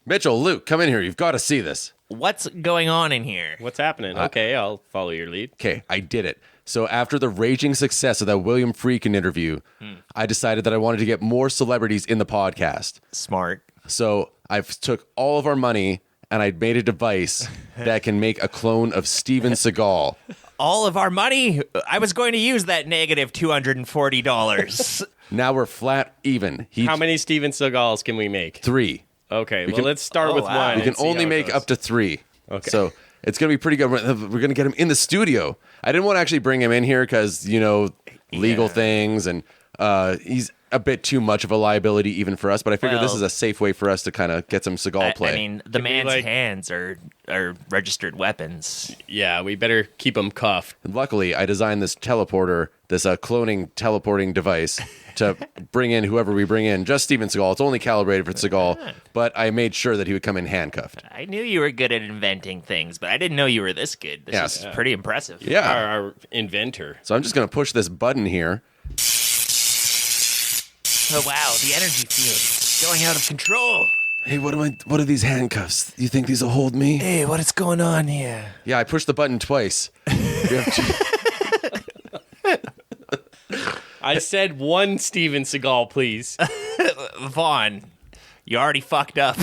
Mitchell, Luke, come in here. You've got to see this. What's going on in here? What's happening? Okay, I'll follow your lead. Okay, I did it. So after the raging success of that William Friedkin interview, I decided that I wanted to get more celebrities in the podcast. Smart. So I took all of our money and I made a device that can make a clone of Steven Seagal. All of our money? I was going to use that negative $240. Now we're flat even. How many Steven Seagals can we make? 3. Okay, let's start with one. We can only make up to 3. Okay. So it's going to be pretty good. We're going to get him in the studio. I didn't want to actually bring him in here because, legal things, and he's a bit too much of a liability even for us, but I figured this is a safe way for us to kind of get some Seagal play. I mean, the man's hands are registered weapons. Yeah, we better keep him cuffed. And luckily, I designed this teleporter, this cloning teleporting device to bring in whoever we bring in. Just Steven Seagal. It's only calibrated for Seagal, but I made sure that he would come in handcuffed. I knew you were good at inventing things, but I didn't know you were this good. This is pretty impressive. Yeah. Our inventor. So I'm just going to push this button here. Oh, wow, the energy field is going out of control. Hey, what are these handcuffs? You think these will hold me? Hey, what is going on here? Yeah, I pushed the button twice. I said one Steven Seagal, please. Vaughn, you already fucked up.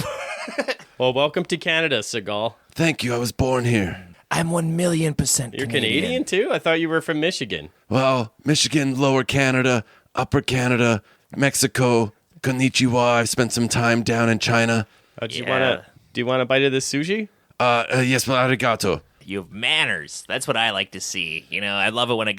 Well, welcome to Canada, Seagal. Thank you, I was born here. I'm 1,000,000% You're Canadian too? I thought you were from Michigan. Well, Michigan, Lower Canada, Upper Canada, Mexico, konnichiwa. I've spent some time down in China. Do you want a bite of this sushi? Yes, well, arigato. You have manners. That's what I like to see. I love it when a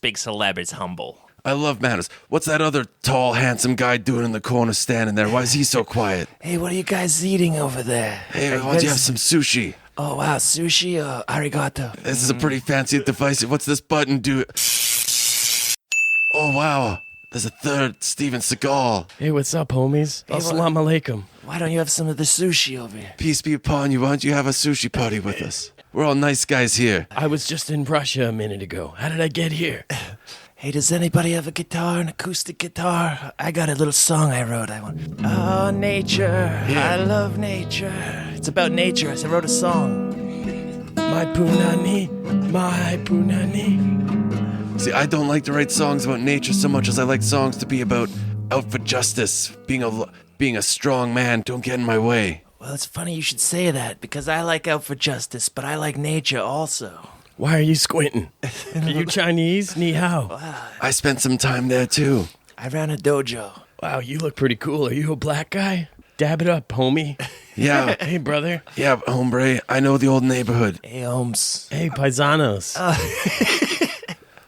big celeb is humble. I love manners. What's that other tall, handsome guy doing in the corner standing there? Why is he so quiet? Hey, what are you guys eating over there? Hey, why don't you have some sushi? Oh, wow, sushi? Arigato. This is a pretty fancy device. What's this button do? Oh, wow. There's a third Steven Seagal. Hey, what's up, homies? Assalamu alaikum. Why don't you have some of the sushi over here? Peace be upon you. Why don't you have a sushi party with us? We're all nice guys here. I was just in Russia a minute ago. How did I get here? Hey, does anybody have a guitar, an acoustic guitar? I got a little song I wrote. Oh, nature. Yeah. I love nature. It's about nature. I wrote a song. My punani. See, I don't like to write songs about nature so much as I like songs to be about out for justice, being a strong man. Don't get in my way. Well, it's funny you should say that, because I like out for justice, but I like nature also. Why are you squinting? Are you Chinese? Ni hao. I spent some time there, too. I ran a dojo. Wow, you look pretty cool. Are you a black guy? Dab it up, homie. Yeah. Hey, brother. Yeah, hombre. I know the old neighborhood. Hey, Holmes. Hey, paisanos.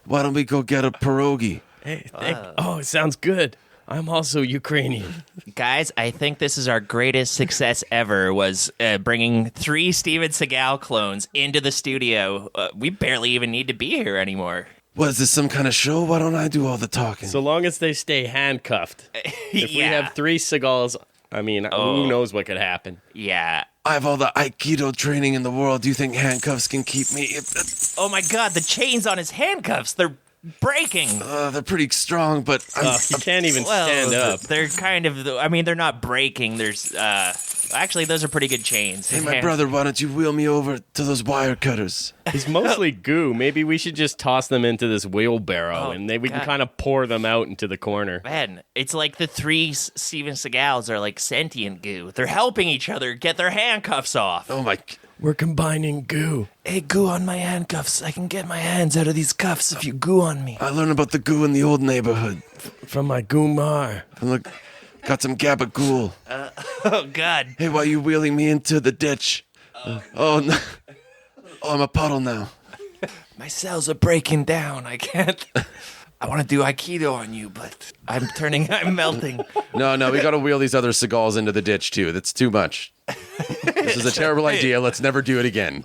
Why don't we go get a pierogi? Hey, it sounds good. I'm also Ukrainian. Guys, I think this is our greatest success ever, was bringing 3 Steven Seagal clones into the studio. We barely even need to be here anymore. What, is this some kind of show? Why don't I do all the talking? So long as they stay handcuffed. If we have 3 Seagals, who knows what could happen? Yeah. I have all the Aikido training in the world. Do you think handcuffs can keep me? Oh my god, the chains on his handcuffs, they're breaking. They're pretty strong, but He can't even stand up. They're kind of, they're not breaking. There's, actually, those are pretty good chains. Hey, my brother, why don't you wheel me over to those wire cutters? He's mostly goo. Maybe we should just toss them into this wheelbarrow, and then we can kind of pour them out into the corner. Man, it's like the 3 Steven Seagals are like sentient goo. They're helping each other get their handcuffs off. Oh, my... We're combining goo. Hey, goo on my handcuffs. I can get my hands out of these cuffs if you goo on me. I learned about the goo in the old neighborhood. From my goomar. Look, got some gabagool. Oh, God. Hey, why are you wheeling me into the ditch? Oh, no. Oh, I'm a puddle now. My cells are breaking down. I can't... I want to do Aikido on you, but I'm melting. No, we got to wheel these other Seagals into the ditch, too. That's too much. This is a terrible idea. Let's never do it again.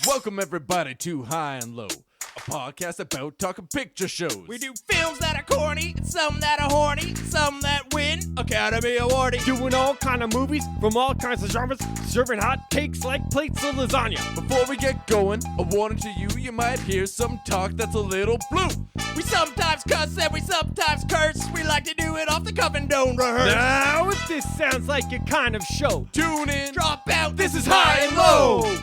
Welcome everybody to High and Low, a podcast about talking picture shows. We do films that are corny, some that are horny, some that win Academy Award. Doing all kind of movies from all kinds of genres, serving hot takes like plates of lasagna. Before we get going, a warning to you, you might hear some talk that's a little blue. We sometimes cuss and we sometimes curse. We like to do it off the cuff and don't rehearse. Now, if this sounds like your kind of show, Tune in. Drop out, This is High and Low.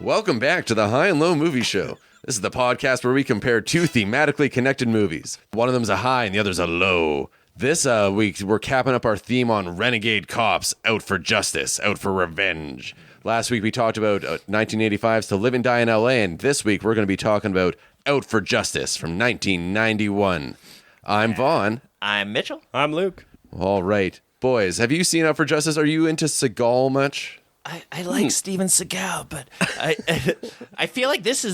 Welcome back to the High and Low Movie Show. This is the podcast where we compare two thematically connected movies. One of them's a high and the other's a low. This week, we're capping up our theme on renegade cops out for justice, out for revenge. Last week, we talked about 1985's To Live and Die in L.A., and this week, we're going to be talking about Out for Justice from 1991. I'm Vaughn. I'm Mitchell. I'm Luke. All right. Boys, have you seen Out for Justice? Are you into Seagal much? I like Steven Seagal, but I feel like this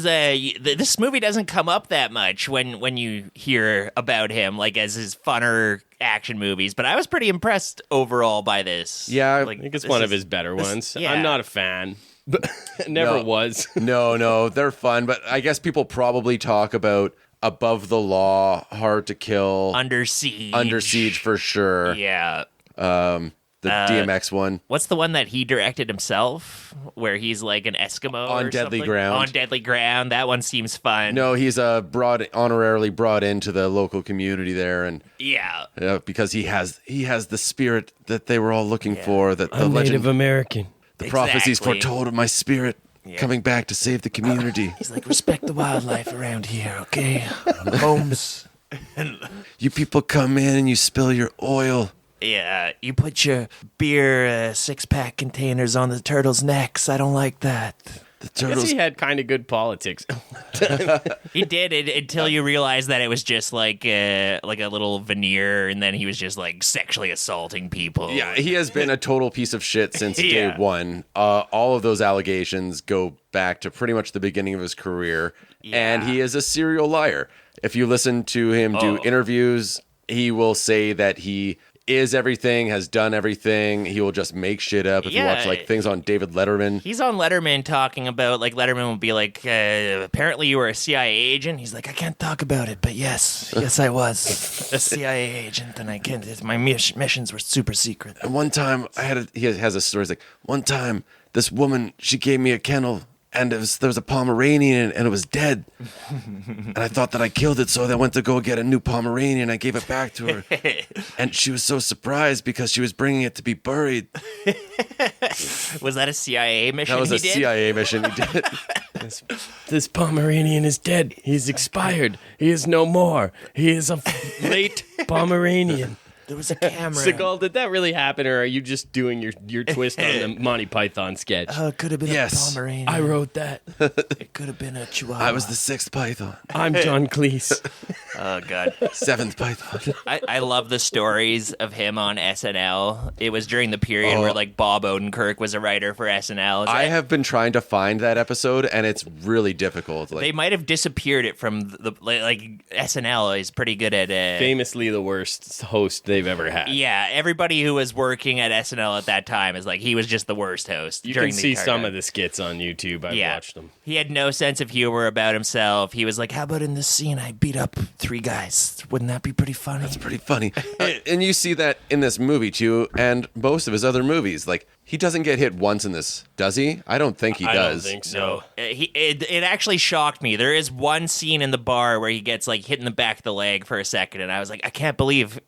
movie doesn't come up that much when you hear about him, like as his funner action movies. But I was pretty impressed overall by this. Yeah, like, I think it's one of his better ones. yeah. I'm not a fan, but never was. No, they're fun, but I guess people probably talk about Above the Law, Hard to Kill, Under Siege. Under Siege for sure. Yeah. The DMX one. What's the one that he directed himself, where he's like an Eskimo On or Deadly something? Ground. On Deadly Ground. That one seems fun. No, he's honorarily brought into the local community there, and Yeah. because he has the spirit that they were all looking for. That the I'm legend, Native American. the prophecies Exactly. foretold of my spirit coming back to save the community. He's like, respect the wildlife around here, okay? Homes. You people come in and you spill your oil. Yeah, you put your beer 6-pack containers on the turtles' necks. I don't like that. The I guess turtles. he had kind of good politics. He did it until you realize that it was just like a little veneer, and then he was just like sexually assaulting people. Yeah, he has been a total piece of shit since day Yeah. one. All of those allegations go back to pretty much the beginning of his career, and he is a serial liar. If you listen to him do interviews, he will say that he is everything, has done everything. He will just make shit up. If you watch like things on David Letterman. He's on Letterman talking about, like, Letterman will be like, apparently you were a CIA agent. He's like, I can't talk about it, but yes, I was a CIA agent, and I can't. My missions were super secret. And one time, he has a story. It's like, one time, this woman, she gave me a kennel, and there was a Pomeranian, and it was dead. And I thought that I killed it, so I went to go get a new Pomeranian. I gave it back to her. And she was so surprised because she was bringing it to be buried. Was that a CIA mission? That was he a did? CIA mission he did. This Pomeranian is dead. He's expired. He is no more. He is a late Pomeranian. There was a camera. Seagal, did that really happen, or are you just doing your twist on the Monty Python sketch? It could have been Yes. a Pomeranian. I wrote that. It could have been a Chihuahua. I was the sixth python, I'm John Cleese. Oh, God. seventh python. I love the stories of him on SNL. It was during the period where, like, Bob Odenkirk was a writer for SNL. I have been trying to find that episode, and it's really difficult. Like, They might have disappeared it from the like SNL is pretty good at Famously the worst host they've ever had. Yeah, everybody who was working at SNL at that time is like, he was just the worst host. You during can the see entire some time. of the skits on YouTube. I've watched them. He had no sense of humor about himself. He was like, how about in this scene I beat up 3 guys? Wouldn't that be pretty funny? It's pretty funny. And you see that in this movie, too, and most of his other movies. Like, he doesn't get hit once in this, does he? I don't think he I does. don't think so. It actually shocked me. There is one scene in the bar where he gets like hit in the back of the leg for a second, and I was like, I can't believe,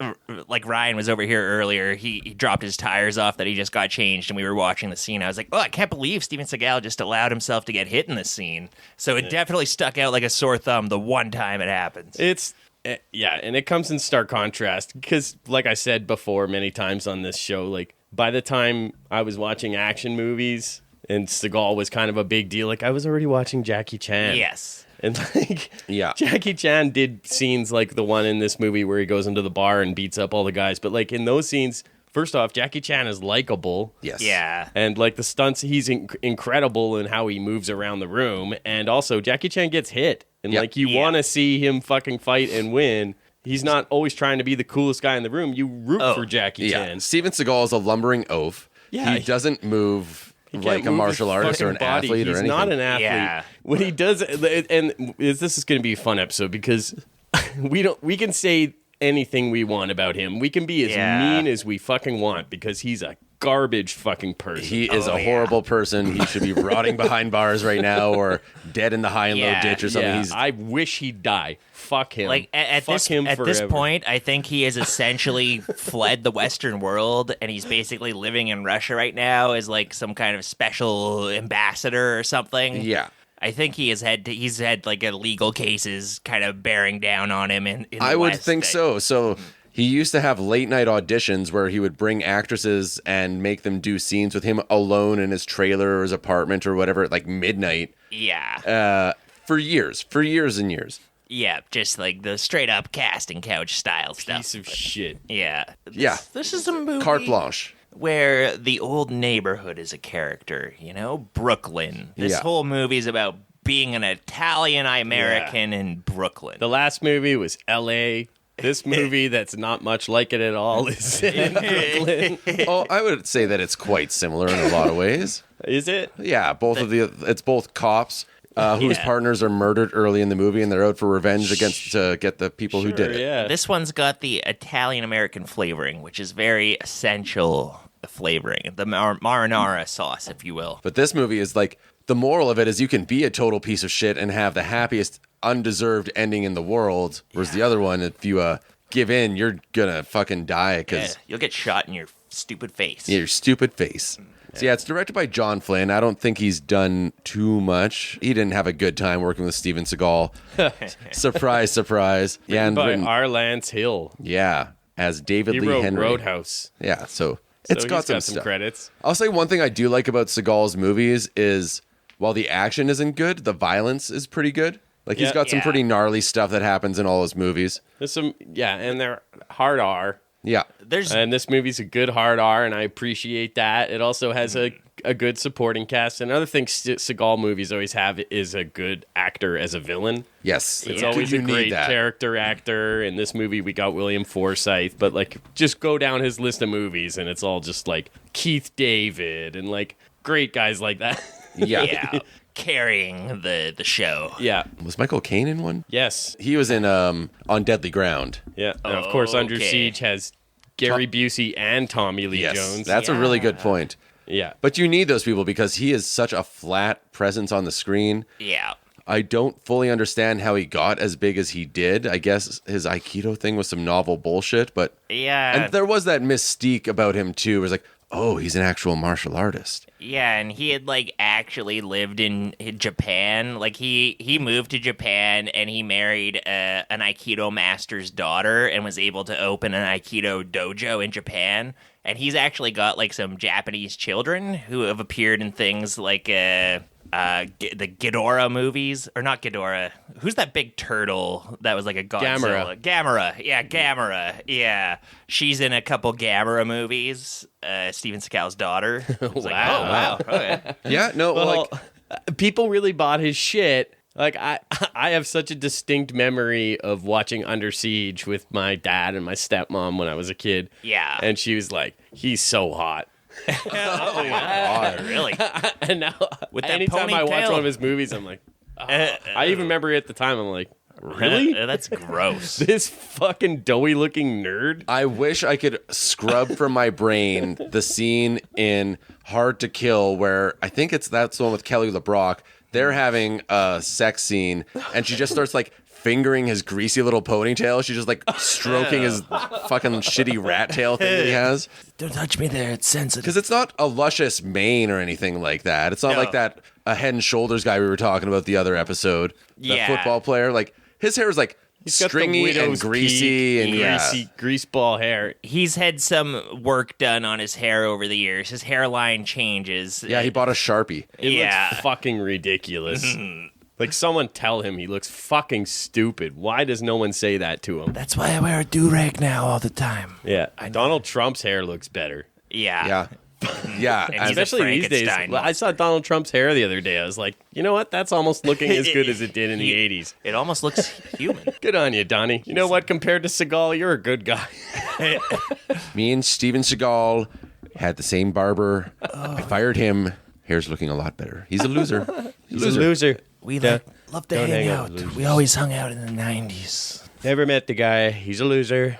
like, Ryan was over here earlier. He dropped his tires off that he just got changed, and we were watching the scene. I was like, oh, I can't believe Steven Seagal just allowed himself to get hit in this scene. So it definitely stuck out like a sore thumb the one time it happens. It's and it comes in stark contrast because, like I said before many times on this show, like, by the time I was watching action movies and Seagal was kind of a big deal, like, I was already watching Jackie Chan. Yes. And, like, Yeah. Jackie Chan did scenes like the one in this movie where he goes into the bar and beats up all the guys. But, like, in those scenes, first off, Jackie Chan is likable. Yes. Yeah. And, like, the stunts, he's incredible in how he moves around the room. And also, Jackie Chan gets hit. And, Yep. like, you want to see him fucking fight and win. He's not always trying to be the coolest guy in the room. You root for Jackie Yeah. Chan. Steven Seagal is a lumbering oaf. Yeah. He doesn't move like a martial artist or an athlete or anything. He's not an athlete. Yeah. When he does, and this is going to be a fun episode because we can say anything we want about him. We can be as mean as we fucking want because he's a garbage fucking person. He is a horrible person. He should be rotting behind bars right now or dead in the high and low ditch or something. Yeah, I wish he'd die. Fuck him. Like at Fuck him this forever. point, I think he has essentially fled the Western world, and he's basically living in Russia right now as like some kind of special ambassador or something. Yeah. I think he's had like illegal cases kind of bearing down on him. In the I would West. think so. So he used to have late night auditions where he would bring actresses and make them do scenes with him alone in his trailer or his apartment or whatever at like midnight. Yeah. For years and years. Yeah, just like the straight up casting couch style stuff. Piece of shit. Yeah. Yeah. This is a movie Carte blanche. where the old neighborhood is a character, you know? Brooklyn. This Yeah. whole movie is about being an Italian American in Brooklyn. The last movie was L.A. This movie that's not much like it at all is in Brooklyn. Oh, I would say that it's quite similar in a lot of ways. Is it? Yeah, it's both cops whose Yeah. partners are murdered early in the movie, and they're out for revenge against to get the people who did it. Yeah. This one's got the Italian American flavoring, which is very essential flavoring. The marinara sauce, if you will. But this movie is like, the moral of it is you can be a total piece of shit and have the happiest undeserved ending in the world, whereas the other one, if you give in, you're gonna fucking die because You'll get shot in your stupid face. your stupid face. So yeah, it's directed by John Flynn. I don't think he's done too much. He didn't have a good time working with Steven Seagal. Surprise, surprise. Yeah, and By R. Lance Hill. as David He Lee wrote Henry. Roadhouse. Yeah, so So it's got he's some some stuff. credits. I'll say one thing I do like about Seagal's movies is while the action isn't good, the violence is pretty good. Like he's Yeah. got some Yeah. pretty gnarly stuff that happens in all his movies. There's some, and they're hard R. Yeah. There's And this movie's a good hard R, and I appreciate that. It also has a good supporting cast. Another thing Seagal movies always have is a good actor as a villain. Yes. It's Yeah. always You a need great that. character actor. In this movie, we got William Forsythe, but like, just go down his list of movies, and it's all just like Keith David and like great guys like that. Yeah. yeah, carrying the show. Yeah. Was Michael Caine in one? Yes. He was in On Deadly Ground. Yeah. And of course, Under Okay. Siege has Gary Busey and Tommy Lee Jones. That's a really good point. Yeah. But you need those people because he is such a flat presence on the screen. Yeah. I don't fully understand how he got as big as he did. I guess his Aikido thing was some novel bullshit, but Yeah. and there was that mystique about him too. It was like, oh, he's an actual martial artist. Yeah, and he had like actually lived in Japan. Like he moved to Japan and he married an Aikido master's daughter and was able to open an Aikido dojo in Japan. And he's actually got like some Japanese children who have appeared in things like the Ghidorah movies, or not Ghidorah. Who's that big turtle that was like a Godzilla? Gamera. Yeah, Gamera. Yeah, she's in a couple Gamera movies. Steven Seagal's daughter. Wow. Wow. Okay. Yeah, no, Well, like people really bought his shit. Like I have such a distinct memory of watching Under Siege with my dad and my stepmom when I was a kid. Yeah. And she was like, "He's so hot." Oh, yeah. Really? And now, With that anytime I watch ponytail. one of his movies, I'm like, I even remember at the time, I'm like, really? That's gross. This fucking doughy looking nerd? I wish I could scrub from my brain the scene in Hard to Kill where I think that's the one with Kelly LeBrock. They're having a sex scene and she just starts like fingering his greasy little ponytail. She's just like stroking his fucking shitty rat tail thing that he has. Don't touch me there. It's sensitive. Because it's not a luscious mane or anything like that. It's not No. like that Head and Shoulders guy we were talking about the other episode. The Yeah. football player. Like his hair is like He's got the stringy and widow's greasy peak, and greasy greaseball hair. He's had some work done on his hair over the years. His hairline changes. Yeah, he bought a Sharpie. It Yeah. looks fucking ridiculous. Like, someone tell him he looks fucking stupid. Why does no one say that to him? That's why I wear a do-rag now all the time. Yeah. Donald Trump's hair looks better. Yeah. Yeah. Yeah. And and- he's a Especially these days. Frankenstein. Well, I saw Donald Trump's hair the other day. I was like, you know what? That's almost looking as good as it did in the 80s. It almost looks human. Good on you, Donnie. You know what? Compared to Seagal, you're a good guy. Me and Steven Seagal had the same barber. I fired him. hair's looking a lot better. He's a loser. He's a loser. We Don't- love to don't hang hang out out. with losers. We always hung out in the 90s. Never met the guy. He's a loser.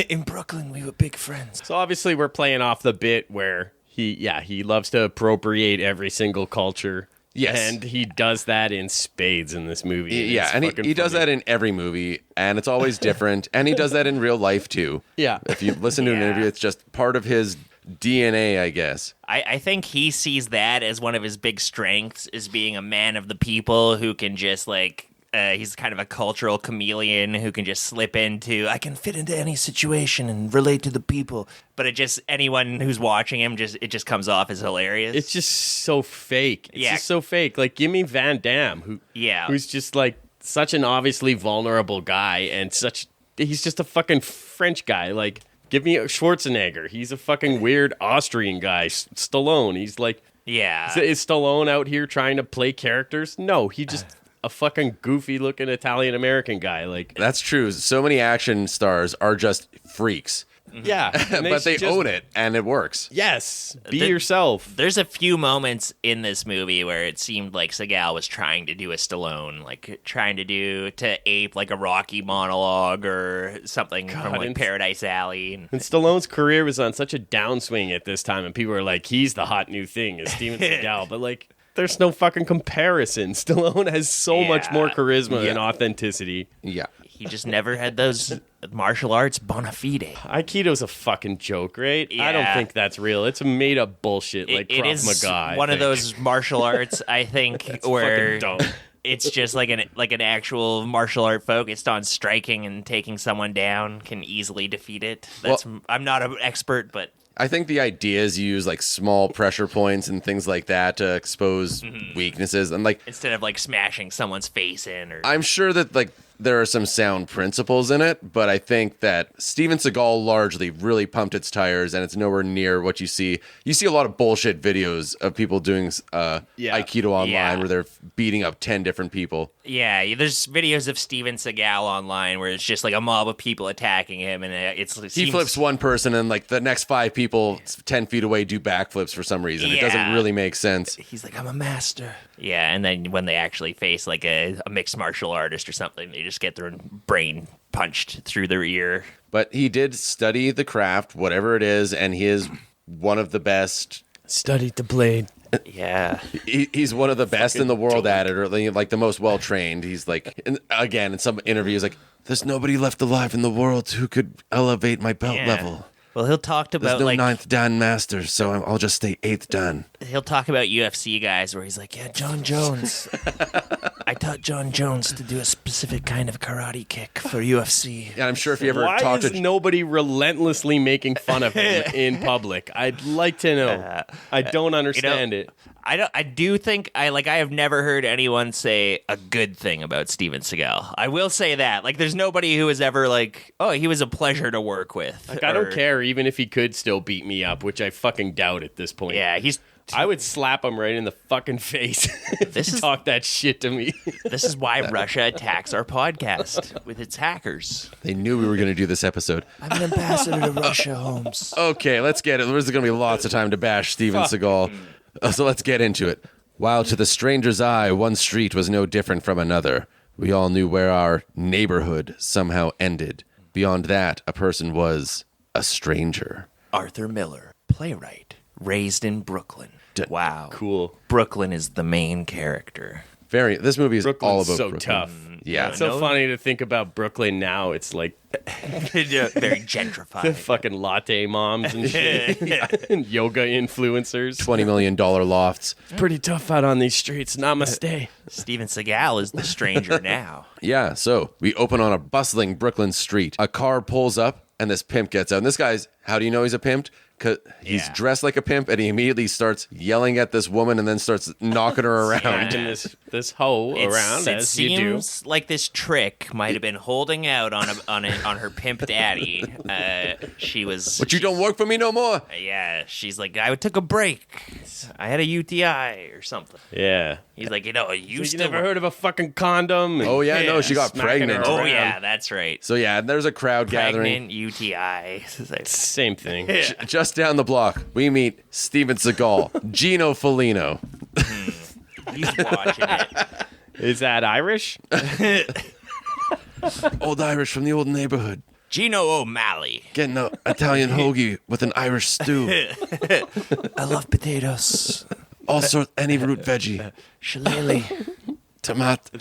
In Brooklyn, we were big friends. So obviously we're playing off the bit where he loves to appropriate every single culture. Yes. And he does that in spades in this movie. Yeah, and he does that in every movie, and it's always different. And he does that in real life, too. Yeah. If you listen to an interview, it's just part of his DNA, I guess. I think he sees that as one of his big strengths, is being a man of the people who can just, like, he's kind of a cultural chameleon who can just slip into, I can fit into any situation and relate to the people. But anyone who's watching him, it just comes off as hilarious. It's just so fake. It's Yeah. just so fake. Like, give me Van Damme, who's just, like, such an obviously vulnerable guy, and he's just a fucking French guy. Like, give me Schwarzenegger. He's a fucking weird Austrian guy. Stallone. He's like, yeah. is Stallone out here trying to play characters? No, he just a fucking goofy looking Italian American guy. Like, That's true. So many action stars are just freaks. yeah, and But they just own it, and it works. Yes, be The- yourself. There's a few moments in this movie where it seemed like Seagal was trying to do a Stallone, like trying to ape like a Rocky monologue or something from like and- Paradise Alley. And And Stallone's career was on such a downswing at this time, and people were like, he's the hot new thing, is Steven Seagal. But, like, there's no fucking comparison. Stallone has so much Yeah. more charisma Yeah. and authenticity. Yeah. he just never had those martial arts bona fide. Aikido's a fucking joke, right? I don't Yeah. think that's real. It's a made up bullshit like It Krav is Maga. I one of think. those martial arts, I think, It's where fucking dumb. it's just like an actual martial art focused on striking and taking someone down can easily defeat it. I'm not an expert, but I think the idea is you use like small pressure points and things like that to expose weaknesses. And like, instead of like smashing someone's face in, or I'm sure that like there are some sound principles in it, but I think that Steven Seagal largely really pumped its tires, and it's nowhere near what you see. You see a lot of bullshit videos of people doing Aikido online Yeah. where they're beating up 10 different people. yeah, there's videos of Steven Seagal online where it's just like a mob of people attacking him, and it He seems- flips one person, and like the next 5 people 10 feet away do backflips for some reason. It doesn't Yeah. really make sense. He's like, I'm a master. Yeah, and then when they actually face like a mixed martial artist or something, they just get their brain punched through their ear. But he did study the craft, whatever it is, and he is one of the best. Studied the blade. Yeah. He's one of the best in the world at it, or like the most well trained. He's like, again, in some interviews, like, there's nobody left alive in the world who could elevate my belt level. Well, he'll talk There's about no like ninth Dan master, so I'll just stay eighth Dan. he'll talk about UFC guys where he's like, yeah, John Jones. I taught John Jones to do a specific kind of karate kick for UFC. And I'm sure if you ever Why talk is to nobody relentlessly making fun of him in public? I'd like to know. I don't understand it. I do think I have never heard anyone say a good thing about Steven Seagal. I will say that. Like, there's nobody who has ever like, oh, he was a pleasure to work with. Like, I don't care even if he could still beat me up, which I fucking doubt at this point. Yeah, I would slap him right in the fucking face if This he is- talked that shit to me. this is why Russia attacks our podcast with its hackers. they knew we were going to do this episode. I'm an ambassador to Russia, Holmes. Okay, let's get it. There's going to be lots of time to bash Steven Seagal. So let's get into it. While to the stranger's eye, one street was no different from another, we all knew where our neighborhood somehow ended. Beyond that, a person was a stranger. Arthur Miller, playwright, raised in Brooklyn. Wow. Cool. Brooklyn is the main character. This movie is all Brooklyn's about so Brooklyn. tough. Yeah. It's so No. funny to think about Brooklyn now. It's like Very gentrified. fucking latte moms and shit. And yoga influencers. $20 million lofts. It's pretty tough out on these streets. Namaste. Steven Seagal is the stranger now. Yeah, so we open on a bustling Brooklyn street. A car pulls up, and this pimp gets out. And this guy's, how do you know he's a pimp? Because he's Yeah. dressed like a pimp, and he immediately starts yelling at this woman and then starts knocking her around. Dragging this hoe around It as you do. seems like this trick might have been holding out on her pimp daddy. She was. But you don't work for me no more. Yeah, she's like, I took a break. I had a UTI or something. Yeah. He's like, I used You to. never heard of a fucking condom? And Oh, yeah, no, she got smacking pregnant. her Oh around. yeah, that's right. So yeah, there's a crowd gathering. Pregnant UTI. Same thing. Just Just down the block, we meet Steven Seagal, Gino Felino. He's watching it. Is that Irish? Old Irish from the old neighborhood. Gino O'Malley. Getting an Italian hoagie with an Irish stew. I love potatoes. All sorts, any root veggie. Shillelagh. Tomato.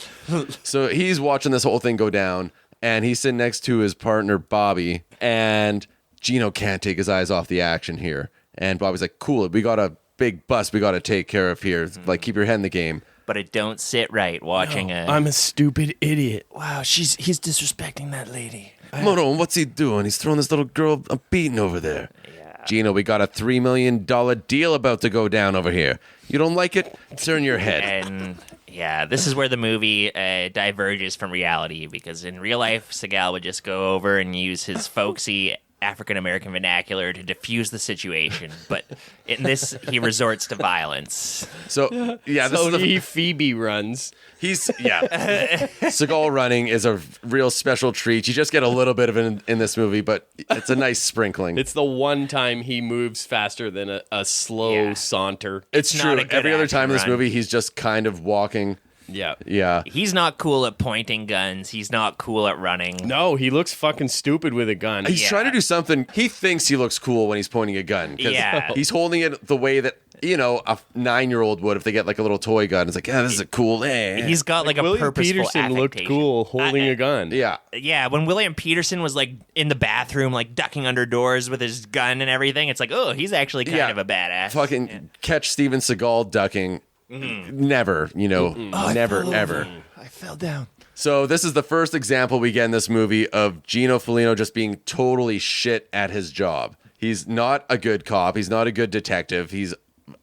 So he's watching this whole thing go down, and he's sitting next to his partner, Bobby, and Gino can't take his eyes off the action here. And Bobby's like, cool, we got a big bust we got to take care of here. Like, keep your head in the game. But it don't sit right watching I'm a stupid idiot. Wow, he's disrespecting that lady. Moto, what's he doing? He's throwing this little girl a beating over there. Yeah. Gino, we got a $3 million deal about to go down over here. You don't like it? Turn your head. And yeah, this is where the movie diverges from reality, because in real life, Seagal would just go over and use his folksy African-American vernacular to diffuse the situation. But in this, he resorts to violence. So, yeah, this So is he Phoebe runs. Seagal running is a real special treat. You just get a little bit of it in this movie, but it's a nice sprinkling. It's the one time he moves faster than a slow saunter. It's not true. a good Every other action time in this run. movie, he's just kind of walking. Yeah. Yeah. He's not cool at pointing guns. He's not cool at running. No, he looks fucking stupid with a gun. He's Yeah. trying to do something. He thinks he looks cool when he's pointing a gun. 'Cause Yeah. he's holding it the way that, a 9-year-old would if they get like a little toy gun. It's like, yeah, this is a cool. He's got like a William purposeful Peterson looked affectation. cool holding a gun. Yeah. Yeah, when William Peterson was like in the bathroom, like ducking under doors with his gun and everything, it's like, oh, he's actually kind of a badass. Fucking catch Steven Seagal ducking. Never, never, ever. I fell down. So this is the first example we get in this movie of Gino Felino just being totally shit at his job. He's not a good cop. He's not a good detective. He's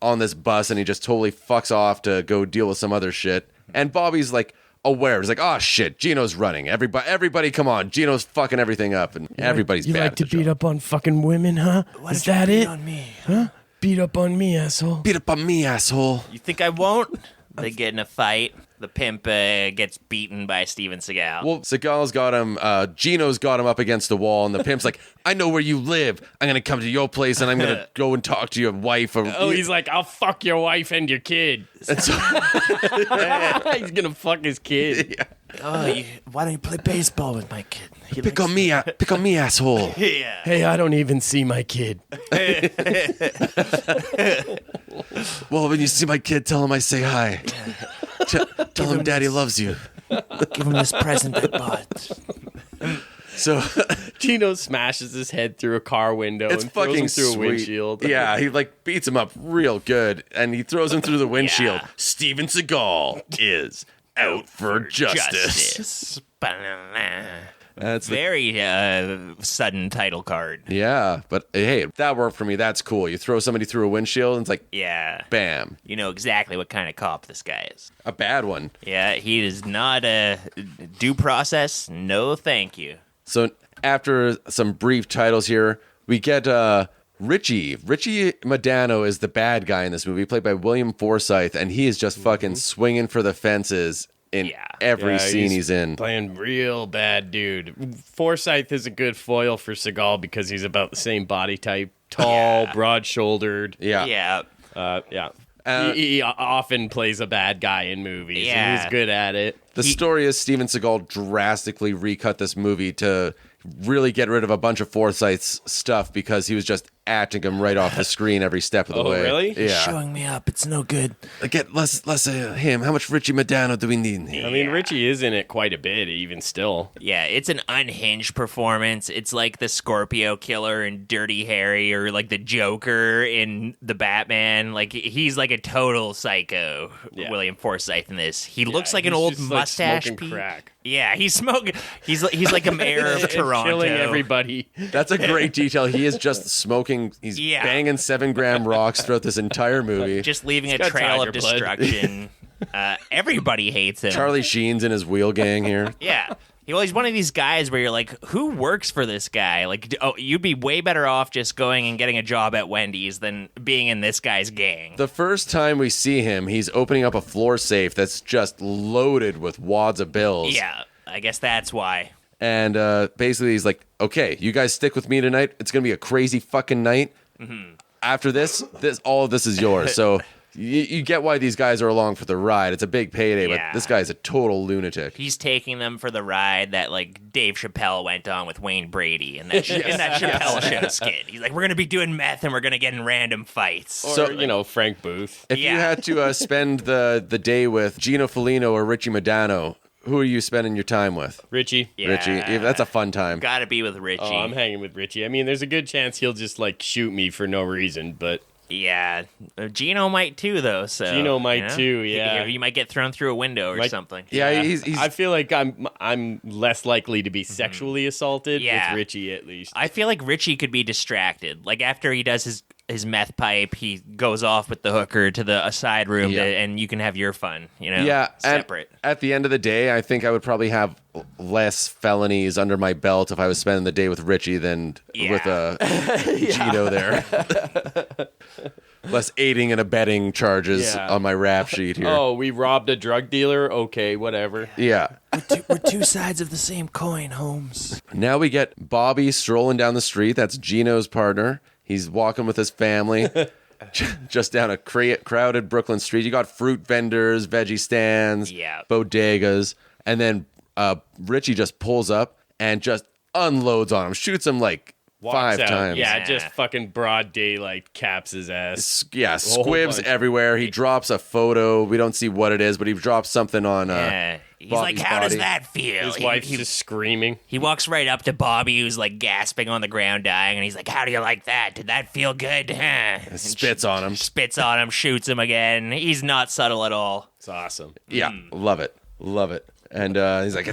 on this bus and he just totally fucks off to go deal with some other shit. And Bobby's like aware. He's like, oh shit, Gino's running. Everybody come on. Gino's fucking everything up. And everybody's You bad like at to the beat job. up on fucking women, huh? Is that it? On me. Huh? Beat up on me, asshole. Beat up on me, asshole. You think I won't? They get in a fight. The pimp gets beaten by Steven Seagal. Well, Seagal's got him, Gino's got him up against the wall, and the pimp's like, I know where you live. I'm going to come to your place, and I'm going to go and talk to your wife. Oh, he's like, I'll fuck your wife and your kid. And so, He's gonna fuck his kid. Why don't you play baseball with my kid? pick on me, asshole. Yeah. Hey, I don't even see my kid. Well, when you see my kid, tell him I say hi. Tell him Daddy loves you. Give him this present I bought. So Gino smashes his head through a car window it's and throws fucking him through sweet. a windshield. Yeah, he like beats him up real good, and he throws him through the windshield. Yeah. Steven Seagal is out for justice. That's the, Very sudden title card. yeah, but hey, that worked for me. That's cool. You throw somebody through a windshield, and it's like, Yeah. bam, You know exactly what kind of cop this guy is. a bad one. Yeah, he is not a due process. No, thank you. So after some brief titles here, we get Richie. Richie Madano is the bad guy in this movie, played by William Forsythe, and he is just fucking swinging for the fences in every scene he's in. Playing real bad dude. Forsythe is a good foil for Seagal because he's about the same body type. Tall, broad-shouldered. Yeah. Yeah. He often plays a bad guy in movies. Yeah. And he's good at it. The story is Steven Seagal drastically recut this movie to really get rid of a bunch of Forsythe's stuff because he was just acting him right off the screen every step of the way. Really? Yeah. Showing me up. It's no good. Get less him. How much Richie Madano do we need in here? I mean, Richie is in it quite a bit, even still. Yeah, it's an unhinged performance. It's like the Scorpio Killer in Dirty Harry or like the Joker in the Batman. Like he's like a total psycho, William Forsythe in this. He looks like an He's old just, like, mustache smoking Pete. crack. Yeah, he's smoking. He's like a mayor of Toronto. Killing everybody. That's a great detail. He is just smoking. He's banging 7-gram rocks throughout this entire movie. Just leaving a got trail of tiger blood. destruction. Everybody hates him. Charlie Sheen's in his wheel gang here. Yeah. He's one of these guys where you're like, who works for this guy? Like, you'd be way better off just going and getting a job at Wendy's than being in this guy's gang. The first time we see him, he's opening up a floor safe that's just loaded with wads of bills. Yeah, I guess that's why. And basically he's like, okay, you guys stick with me tonight. It's going to be a crazy fucking night. After this all of this is yours. So you get why these guys are along for the ride. It's a big payday, Yeah. but this guy's a total lunatic. He's taking them for the ride that like Dave Chappelle went on with Wayne Brady in that, in that Chappelle show skit. He's like, we're gonna be doing meth and we're gonna get in random fights. Or, So- Frank Booth. If you Yeah. had to spend the day with Gino Felino or Richie Madano, who are you spending your time with? Richie. Yeah. Richie. Yeah, that's a fun time. Gotta be with Richie. Oh, I'm hanging with Richie. I mean, there's a good chance he'll just like shoot me for no reason, but Yeah, Gino might too, though. So Gino might too, yeah. you might get thrown through a window or Like- something. Yeah, he's I feel like I'm less likely to be sexually assaulted Yeah. with Richie at least. I feel like Richie could be distracted. Like after he does his meth pipe, he goes off with the hooker to the side room, Yeah. and you can have your fun. You know, yeah, and separate. at the end of the day, I think I would probably have less felonies under my belt if I was spending the day with Richie than with Gino there. Less aiding and abetting charges Yeah. on my rap sheet here. Oh, we robbed a drug dealer? Okay, whatever. Yeah. We're two sides of the same coin, Holmes. Now we get Bobby strolling down the street. That's Gino's partner. He's walking with his family just down a crowded Brooklyn street. You got fruit vendors, veggie stands, Yeah. bodegas. And then Richie just pulls up and just unloads on him, shoots him like Walks 5 out. times. Yeah, Yeah. just fucking broad daylight caps his ass. Yeah, whole squibs bunch. everywhere. He drops a photo. We don't see what it is, but he drops something on. Yeah. He's Bobby's like, how does body. that feel? His wife's just screaming. He walks right up to Bobby, who's like gasping on the ground, dying, and he's like, "How do you like that? Did that feel good?" Huh? And Spits on him. spits on him, shoots him again. He's not subtle at all. It's awesome. Yeah, love it. Love it. And he's like,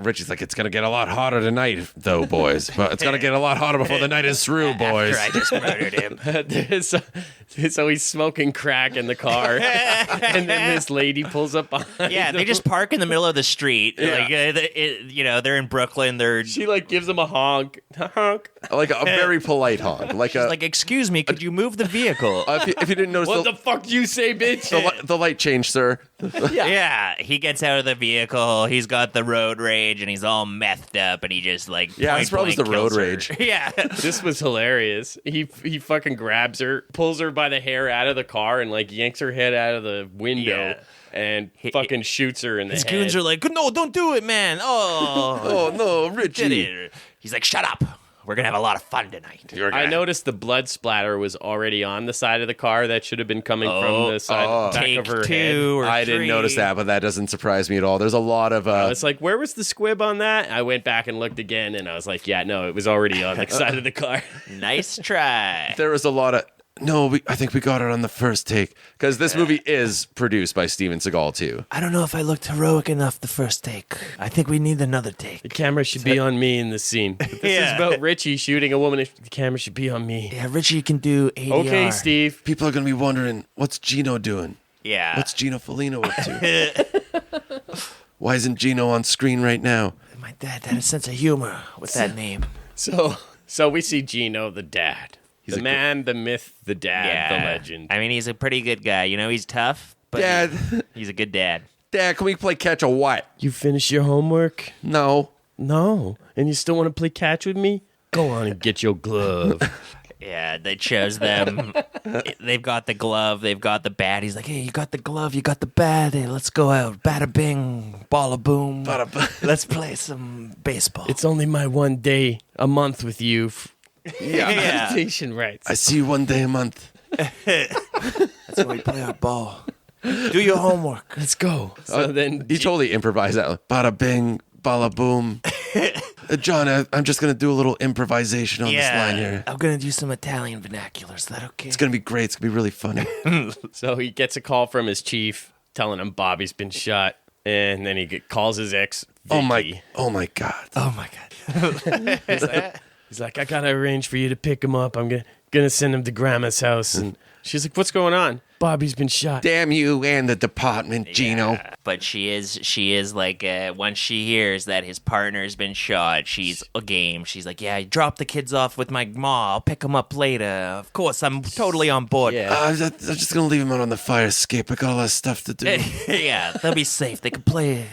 Richie's like, it's going to get a lot hotter tonight, though, boys. But it's going to get a lot hotter before the night is through, boys. After I just murdered him. So he's smoking crack in the car, and then this lady pulls up behind Yeah, they him. just park in the middle of the street. Like, they're in Brooklyn. They're She like gives him a honk. Honk. Like a very polite honk. Like a, like, "Excuse me, could you move the vehicle?" if you didn't notice, What the fuck do you say, bitch? the light changed, sir. Yeah, he gets out of the vehicle. He's got the road rage, and he's all methed up, and he just like Yeah, point this probably was the blank road kills her. rage. Yeah, This was hilarious. He fucking grabs her, pulls her by the hair out of the car, and like yanks her head out of the window, Yeah. and fucking shoots her in the his head. goons are like, "No, don't do it, man." Oh, Oh, no, did Richie. it. He's like, "Shut up. We're gonna have a lot of fun tonight." I noticed the blood splatter was already on the side of the car. That should have been coming from the side back Take of her head. two or I didn't three. notice that, but that doesn't surprise me at all. There's a lot of... I was like, where was the squib on that? I went back and looked again, and I was like, yeah, no, it was already on the side of the car. Nice try. there was a lot of... No, I think we got it on the first take. Because this movie is produced by Steven Seagal, too. I don't know if I looked heroic enough the first take. I think we need another take. The camera should be on me in this scene. This is about Richie shooting a woman. The camera should be on me. Yeah, Richie can do ADR. Okay, Steve. People are going to be wondering, what's Gino doing? Yeah. What's Gino Felino up to? Why isn't Gino on screen right now? My dad had a sense of humor with that name. So we see Gino, the dad. He's the a man, the myth, the dad, the legend. I mean, he's a pretty good guy. You know, he's tough, but Dad, he's a good dad. Dad, can we play catch a what? You finish your homework? No. No. And you still want to play catch with me? Go on and get your glove. Yeah, they chose them. They've got the glove. They've got the bat. He's like, "Hey, you got the glove. You got the bat. Hey, let's go out. Bada bing, balla boom. Let's play some baseball." It's only my one day a month with you. Yeah. Station rights. I see you one day a month. That's how we play our ball. Do your homework. Let's go. So then He totally improvised that. Bada bing, balla boom. John, I'm just going to do a little improvisation on this line here. I'm gonna do some Italian vernacular. Is that okay? It's going to be great. It's going to be really funny. So he gets a call from his chief telling him Bobby's been shot, and then he calls his ex. Vicky. Oh my God. Oh my god. He's like, I gotta arrange for you to pick him up. I'm gonna send him to Grandma's house, and she's like, what's going on? Bobby's been shot. Damn you and the department, Gino. Yeah, but she is like, once she hears that his partner's been shot, she's a game. She's like, yeah, drop the kids off with my ma. I'll pick them up later. Of course, I'm totally on board. Yeah. I'm just going to leave him out on the fire escape. I got a lot of stuff to do. Yeah, they'll be safe. They can play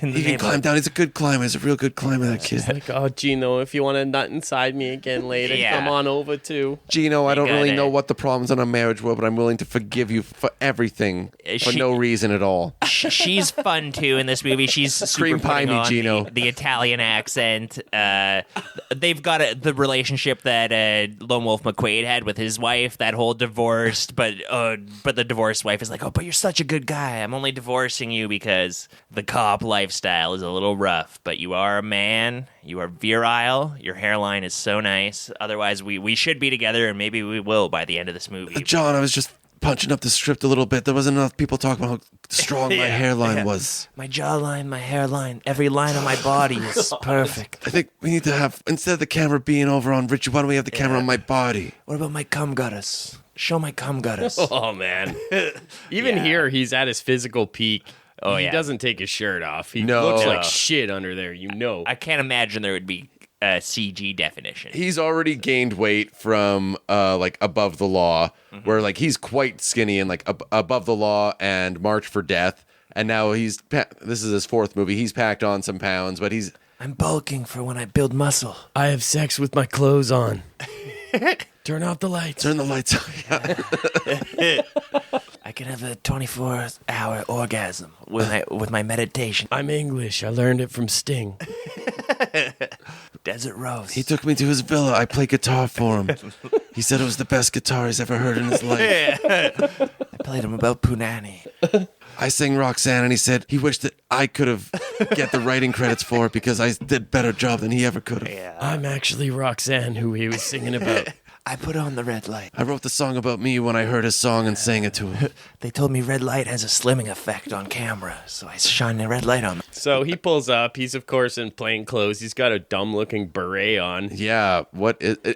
in the He can climb down. He's a good climber. He's a real good climber, that kid. Like, oh, Gino, if you want to nut inside me again later, Yeah. come on over too. Gino, I don't really got know it. what the problems in our marriage were, but I'm willing to forgive you for everything for She- no reason at all. She's fun too in this movie. She's super Cream pie putting me, on Gino. the Italian accent. They've got the relationship that Lone Wolf McQuaid had with his wife. That whole divorced, but the divorced wife is like, oh, but you're such a good guy. I'm only divorcing you because the cop lifestyle is a little rough. But you are a man. You are virile. Your hairline is so nice. Otherwise, we should be together, and maybe we will by the end of this movie. John, I was just punching up the script a little bit. There wasn't enough people talking about how strong my hairline was. My jawline, my hairline, every line of my body is perfect. I think we need to have, instead of the camera being over on Richard, why don't we have the camera on my body? What about my cum gutters? Show my cum gutters. Oh, man. Even Yeah. here, he's at his physical peak. Oh, he yeah. doesn't take his shirt off. He No. looks No. like shit under there, you know. I can't imagine there would be a CG definition. He's already gained weight from like Above the Law, where like he's quite skinny and like Above the Law and March for Death, and now this is his fourth movie. He's packed on some pounds, but he's I'm bulking for when I build muscle. I have sex with my clothes on. Turn off the lights. turn the lights on. I can have a 24-hour orgasm with my meditation. I'm English. I learned it from Sting. Desert Rose. He took me to his villa. I played guitar for him. He said it was the best guitar he's ever heard in his life. I played him about Punani. I sang Roxanne, and he said he wished that I could have get the writing credits for it because I did a better job than he ever could have. I'm actually Roxanne, who he was singing about. I put on the red light. I wrote the song about me when I heard his song and sang it to him. They told me red light has a slimming effect on camera, so I shine the red light on. So he pulls up. He's, of course, in plain clothes. He's got a dumb-looking beret on. Yeah,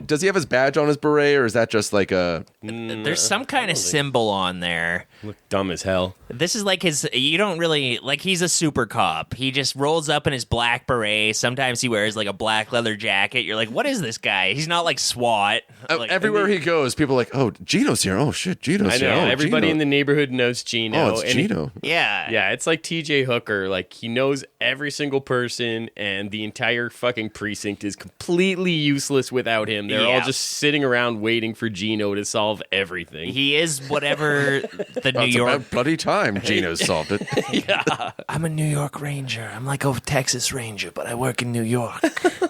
does he have his badge on his beret, or is that just like a... There's some kind of symbol on there. Look dumb as hell. This is like you don't really, like, he's a super cop. He just rolls up in his black beret. Sometimes he wears like a black leather jacket. You're like, what is this guy? He's not like SWAT. Like, Everywhere he goes, people are like, oh, Gino's here. Oh, shit, Gino's I here. know. Oh, Everybody Gino. in the neighborhood knows Gino. Oh, it's and he- Gino. Yeah. Yeah, it's like TJ Hooker. Like, he knows every single person, and the entire fucking precinct is completely useless without him. They're all Yeah. just sitting around waiting for Gino to solve everything. He is whatever the New It's York. about bloody time Gino's solved it. I'm a New York Ranger. I'm like a Texas Ranger, but I work in New York.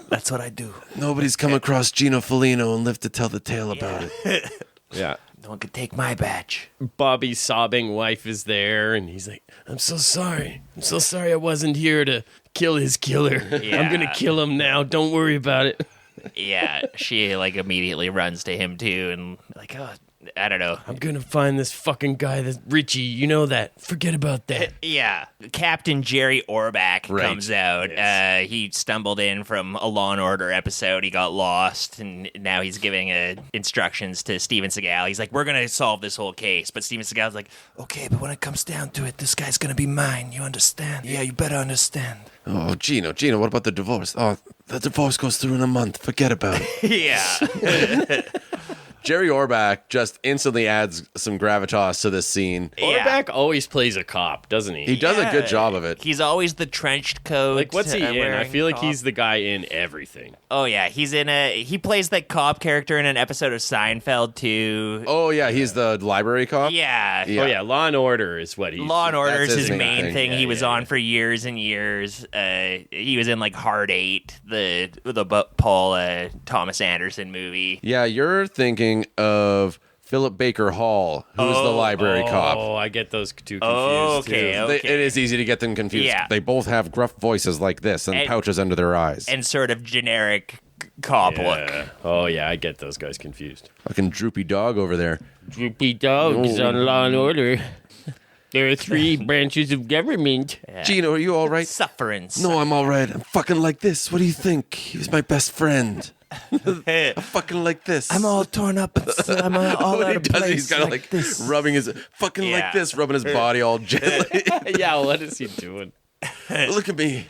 That's what I do. Nobody's come across Gino Felino and lived to tell the tale about it. Yeah. No one can take my badge. Bobby's sobbing wife is there, and he's like, I'm so sorry. I'm so sorry I wasn't here to kill his killer. I'm going to kill him now. Don't worry about it. Yeah, she like immediately runs to him too, and like, oh, I don't know. I'm going to find this fucking guy, this Richie. You know that. Forget about that. Yeah, Captain Jerry Orbach Right. comes out. Yes. He stumbled in from a Law and Order episode. He got lost, and now he's giving instructions to Steven Seagal. He's like, "We're gonna solve this whole case," but Steven Seagal's like, "Okay, but when it comes down to it, this guy's gonna be mine. You understand? Yeah, you better understand." Oh, Gino, what about the divorce? Oh, the divorce goes through in a month. Forget about it. Yeah, Jerry Orbach just instantly adds some gravitas to this scene. Yeah. Orbach always plays a cop, doesn't he? He does a good job of it. He's always the trenched coat. Like, what's he in? I wearing feel like cop. he's the guy in everything. Oh yeah, he plays that cop character in an episode of Seinfeld too. Oh, yeah, he's the library cop? Yeah. Yeah. Oh, yeah. Law and Order is what he's... Law and Order That's is his his main main thing. thing. Yeah, He was yeah, on for years and years. He was in like Hard Eight, the Paul Thomas Anderson movie. Yeah, you're thinking of Philip Baker Hall, who's the library cop. Oh, I get those two confused, Oh, okay, too. okay. It is easy to get them confused. Yeah. They both have gruff voices like this and pouches under their eyes. And sort of generic cop look. Yeah. Oh, yeah, I get those guys confused. Fucking droopy dog over there. Droopy dogs on Law and Order. There are 3 branches of government. Gino, are you all right? Sufferance. No, I'm all right. I'm fucking like this. What do you think? He was my best friend. I fucking like this. I'm all torn up. I'm all What out he of does, place. he's kind of like this. rubbing his fucking like Yeah. this, rubbing his body all gently. Yeah, what is he doing? Look at me.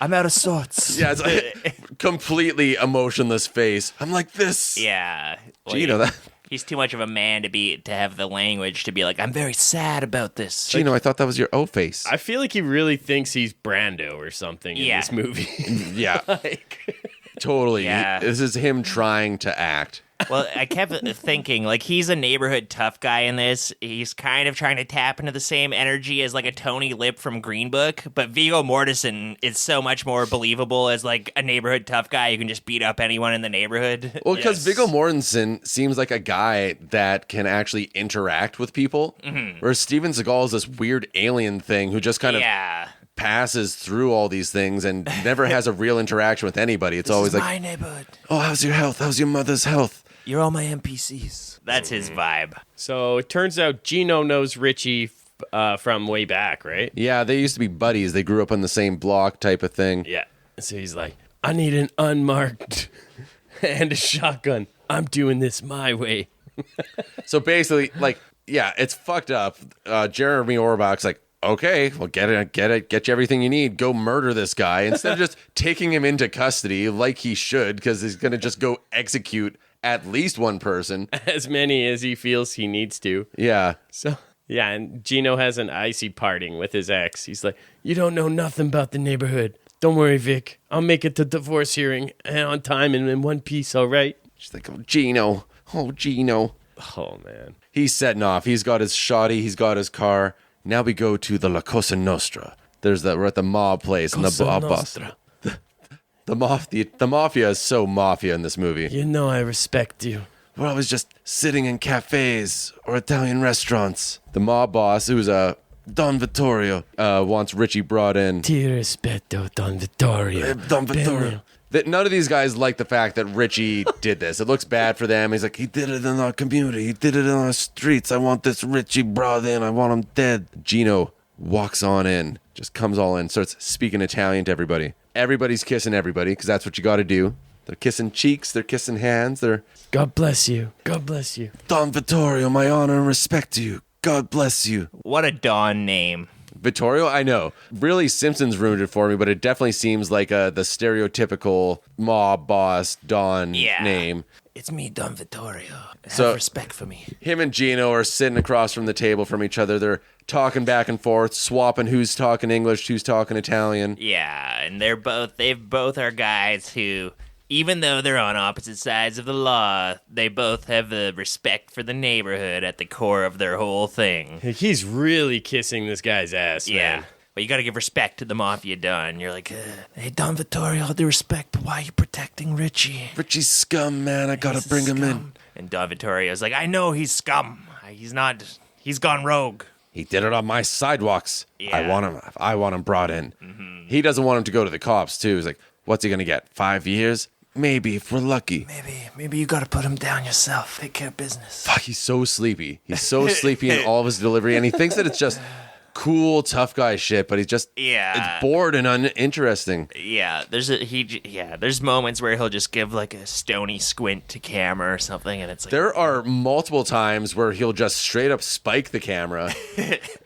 I'm out of sorts. Yeah, it's like completely emotionless face. I'm like this. Yeah. Gino, that. He's too much of a man to have the language to be like, I'm very sad about this. Gino, I thought that was your O face. I feel like he really thinks he's Brando or something in Yeah. this movie. Yeah, Like, totally. Yeah. This is him trying to act. Well, I kept thinking, like, he's a neighborhood tough guy in this. He's kind of trying to tap into the same energy as, like, a Tony Lip from Green Book. But Viggo Mortensen is so much more believable as, like, a neighborhood tough guy who can just beat up anyone in the neighborhood. Well, because Yes. Viggo Mortensen seems like a guy that can actually interact with people, whereas Steven Seagal is this weird alien thing who just kind of Yeah. passes through all these things and never has a real interaction with anybody. It's always like, my neighborhood. oh, how's your health? How's your mother's health? You're all my NPCs. That's his vibe. so it turns out Gino knows Richie from way back, right? Yeah, they used to be buddies. They grew up on the same block type of thing. Yeah. So he's like, I need an unmarked and a shotgun. I'm doing this my way. So basically, like, yeah, it's fucked up. Jeremy Orbach's like, okay, well, get you everything you need. Go murder this guy instead of just taking him into custody like he should, because he's gonna just go execute at least one person. As many as he feels he needs to. Yeah. So, yeah, and Gino has an icy parting with his ex. He's like, you don't know nothing about the neighborhood. Don't worry, Vic. I'll make it to divorce hearing on time and in one piece, all right? She's like, oh, Gino. Oh, Gino. Oh, man. He's setting off. He's got his shoddy. He's got his car. Now we go to the La Cosa Nostra. We're at the mob place and the mob boss. The mafia is so mafia in this movie. You know I respect you. We're always just sitting in cafes or Italian restaurants. The mob boss, who's Don Vittorio, wants Richie brought in. Ti rispetto, Don Vittorio. Don Vittorio. None of these guys like the fact that Richie did this. It looks bad for them. He's like, he did it in our community. He did it in our streets. I want this Richie brought in. I want him dead. Gino walks on in, just comes all in, starts speaking Italian to everybody. Everybody's kissing everybody because that's what you got to do. They're kissing cheeks. They're kissing hands. They're, God bless you. God bless you. Don Vittorio, my honor and respect to you. God bless you. What a Don name. Vittorio, I know. Really, Simpsons ruined it for me, but it definitely seems like the stereotypical mob boss Don name. It's me, Don Vittorio. So- respect for me. Him and Gino are sitting across from the table from each other. They're talking back and forth, swapping who's talking English, who's talking Italian. Yeah, and they both are guys who, even though they're on opposite sides of the law, they both have the respect for the neighborhood at the core of their whole thing. He's really kissing this guy's ass, Yeah. man. But you gotta give respect to the mafia, Don. You're like, hey, Don Vittorio, all due respect, but why are you protecting Richie? Richie's scum, man. I gotta He's a bring him in. scum. And Don Vittorio's like, I know he's scum. He's gone rogue. He did it on my sidewalks. Yeah. I want him brought in. Mm-hmm. He doesn't want him to go to the cops, too. He's like, what's he gonna get? 5 years? Maybe, if we're lucky. Maybe you gotta put him down yourself. Take care of business. Fuck, he's so sleepy. He's so sleepy in all of his delivery, and he thinks that it's just cool, tough guy shit, but he's just it's bored and uninteresting. Yeah, there's moments where he'll just give like a stony squint to camera or something, and it's like There are multiple times where he'll just straight up spike the camera,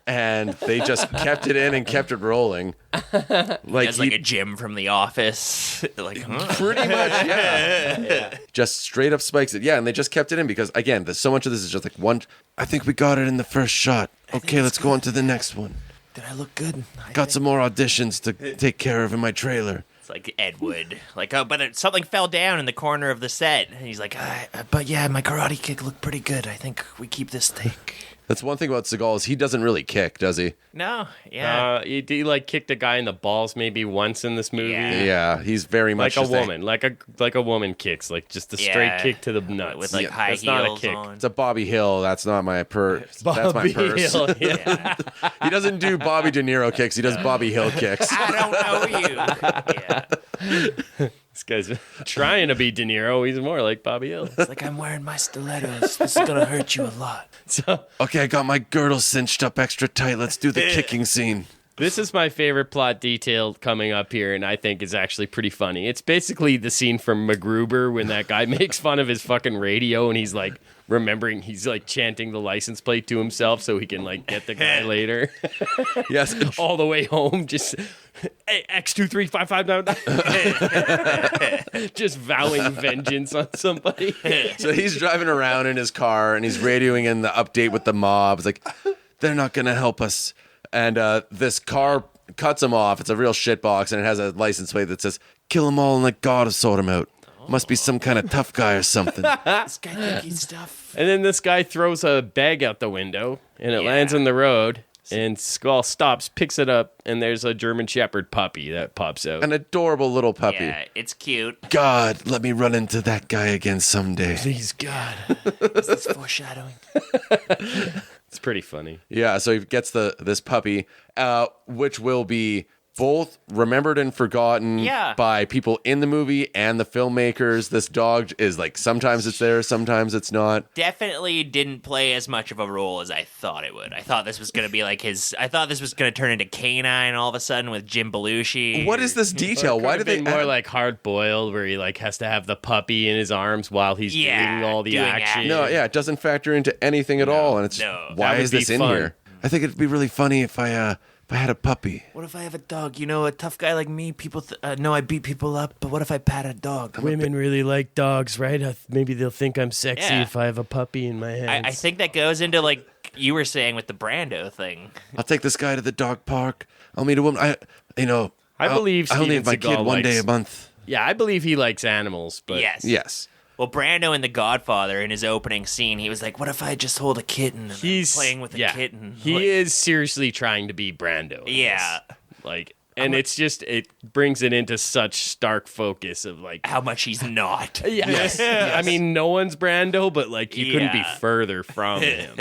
and they just kept it in and kept it rolling. Like it's like a Jim from The Office. Like, huh? pretty much, yeah. Just straight up spikes it. Yeah, and they just kept it in because, again, there's so much of this is just like one. I think we got it in the first shot. Okay, let's go on to the next one. Did I look good? Got some more auditions to take care of in my trailer. It's like Ed Wood. Like, something fell down in the corner of the set. And he's like, but yeah, my karate kick looked pretty good. I think we keep this take. That's one thing about Seagal is he doesn't really kick, does he? No, yeah. He like kicked a guy in the balls maybe once in this movie. Yeah. Yeah, he's very much Like a just woman, like a woman kicks, like just a straight kick to the nuts. With like high That's heels not a kick. on. It's a Bobby Hill. That's not my purse. That's my Bobby purse. Hill, yeah. He doesn't do Bobby De Niro kicks. He does Bobby Hill kicks. I don't know you. Yeah. This guy's trying to be De Niro. He's more like Bobby Hill. It's like I'm wearing my stilettos. This is gonna hurt you a lot. So Okay, I got my girdle cinched up extra tight. Let's do the kicking scene. This is my favorite plot detail coming up here, and I think is actually pretty funny. It's basically the scene from MacGruber when that guy makes fun of his fucking radio, and he's like remembering, he's like chanting the license plate to himself so he can like get the guy later. Yes. All the way home, just hey, X23559. Just vowing vengeance on somebody. So he's driving around in his car and he's radioing in the update with the mob. It's like, they're not going to help us. And this car cuts him off. It's a real shitbox, and it has a license plate that says, kill them all and let God sort them out. Must be some kind of tough guy or something. This guy thinking stuff. And then this guy throws a bag out the window, and it lands in the road. And Skull stops, picks it up, and there's a German Shepherd puppy that pops out. An adorable little puppy. Yeah, it's cute. God, let me run into that guy again someday. Please, God. Is this foreshadowing? It's pretty funny. Yeah, so he gets this puppy, which will be both remembered and forgotten by people in the movie and the filmmakers. This dog is like, sometimes it's there, sometimes it's not. Definitely didn't play as much of a role as I thought it would. I thought this was going to be like I thought this was going to turn into Canine all of a sudden with Jim Belushi. What is this detail? Why did they more like Hard Boiled, where he like has to have the puppy in his arms while he's doing all the action? No, yeah, it doesn't factor into anything at all, and it's why is this in here? I think it'd be really funny if I had a puppy. What if I have a dog? You know, a tough guy like me, people know I beat people up, but what if I pat a dog? Women really like dogs, right? Maybe they'll think I'm sexy if I have a puppy in my hands. I think that goes into, like you were saying with the Brando thing. I'll take this guy to the dog park. I'll meet a woman. I believe I only have my Steven kid Seagal one day likes- a month. Yeah, I believe he likes animals, but Yes. Well, Brando in The Godfather, in his opening scene, he was like, what if I just hold a kitten and he's I'm playing with a kitten? He is seriously trying to be Brando. Yeah. It brings it into such stark focus of like how much he's not. Yes. I mean, no one's Brando, but like you couldn't be further from him.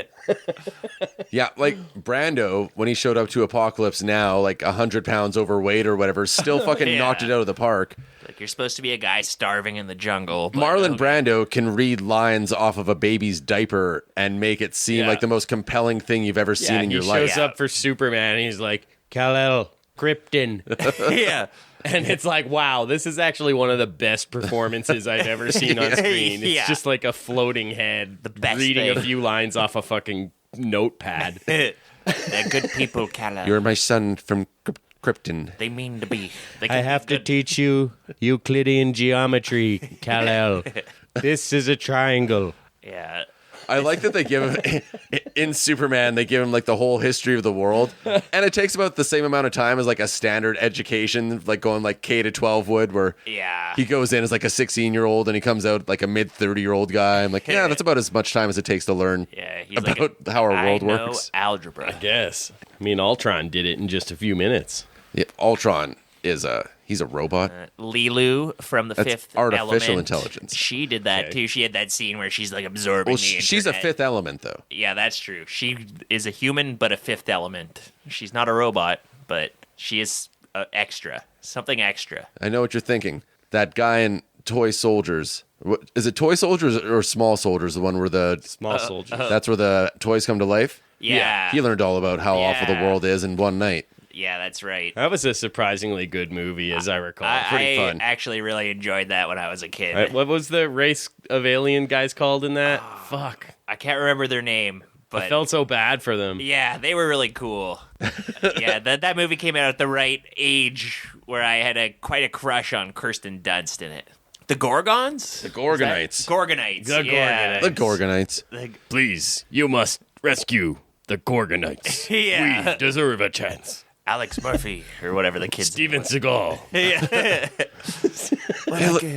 Yeah, like Brando, when he showed up to Apocalypse Now, like 100 pounds overweight or whatever, still fucking knocked it out of the park. Like, you're supposed to be a guy starving in the jungle. Marlon Brando can read lines off of a baby's diaper and make it seem like the most compelling thing you've ever seen in your life. He shows up for Superman, and he's like, Kal-El, Krypton. Yeah. And it's like, wow, this is actually one of the best performances I've ever seen on screen. It's just like a floating head reading a few lines off a fucking notepad. They're good people, Kal-El. You're my son from Krypton. They mean to be. I have to teach you Euclidean geometry, Kal-El. This is a triangle. Yeah. I like that they give him, in Superman, they give him like the whole history of the world. And it takes about the same amount of time as like a standard education, like going like K to 12 would, where he goes in as like a 16-year-old and he comes out like a mid-30-year-old guy. I'm like, yeah, that's about as much time as it takes to learn about how our world works. Algebra. I guess. I mean, Ultron did it in just a few minutes. Yeah, Ultron is he's a robot. Lilu from the Fifth artificial Element. intelligence. She did that too. She had that scene where she's like absorbing the internet. She's a fifth element, though. Yeah, that's true. She is a human, but a fifth element. She's not a robot, but she is extra. Something extra. I know what you're thinking. That guy in Toy Soldiers. Is it Toy Soldiers or Small Soldiers? The one where the Small Soldiers. That's where the toys come to life. Yeah. He learned all about how awful the world is in one night. Yeah, that's right. That was a surprisingly good movie, as I recall. Pretty fun. I actually really enjoyed that when I was a kid. What was the race of alien guys called in that? Fuck. I can't remember their name, but I felt so bad for them. yeah, they were really cool. Yeah, that movie came out at the right age where I had quite a crush on Kirsten Dunst in it. The Gorgons? The Gorgonites. Gorgonites. The yeah. The Gorgonites. Please, you must rescue the Gorgonites. Yeah. We deserve a chance. Alex Murphy, or whatever the kid's Steven Seagal.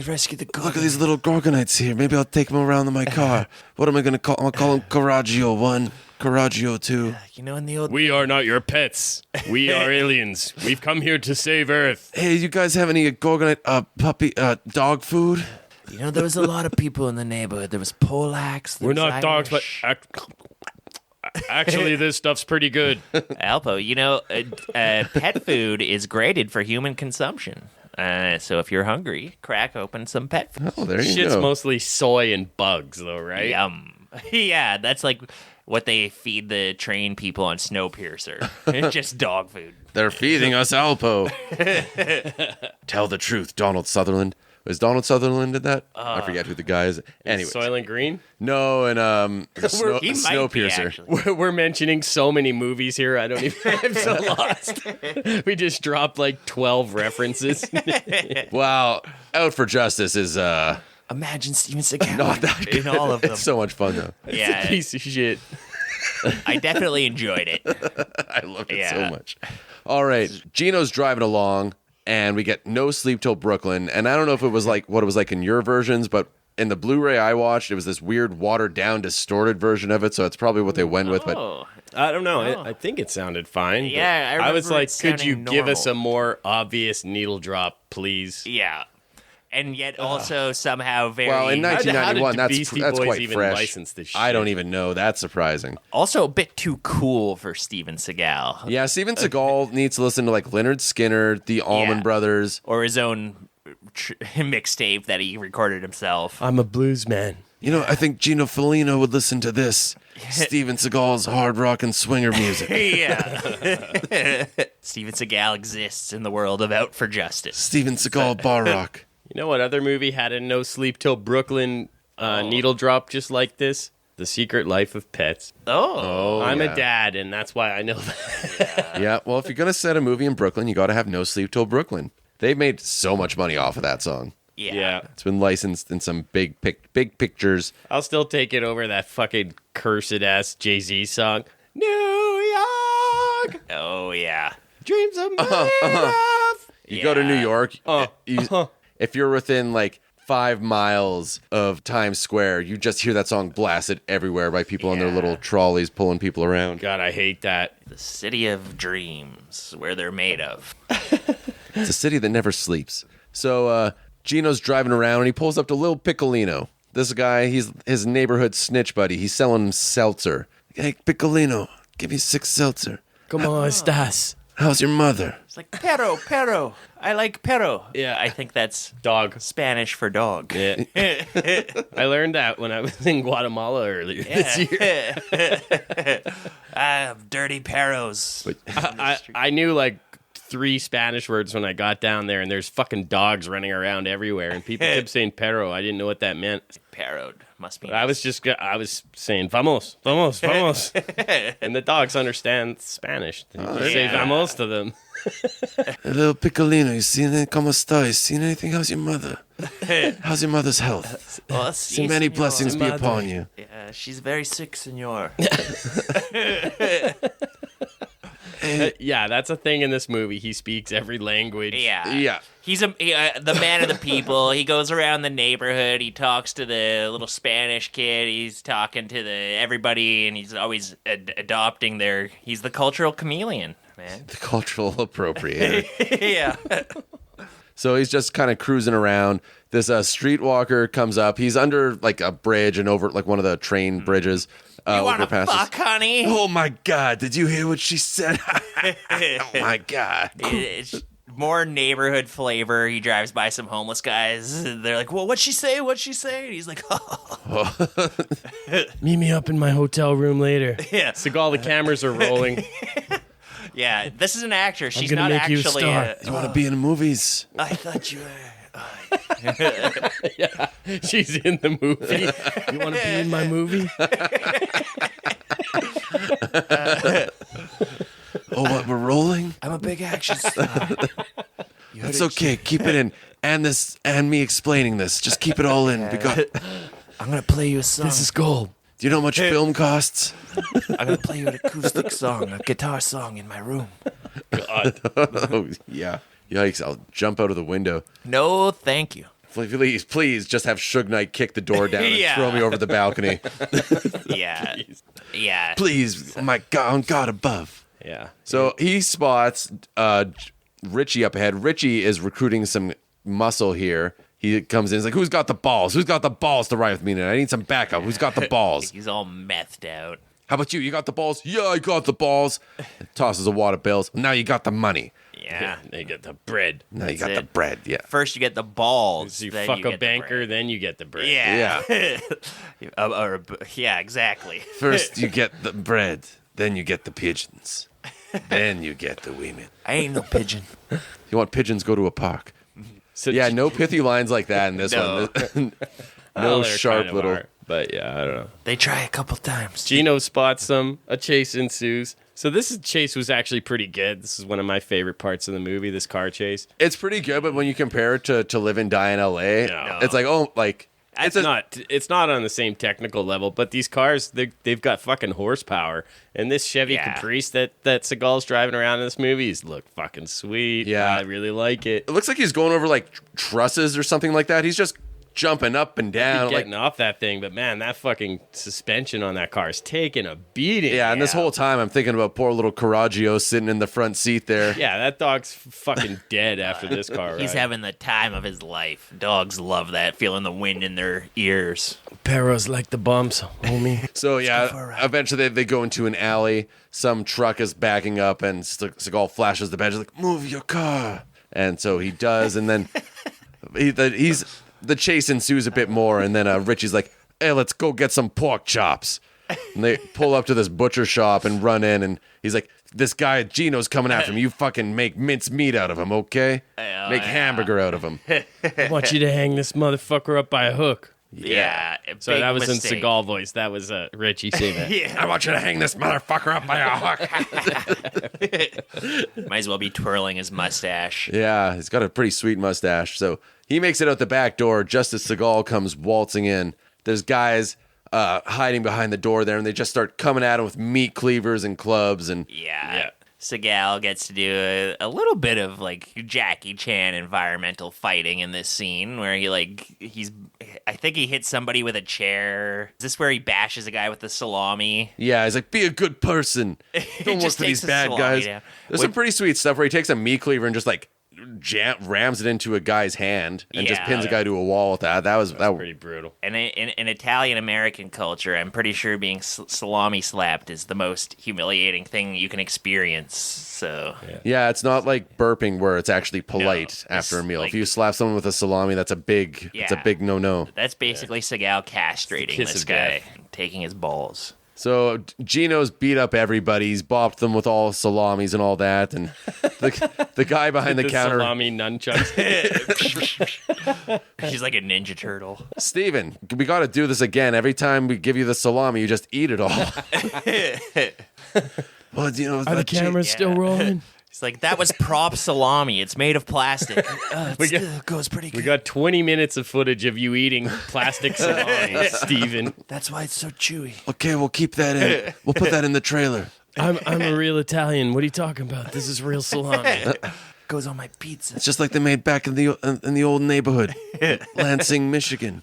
rescue the Gorgons. Look at these little Gorgonites here. Maybe I'll take them around in my car. What am I going to call them? I'll call them Coraggio 1, Coraggio 2. You know, in the old... We are not your pets. We are aliens. We've come here to save Earth. Hey, you guys have any Gorgonite puppy dog food? You know, there was a lot of people in the neighborhood. There was Polacs. We're not dogs, but actually, this stuff's pretty good. Alpo, you know, pet food is graded for human consumption. So if you're hungry, crack open some pet food. Oh, there you Shit's go. mostly soy and bugs, though, right? Yum. Yeah, that's like what they feed the train people on Snowpiercer. It's just dog food. They're feeding us Alpo. Tell the truth, Donald Sutherland. Was Donald Sutherland in that? I forget who the guy is. Anyway, Soylent Green? no, and He might be, Snowpiercer. actually. We're mentioning so many movies here. I don't even. I'm so lost. We just dropped like 12 references. Wow, Out for Justice is Imagine Steven Seagal not that good. in all of them. It's so much fun though. Yeah, Piece of shit. I definitely enjoyed it. I love it Yeah. so much. All right, Gino's driving along, and we get No Sleep Till Brooklyn. And I don't know if it was like what it was like in your versions, but in the Blu-ray I watched, it was this weird watered down, distorted version of it. So it's probably what they went with. But Oh, I don't know. I think it sounded fine. but Yeah, I I was remember like, it could you sounding give us a normal. more obvious needle drop, please? yeah. And yet also somehow very... well, in How did 1991, the that's Beastie that's Boys quite even fresh. license this I don't shit? even know. That's surprising. also a bit too cool for Steven Seagal. Yeah, Steven Seagal needs to listen to like Leonard Skinner, the Allman Brothers. Or his own mixtape that he recorded himself. I'm a blues man. You know, I think Gino Felino would listen to this. Steven Seagal's hard rock and swinger music. Yeah. Steven Seagal exists in the world of Out for Justice. Steven Seagal bar rock. You know what other movie had a No Sleep Till Brooklyn needle drop just like this? The Secret Life of Pets. Oh. I'm yeah. a dad, and that's why I know that. Yeah, well, if you're going to set a movie in Brooklyn, you got to have No Sleep Till Brooklyn. They've made so much money off of that song. Yeah. It's been licensed in some big pictures. I'll still take it over that fucking cursed-ass Jay-Z song. New York, Oh, yeah. dreams are made of. You go to New Yeah. York, if you're within like 5 miles of Times Square, you just hear that song blasted everywhere by people on their Yeah. little trolleys pulling people around. God, I hate that. The city of dreams, where they're made of. It's a city that never sleeps. So Gino's driving around and he pulls up to Lil Piccolino. This guy, he's his neighborhood snitch buddy. He's selling seltzer. Hey, Piccolino, give me 6 seltzer. ¿Cómo estás? How's your mother? It's like, perro. I like perro. Yeah. I think that's Dog. Spanish for dog. Yeah. I learned that when I was in Guatemala earlier this year. Dirty perros. I knew like 3 Spanish words when I got down there, and there's fucking dogs running around everywhere, and people kept saying perro. I didn't know what that meant. Perroed. Must be. But I was saying vamos, vamos, vamos, and the dogs understand Spanish. You just say yeah. vamos to them. Hey, Lil Piccolino, you seen it? ¿Cómo está? You seen anything? How's your mother? How's your mother's health? Oh, So many blessings be upon you. Yeah, she's very sick, senor. Yeah, that's a thing in this movie. He speaks every language. Yeah. Yeah. He's the man of the people. He goes around the neighborhood. He talks to the little Spanish kid. He's talking to everybody, and he's always adopting their. He's the cultural chameleon, man. The cultural appropriator. Yeah. So he's just kind of cruising around. This streetwalker comes up. He's under like a bridge and over like one of the train bridges. You want to overpasses. fuck, honey? Oh my God! Did you hear what she said? Oh my God! It's more neighborhood flavor. He drives by some homeless guys. They're like, "Well, what'd she say? What'd she say?" And he's like, "Oh, Meet me up in my hotel room later. yeah, Seagal, the cameras are rolling. yeah." This is an actor. She's gonna not make you a actually. star. You want to be in the movies? I thought you were. She's in the movie. You want to be in my movie? Oh, what? We're rolling? I'm a big action star. It's okay. Keep it in. And this, and me explaining this. Just keep it all in. We got. I'm gonna play you a song. This is gold. Do you know how much film costs? I'm gonna play you an acoustic song, a guitar song in my room. God. Oh yeah. Yikes! I'll jump out of the window. No, thank you. Please, just have Suge Knight kick the door down and Yeah. throw me over the balcony. Yeah, yeah. Please, oh my God, on God above. Yeah. So he spots Richie up ahead. Richie is recruiting some muscle here. He comes in, he's like, who's got the balls? Who's got the balls to ride with me tonight? I need some backup. Who's got the balls? He's all methed out. How about you? You got the balls? Yeah, I got the balls. Tosses a wad of bills. Now you got the money. Yeah. They get the bread. Now you got That's the it. bread. Yeah. First you get the balls. You then fuck you a get the banker, bread. then you get the bread. Yeah. Yeah, exactly. First you get the bread, then you get the pigeons, then you get the women. I ain't no pigeon. You want pigeons? Go to a park. So Yeah, no pithy lines like that in this No. one. well, No there sharp kind of little. are, but yeah, I don't know. They try a couple times. Gino spots them. A chase ensues. So chase was actually pretty good. This is one of my favorite parts of the movie, this car chase. It's pretty good, but when you compare it to Live and Die in L.A., No. it's like, oh, like It's not on the same technical level, but these cars, they've got fucking horsepower. And this Chevy Yeah. Caprice that Seagal's driving around in this movie look fucking sweet. Yeah. I really like it. It looks like he's going over like trusses or something like that. He's just jumping up and down. Getting off that thing, but man, that fucking suspension on that car is taking a beating. Yeah, and this whole time I'm thinking about poor little Coraggio sitting in the front seat there. Yeah, that dog's fucking dead after this car ride. He's having the time of his life. Dogs love that, feeling the wind in their ears. Perros like the bumps, homie. So for a yeah, ride. eventually they go into an alley. Some truck is backing up, and Seagal flashes the badge like, "Move your car," and so he does, and then the chase ensues a bit more, and then Richie's like, "Hey, let's go get some pork chops." And they pull up to this butcher shop and run in, and he's like, "This guy Gino's coming after me. You fucking make mince meat out of him, okay? Make hamburger out of him." I want you to hang this motherfucker up by a hook. Yeah. So big that was mistake. in Seagal voice. That was Richie saying that. Yeah. I want you to hang this motherfucker up by a hook. Might as well be twirling his mustache. Yeah, he's got a pretty sweet mustache. So he makes it out the back door just as Seagal comes waltzing in. There's guys hiding behind the door there, and they just start coming at him with meat cleavers and clubs. And Yeah. Seagal gets to do a little bit of like Jackie Chan environmental fighting in this scene where I think he hits somebody with a chair. Is this where he bashes a guy with the salami? yeah, he's like, "Be a good person. Don't work just for takes these the bad salami guys." down. There's some pretty sweet stuff where he takes a meat cleaver and just like rams it into a guy's hand and just Yeah. pins a guy to a wall with that. That was Pretty brutal. And in Italian American culture, I'm pretty sure being salami slapped is the most humiliating thing you can experience. So Yeah, it's not like burping where it's actually polite No, after a it's meal. like- If you slap someone with a salami, it's a big Yeah. no-no. that's basically Seagal castrating kiss this of guy, death. taking his balls. So Gino's beat up everybody. He's bopped them with all salamis and all that. And the guy behind the counter, salami nunchucks. He's like a ninja turtle. Steven, we got to do this again. Every time we give you the salami, you just eat it all. Well, you know, Are the cameras still rolling? He's like, that was prop salami. It's made of plastic. It still goes pretty good. We got 20 minutes of footage of you eating plastic salami, Steven. That's why it's so chewy. Okay, we'll keep that in. We'll put that in the trailer. I'm a real Italian. What are you talking about? This is real salami. Goes on my pizza. It's just like they made back in the old neighborhood, Lansing, Michigan.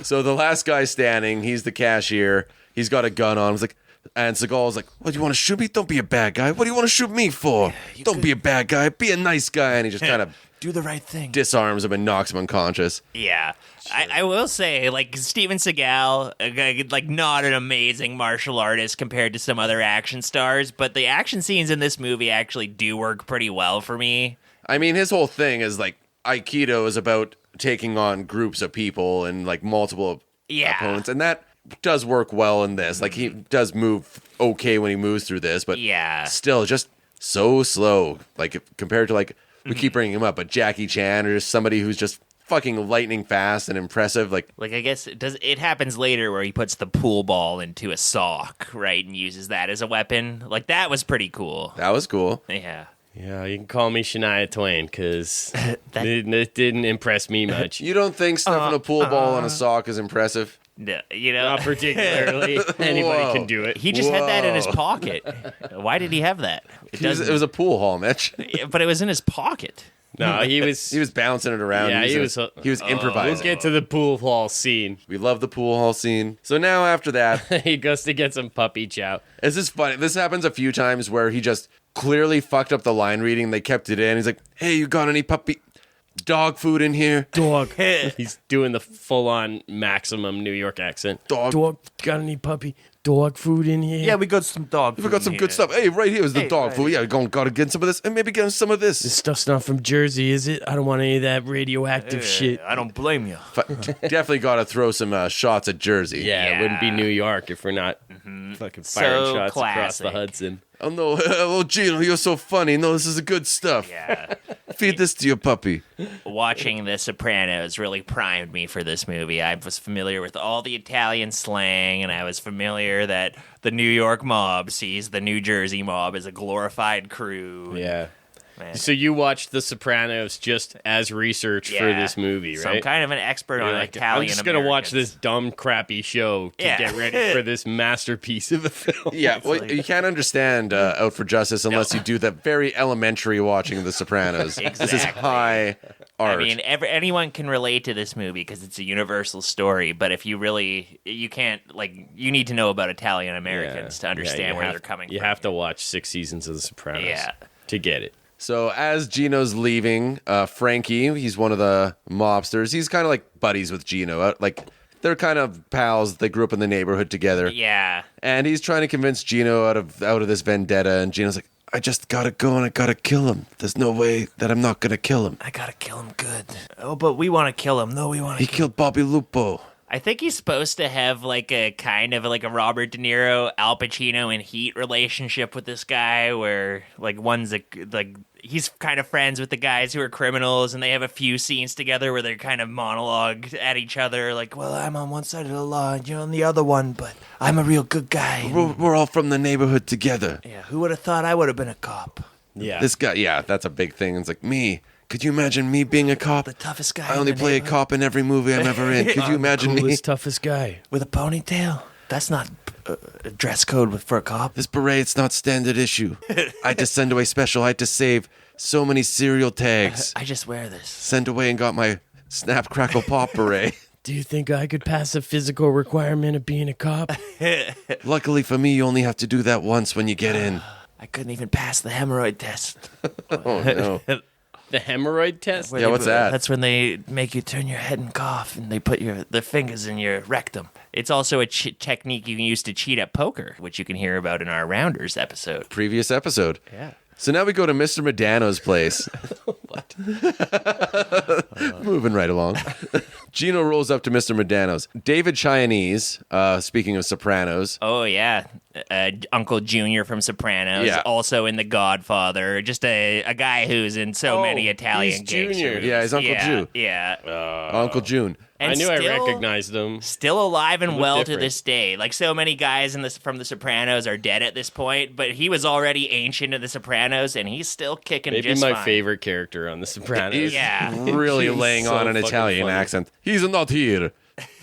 So the last guy standing, he's the cashier. He's got a gun on. He's like, and Seagal's like, "What, do you want to shoot me? Don't be a bad guy. What do you want to shoot me for? Don't be a bad guy. Be a nice guy." And he just kind of Do the right thing. disarms him and knocks him unconscious. Yeah. I will say, like, Steven Seagal, like, not an amazing martial artist compared to some other action stars, but the action scenes in this movie actually do work pretty well for me. I mean, his whole thing is like Aikido is about taking on groups of people and like multiple Yeah. opponents, and that does work well in this. Like he does move okay when he moves through this, but Yeah. still just so slow. Like compared to like we keep bringing him up, but Jackie Chan or just somebody who's just fucking lightning fast and impressive. Like Like, I guess it happens later where he puts the pool ball into a sock, right, and uses that as a weapon. Like, that was pretty cool. that was cool. Yeah. Yeah, you can call me Shania Twain because it didn't impress me much. You don't think stuffing a pool ball on a sock is impressive? You know, Not particularly. Anybody Whoa. can do it. he just had that in his Whoa. pocket. Why did he have that? It It was a pool hall, Mitch. but it was in his pocket. No, he was. He was bouncing it around. Yeah, he he was was. improvising. We'll get to the pool hall scene. We love the pool hall scene. So now after that, He goes to get some puppy chow. this is funny. This happens a few times where he just clearly fucked up the line reading. They kept it in. He's like, "Hey, you got any dog food in here? Dog. He's doing the full-on maximum New York accent. Dog. Dog. Got any puppy? dog food in here? Yeah, we got some dog food. We got some good stuff. Hey, right here is the dog food. Yeah, gotta get some of this, and maybe get some of This this. stuff's not from Jersey, is it? I don't want any of that radioactive shit. I don't blame you. Definitely gotta throw some shots at Jersey. Yeah, it wouldn't be New York if we're not fucking firing So shots across the classic. Hudson. Oh no, oh Gino, you're so funny. No, this is the good stuff. Yeah. Feed this to your puppy. Watching The Sopranos really primed me for this movie. I was familiar with all the Italian slang, and I was familiar that the New York mob sees the New Jersey mob as a glorified crew. Yeah. Man. So you watched The Sopranos just as research for this movie, right? So I'm kind of an expert You're on like, Italian. I'm just going to watch Americans. this dumb, crappy show to Yeah. get ready for this masterpiece of a film. Yeah, well, you can't understand Out for Justice unless you do that very elementary watching of The Sopranos. This is Exactly. high art. I mean, anyone can relate to this movie because it's a universal story. But if you really, you can't you need to know about Italian Americans to understand where they're coming from. You have to watch 6 seasons of The Sopranos Yeah. to get it. So as Gino's leaving, Frankie, he's one of the mobsters. He's kind of like buddies with Gino. They're kind of pals. They grew up in the neighborhood together. Yeah. And he's trying to convince Gino out of this vendetta. And Gino's like, I just gotta go and I gotta kill him. There's no way that I'm not gonna kill him. I gotta kill him good. Oh, but we want to kill him. No, we want He to. killed Bobby Lupo. I think he's supposed to have like a kind of like a Robert De Niro, Al Pacino and Heat relationship with this guy, where one's he's kind of friends with the guys who are criminals, and they have a few scenes together where they're kind of monologue at each other, like, "Well, I'm on one side of the law, and you're on the other one, but I'm a real good guy." We're all from the neighborhood together. Yeah, who would have thought I would have been a cop? Yeah. This guy, yeah, that's a big thing. It's like me. Could you imagine me being a cop? The toughest guy. I only in the play a neighborhood cop in every movie I'm ever in. Could you imagine me? Coolest, toughest guy. with a ponytail. That's not a dress code for a cop. This beret, it's not standard issue. I had to send away special. I had to save so many cereal tags. I just wear this. Sent away and got my Snap Crackle Pop beret. Do you think I could pass a physical requirement of being a cop? Luckily for me, you only have to do that once when you get in. I couldn't even pass the hemorrhoid test. Oh, no. The hemorrhoid test? Where Yeah, they- what's that? That's when they make you turn your head and cough, and they put their fingers in your rectum. It's also a technique you can use to cheat at poker, which you can hear about in our Rounders episode. Previous episode. Yeah. So now we go to Mr. Medano's place. What? Moving right along. Gino rolls up to Mr. Medano's. David Chianese, speaking of Sopranos. Oh, yeah. Uncle Junior from Sopranos, Yeah. also in The Godfather. Just a guy who's in so many Italian he's Junior. gangsters. Yeah, he's Uncle Ju. Yeah. Uncle June. And I knew I still- recognized him. Still alive and Look well different. to this day. Like so many guys from The Sopranos are dead at this point, but he was already ancient in The Sopranos, and he's still kicking Maybe just my fine. favorite character on The Sopranos. He's Yeah. really He's laying so on an fucking Italian funny. accent. He's not here.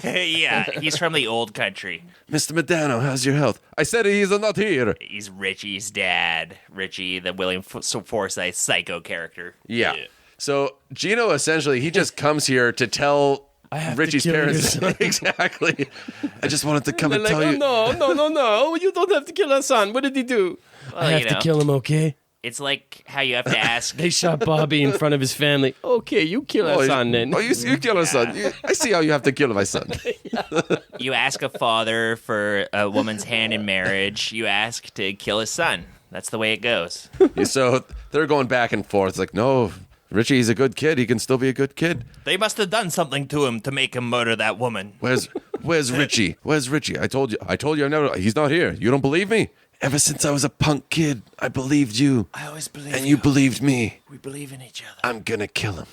Yeah, he's from the old country. Mr. Medano, how's your health? I said he's not here. He's Richie's dad. Richie, the William Forsythe psycho character. Yeah. Yeah. So Gino essentially, he just comes here to tell I have to Richie's kill your parents. son. Exactly. I just wanted to come They're and like, tell oh, you. no, you don't have to kill our son. What did he do? Well, I have you to know, kill him, okay? It's like how you have to ask. They shot Bobby in front of his family. Okay, you kill our son then. Oh, you kill our son. I see how you have to kill my son. You ask a father for a woman's hand in marriage. You ask to kill his son. That's the way it goes. So they're going back and forth. It's like, no, Richie's a good kid. He can still be a good kid. They must have done something to him to make him murder that woman. Where's Richie? Where's Richie? I told you I never. He's not here. You don't believe me? Ever since I was a punk kid, I believed you, I always believe and you believed me. We believe in each other. I'm gonna kill him.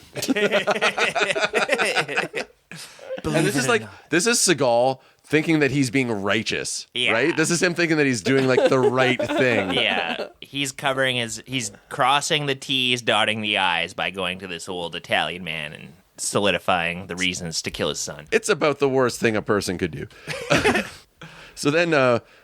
Believe And this is it or like not. this is Seagal thinking that he's being righteous, Yeah. right? This is him thinking that he's doing like the right thing. Yeah, he's crossing the T's, dotting the I's by going to this old Italian man and solidifying the reasons to kill his son. It's about the worst thing a person could do. So then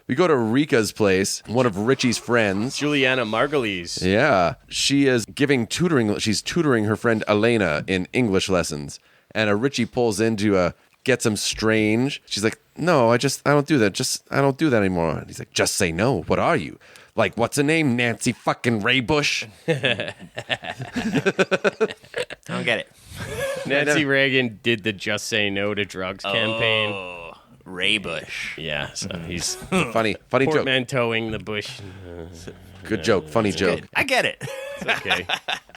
we go to Rika's place, one of Richie's friends. Juliana Margulies. Yeah, she is giving tutoring. She's tutoring her friend Elena in English lessons, and Richie pulls in to get some strange. She's like, "No, I don't do that. I don't do that anymore." And he's like, "Just say no. What are you? Like, what's her name? Nancy fucking Raybush?" I don't get it. Nancy Reagan did the Just Say No to Drugs campaign. Oh, Ray Bush. Yeah, so he's Funny joke. portmanteauing the bush. Good joke. Funny joke. I get it. It's okay.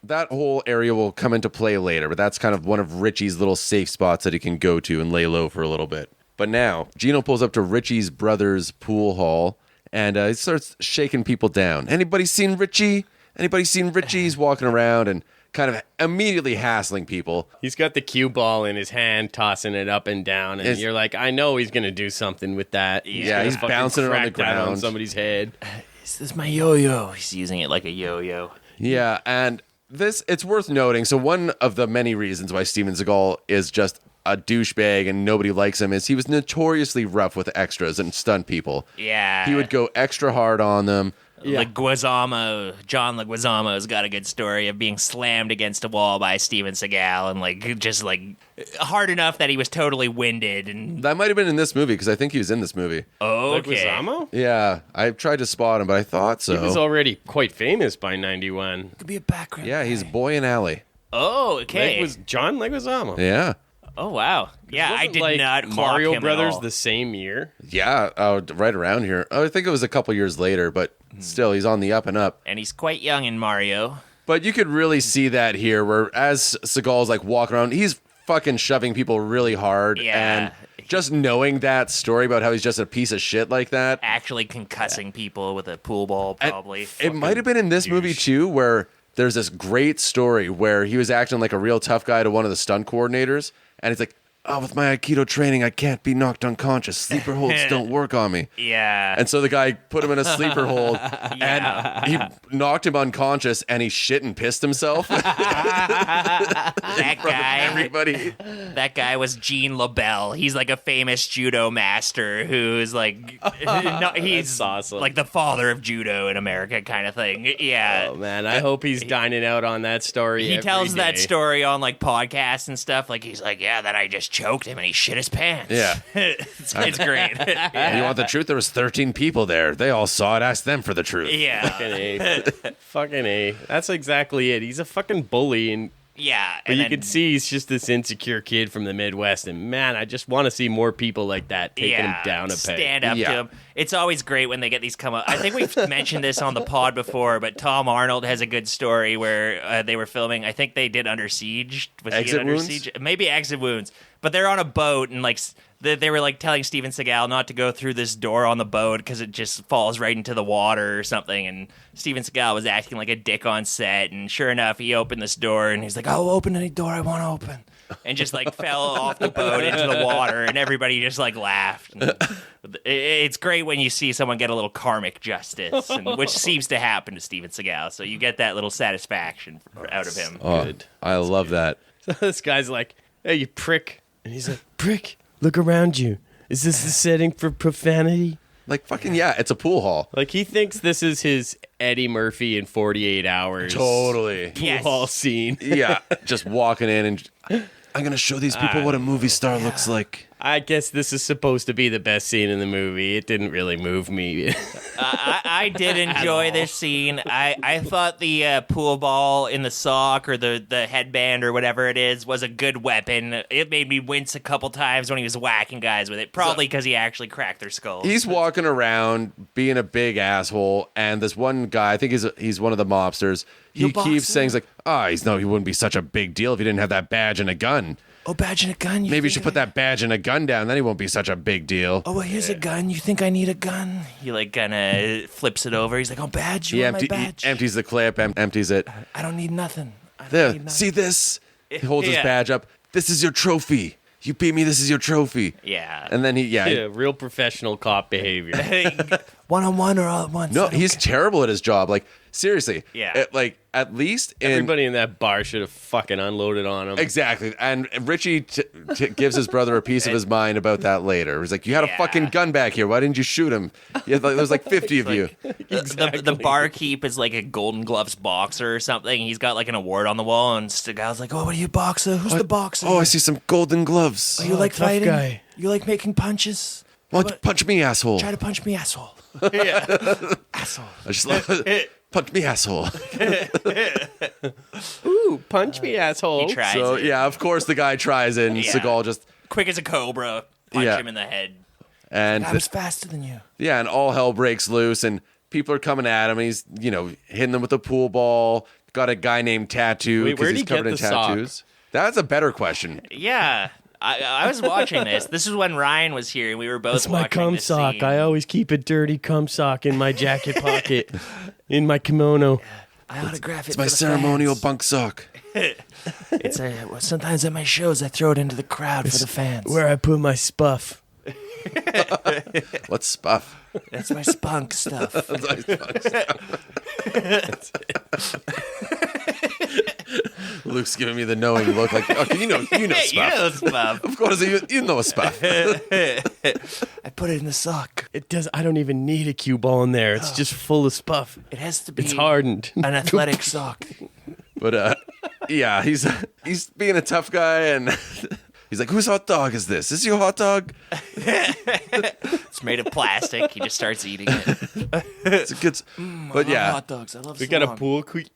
That whole area will come into play later, but that's kind of one of Richie's little safe spots that he can go to and lay low for a little bit. But now, Gino pulls up to Richie's brother's pool hall, and he starts shaking people down. Anybody seen Richie? Anybody seen Richie? He's walking around and kind of immediately hassling people. He's got the cue ball in his hand, tossing it up and down, and you're like, I know he's going to do something with that. Yeah, he's fucking bouncing it on the crack that on ground. somebody's head. This is my yo-yo. He's using it like a yo-yo. Yeah, and it's worth noting. So one of the many reasons why Steven Seagal is just a douchebag and nobody likes him is he was notoriously rough with extras and stunt people. Yeah. He would go extra hard on them. Leguizamo, John Leguizamo's got a good story of being slammed against a wall by Steven Seagal and just hard enough that he was totally winded. And That might have been in this movie because I think he was in this movie. okay, Leguizamo? Yeah, I tried to spot him, but I thought so. He was already quite famous by 91. could be a background. Yeah, he's Boy and Alley. Oh, okay. Was John Leguizamo? Yeah. Oh wow. Yeah, I Wasn't, did not clock Mario him Brothers at all. the same year. Yeah, right around here. I think it was a couple years later, but still, he's on the up and up. And he's quite young in Mario. But you could really see that here, where as Seagal's walking around, he's fucking shoving people really hard. Yeah. And just knowing that story about how he's just a piece of shit like that. Actually concussing people with a pool ball, And probably. it might have been in this movie, too, where there's this great story where he was acting like a real tough guy to one of the stunt coordinators. And he's like, oh, with my Aikido training, I can't be knocked unconscious. Sleeper holds don't work on me. Yeah. And so the guy put him in a sleeper hold, and he knocked him unconscious, and he shit and pissed himself. that guy. Everybody. That guy was Gene LaBelle. He's like a famous judo master who's he's That's awesome. like the father of judo in America kind of thing. Yeah. Oh, man. I hope he's dining out on that story. He every tells that day. story on podcasts and stuff. He's like, yeah, that I just choked him and he shit his pants. Yeah. it's great. You want the truth? There was 13 people there. They all saw it. Ask them for the truth. Yeah. Fucking A. Fucking A. That's exactly it. He's a fucking bully, and Yeah. but you could see he's just this insecure kid from the Midwest, and man, I just want to see more people like that taking him down a peg. Stand up Yeah. to him. It's always great when they get these come up. I think we've mentioned this on the pod before, but Tom Arnold has a good story where they were filming. I think they did Under Siege. Was he in Exit Under Wounds? Siege? Maybe Exit Wounds. But they're on a boat, and they were telling Steven Seagal not to go through this door on the boat because it just falls right into the water or something. And Steven Seagal was acting like a dick on set, and sure enough, he opened this door, and he's like, "I'll open any door I want to open." And just fell off the boat into the water, and everybody just laughed. And it's great when you see someone get a little karmic justice, which seems to happen to Steven Seagal. So you get that little satisfaction out of him. Oh, Good. I love that. So this guy's like, "Hey, you prick," and he's like, "Prick, look around you. Is this the setting for profanity?" Fucking yeah, it's a pool hall. He thinks this is his Eddie Murphy in 48 Hours. Totally. Pool Yes. hall scene. Yeah, just walking in and I'm going to show these people what a movie star looks like. I guess this is supposed to be the best scene in the movie. It didn't really move me. I did enjoy this scene. I thought the pool ball in the sock or the headband or whatever it is was a good weapon. It made me wince a couple times when he was whacking guys with it, probably because he actually cracked their skulls. He's walking around being a big asshole, and this one guy, I think he's one of the mobsters, he keeps saying, he wouldn't be such a big deal if he didn't have that badge and a gun. Oh, badge and a gun? Maybe you should put that badge and a gun down, then he won't be such a big deal. Oh, well, here's a gun. You think I need a gun? He kind of flips it over. He's like, oh, badge? You want my badge? He empties the clip, empties it. I don't need nothing. There, see this? He holds his badge up. This is your trophy. You beat me, this is your trophy. Yeah. And then Yeah, real professional cop behavior. One-on-one or all at once? No, he's terrible at his job. Seriously. Yeah. At least in... Everybody in that bar should have fucking unloaded on him. Exactly. And Richie gives his brother a piece of his mind about that later. He's like, you had a fucking gun back here. Why didn't you shoot him? Yeah, there was 50 of you. The barkeep is a Golden Gloves boxer or something. He's got an award on the wall, and Seagal's like, oh, what are you, boxer? Who's the boxer? Oh, I see some golden gloves. You like tough fighting? guy. You like making punches? Why don't you punch me, asshole? Try to punch me, asshole. Asshole. I just punch me, asshole. Ooh, punch me, asshole. He tries So, it. yeah, of course the guy tries it, and Yeah. Seagal just... Quick as a cobra. Punch Yeah. him in the head. And I was faster than you. yeah, and all hell breaks loose, and people are coming at him. He's, hitting them with a pool ball. Got a guy named Tattoo Wait, because where'd he's he get covered in the sock? tattoos. That's a better question. Yeah. I was watching this. This is when Ryan was here, and we were both It's my watching cum this sock. scene. I always keep a dirty cum sock in my jacket pocket, in my kimono. I autograph it. It's my ceremonial bunk sock. It's sometimes at my shows I throw it into the crowd for the fans. Where I put my spuff. What's spuff? That's my spunk stuff. Luke's giving me the knowing look like, okay, you know spuff. You know stuff. Of course, you know spuff. I put it in the sock. It does. I don't even need a cue ball in there. It's just full of spuff. It has to be It's hardened. an athletic sock. But yeah, he's being a tough guy, and he's like, "Whose hot dog is this? Is this your hot dog?" It's made of plastic. He just starts eating it. It's a good. But yeah, hot dogs. I love. We got a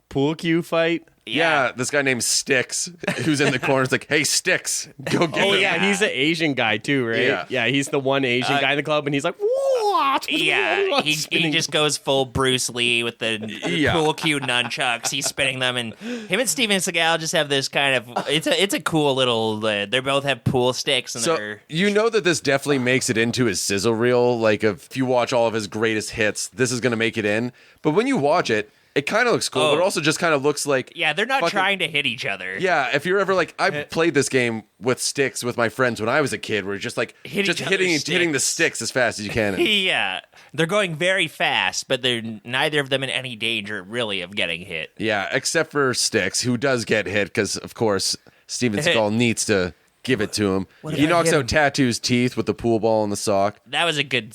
pool cue fight. yeah, this guy named Sticks, who's in the corner, is like, "Hey, Sticks, go get Oh him." yeah, he's an Asian guy too, right? Yeah. He's the one Asian guy in the club, and he's like, "What?" Yeah, he Spinning. just goes full Bruce Lee with the Yeah. pool cue nunchucks. He's spinning them, and him and Steven Seagal just have this kind of. It's a cool little. They both have pool sticks, and So they're. you know that this definitely makes it into his sizzle reel. Like if you watch all of his greatest hits, this is going to make it in. But when you watch it, it kind of looks cool, but it also just kind of looks like Yeah, they're not fucking- trying to hit each other. Yeah, if you're ever like, I played this game with sticks with my friends when I was a kid, where you're just like Hit just each other's hitting the sticks. sticks as fast as you can. Yeah, they're going very fast, but they're neither of them in any danger, really, of getting hit. Yeah, except for Sticks, who does get hit because, of course, Steven Seagal needs to give it to him. What He if I knocks hit out him? Tattoo's teeth with the pool ball in the sock. That was a good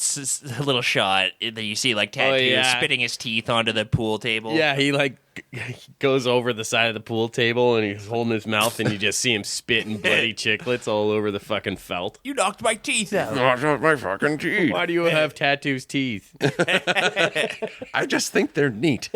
little shot that you see, like Tattoo yeah. spitting his teeth onto the pool table. Yeah, he goes over the side of the pool table and he's holding his mouth, and you just see him spitting bloody chiclets all over the fucking felt. You knocked my teeth out. Knocked out my fucking teeth. Why do you have Tattoo's teeth? I just think they're neat.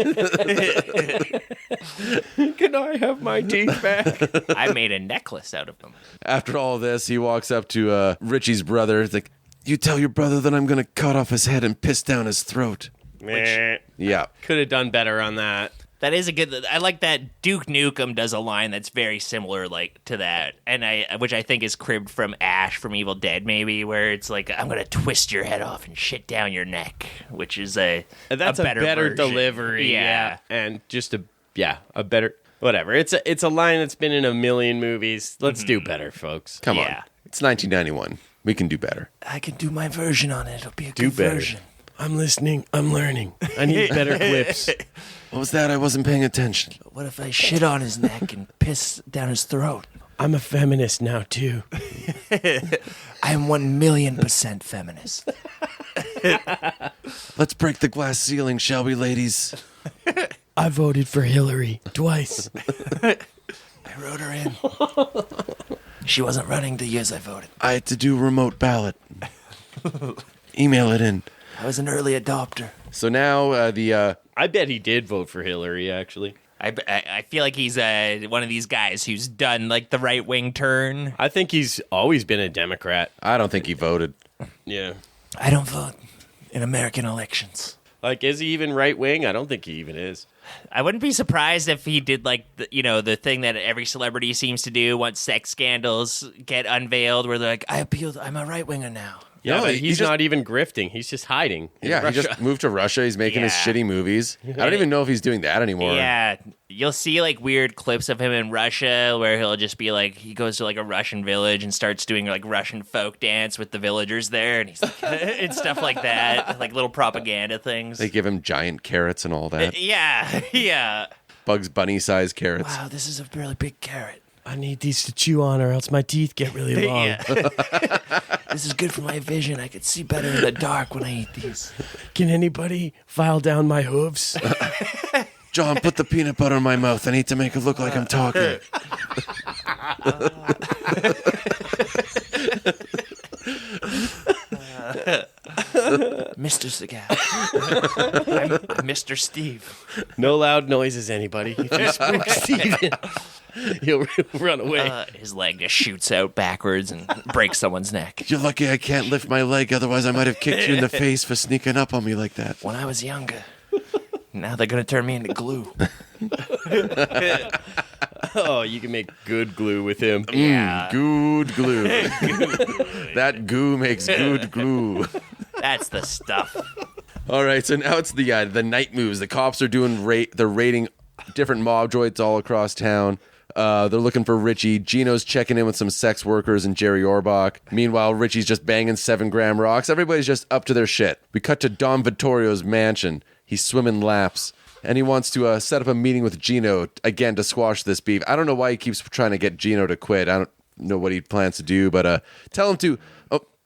Can I have my teeth back? I made a necklace out of them. After all this, he walks up to Richie's brother. It's like, "You tell your brother that I'm going to cut off his head and piss down his throat." Yeah. Could have done better on that. That is a good. I like that Duke Nukem does a line that's very similar, like to that, and which I think is cribbed from Ash from Evil Dead, maybe, where it's like, "I'm gonna twist your head off and shit down your neck," which is That's a better version. delivery. Yeah. And just a better whatever. It's a line that's been in a million movies. Let's do better, folks. Come on. Yeah. It's 1991. We can do better. I can do my version on it. It'll be a Do good better. version. I'm listening. I'm learning. I need better clips. What was that? I wasn't paying attention. What if I shit on his neck and piss down his throat? I'm a feminist now too. I am 1,000,000% feminist. Let's break the glass ceiling, shall we, ladies? I voted for Hillary twice. I wrote her in. She wasn't running the years I voted. I had to do remote ballot. Email it in. I was an early adopter. So now I bet he did vote for Hillary, actually. I feel like he's one of these guys who's done like the right wing turn. I think he's always been a Democrat. I don't think he voted. Yeah. I don't vote in American elections. Like, is he even right wing? I don't think he even is. I wouldn't be surprised if he did like the thing that every celebrity seems to do once sex scandals get unveiled, where they're like, I'm a right winger now. Yeah, No, but he he's just- not even grifting. He's just hiding. in Yeah, he Russia. just moved to Russia. He's making his Yeah. shitty movies. I don't even know if he's doing that anymore. Yeah, you'll see like weird clips of him in Russia where he'll just be like, he goes to like a Russian village and starts doing like Russian folk dance with the villagers there, and he's like, and stuff like that, like little propaganda things. They give him giant carrots and all that. Yeah. Bugs Bunny-sized carrots. Wow, this is a really big carrot. I need these to chew on, or else my teeth get really long. Yeah. This is good for my vision. I can see better in the dark when I eat these. Can anybody file down my hooves? John, put the peanut butter in my mouth. I need to make it look like I'm talking. Mr. Seagal. I'm Mr. Steve. No loud noises, anybody. If you spook Steven, he'll run away. His leg just shoots out backwards and breaks someone's neck. You're lucky I can't lift my leg, otherwise I might have kicked you in the face for sneaking up on me like that. When I was younger. Now they're going to turn me into glue. Oh, you can make good glue with him. Yeah. Good glue. That goo makes good glue. That's the stuff. All right, so now it's the night moves. The cops are doing they're raiding different mob joints all across town. They're looking for Richie. Gino's checking in with some sex workers and Jerry Orbach. Meanwhile, Richie's just banging 7-gram rocks. Everybody's just up to their shit. We cut to Don Vittorio's mansion. He's swimming laps. And he wants to set up a meeting with Gino, again, to squash this beef. I don't know why he keeps trying to get Gino to quit. I don't know what he plans to do, but tell him to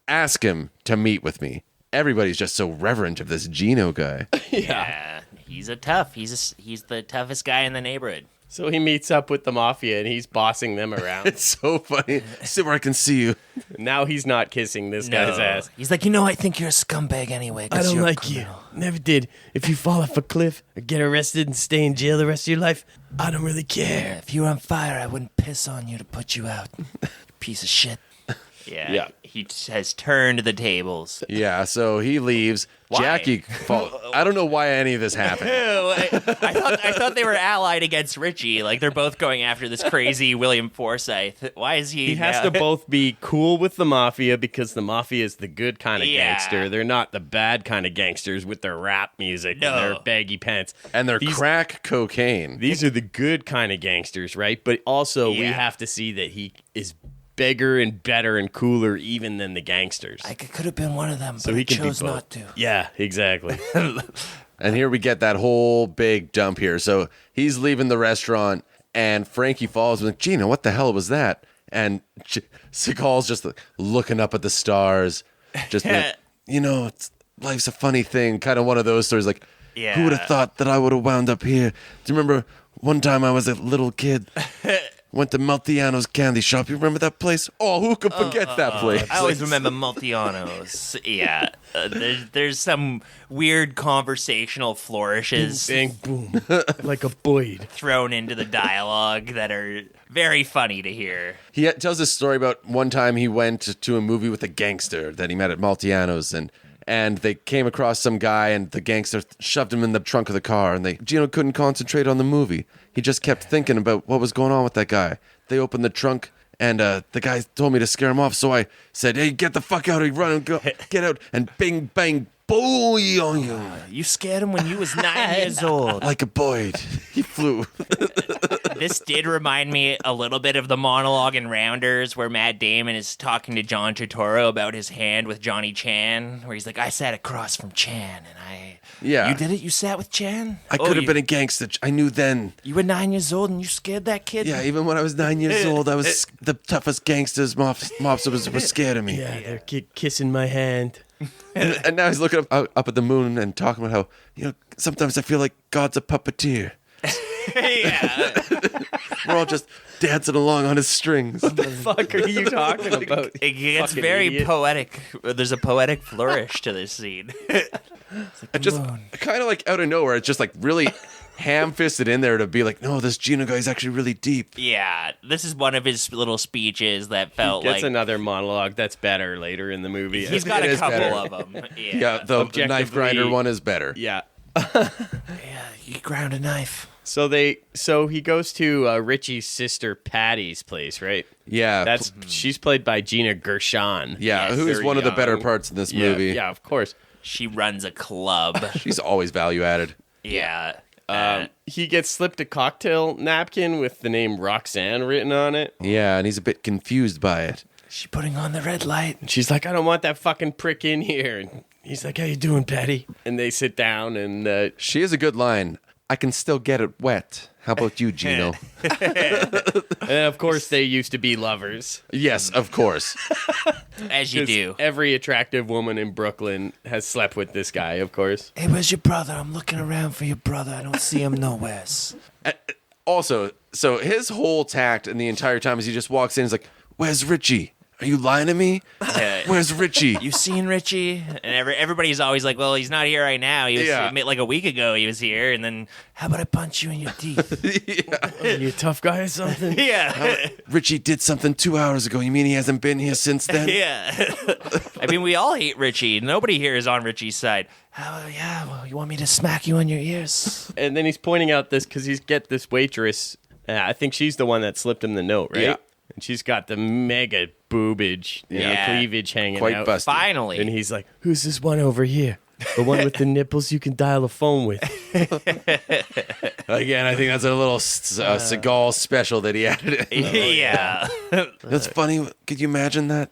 ask him to meet with me. Everybody's just so reverent of this Gino guy. Yeah. He's a tough. He's the toughest guy in the neighborhood. So he meets up with the mafia and he's bossing them around. It's so funny. Sit where I can see you. Now he's not kissing this guy's ass. He's like, I think you're a scumbag anyway. I don't like you. Never did. If you fall off a cliff or get arrested and stay in jail the rest of your life, I don't really care. If you were on fire, I wouldn't piss on you to put you out. Piece of shit. Yeah. He has turned the tables. Yeah, so he leaves. Why? Jackie I don't know why any of this happened. I thought they were allied against Richie. Like, they're both going after this crazy William Forsythe. Why is he... He has to both be cool with the mafia because the mafia is the good kind of gangster. They're not the bad kind of gangsters with their rap music and their baggy pants. And their crack cocaine. These are the good kind of gangsters, right? But also, we have to see that he is bigger and better and cooler even than the gangsters. I could have been one of them, So but he I can be chose both. not to. Yeah, exactly. And here we get that whole big dump here. So he's leaving the restaurant, and Frankie follows him like, Gina, what the hell was that? And Seagal's just looking up at the stars, just like, life's a funny thing. Kind of one of those stories like, who would have thought that I would have wound up here? Do you remember one time I was a little kid? Went to Maltiano's candy shop. You remember that place? Oh, who could forget that place? I always remember Maltiano's. Yeah. There's some weird conversational flourishes Bang, boom. Like a Boyd. thrown into the dialogue that are very funny to hear. He tells this story about one time he went to a movie with a gangster that he met at Maltiano's, and they came across some guy, and the gangster shoved him in the trunk of the car, and Gino couldn't concentrate on the movie. He just kept thinking about what was going on with that guy. They opened the trunk, and the guy told me to scare him off, so I said, hey, get the fuck out, run and go, get out, and bing, bang, boom. You scared him when you was 9 years old. Like a Boyd. He flew. This did remind me a little bit of the monologue in Rounders where Matt Damon is talking to John Turturro about his hand with Johnny Chan, where he's like, I sat across from Chan, and Yeah. You did it? You sat with Chan? I could have been a gangster. I knew then. You were 9 years old and you scared that kid? Yeah, even when I was 9 years old, I was the toughest gangsters. Mobsters were scared of me. Yeah, they're kissing my hand. And now he's looking up at the moon and talking about how, sometimes I feel like God's a puppeteer. Yeah. We're all just dancing along on his strings. What the fuck are you talking about? It gets Fucking very idiot. poetic. There's a poetic flourish to this scene. I just kind of like out of nowhere, it's just like really ham-fisted in there to be like, no, this Gino guy's actually really deep. Yeah, this is one of his little speeches that felt Gets like another monologue that's better later in the movie. he's got It a is couple better. of them. Yeah, the knife Objectively- grinder one is better. Yeah. Yeah, you ground a knife. So he goes to Richie's sister Patty's place, right? Yeah. She's played by Gina Gershon. Yeah, Yes, who is very one of the young. better parts in this Yeah, movie. yeah, of course. She runs a club. She's always value added. Yeah. He gets slipped a cocktail napkin with the name Roxanne written on it. Yeah, and he's a bit confused by it. She's putting on the red light. And she's like, I don't want that fucking prick in here. And he's like, how you doing, Patty? And they sit down and She has a good line. I can still get it wet. How about you, Gino? and of course they used to be lovers. Yes, of course. As you 'Cause do. Every attractive woman in Brooklyn has slept with this guy, of course. Hey, where's your brother? I'm looking around for your brother. I don't see him nowhere. Also, so his whole tact in the entire time is he just walks in, he's like, where's Richie? Are you lying to me? Where's Richie? You seen Richie? And everybody's always like, well, he's not here right now. He was like a week ago he was here. And then, how about I punch you in your teeth? Are you a tough guy or something? Yeah. Richie did something 2 hours ago. You mean he hasn't been here since then? Yeah. I mean, we all hate Richie. Nobody here is on Richie's side. Well, you want me to smack you on your ears? And then he's pointing out this because he's get this waitress. I think she's the one that slipped him the note, right? Yeah. And she's got the mega boobage, the cleavage hanging Quite out. busted. Finally. And he's like, who's this one over here? The one with the nipples you can dial a phone with. Again, I think that's a little Seagal special that he added. Yeah. That's funny. Could you imagine that?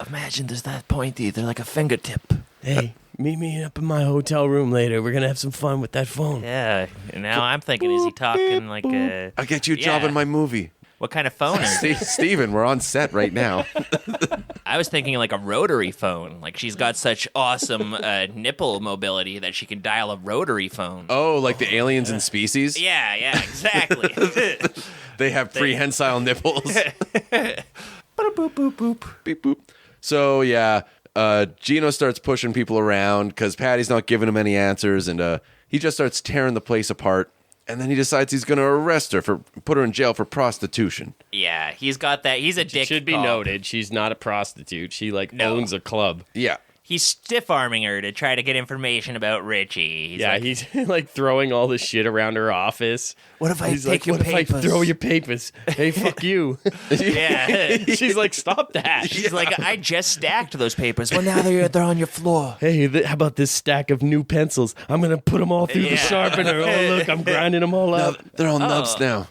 Imagine there's that pointy. They're like a fingertip. Hey, meet me up in my hotel room later. We're going to have some fun with that phone. Yeah. And now I'm thinking, is he talking like a... I'll get you a job in my movie. What kind of phone is it? Steven, we're on set right now. I was thinking like a rotary phone. Like she's got such awesome nipple mobility that she can dial a rotary phone. Oh, like the aliens in Species? Yeah, exactly. They have prehensile nipples. Boop, boop, boop. Beep, boop. So, yeah, Gino starts pushing people around because Patty's not giving him any answers, and he just starts tearing the place apart. And then he decides he's going to arrest her put her in jail for prostitution. Yeah, he's got that. He's a dick. Should be cop. noted, she's not a prostitute. She owns a club. Yeah. He's stiff-arming her to try to get information about Richie. He's like throwing all this shit around her office. What if I He's take like, your what papers? if I throw your papers? Hey, fuck you. Yeah. She's like, stop that. She's like, I just stacked those papers. Well, now they're on your floor. Hey, how about this stack of new pencils? I'm going to put them all through the sharpener. Oh, look, I'm grinding them all out. They're all nubs now.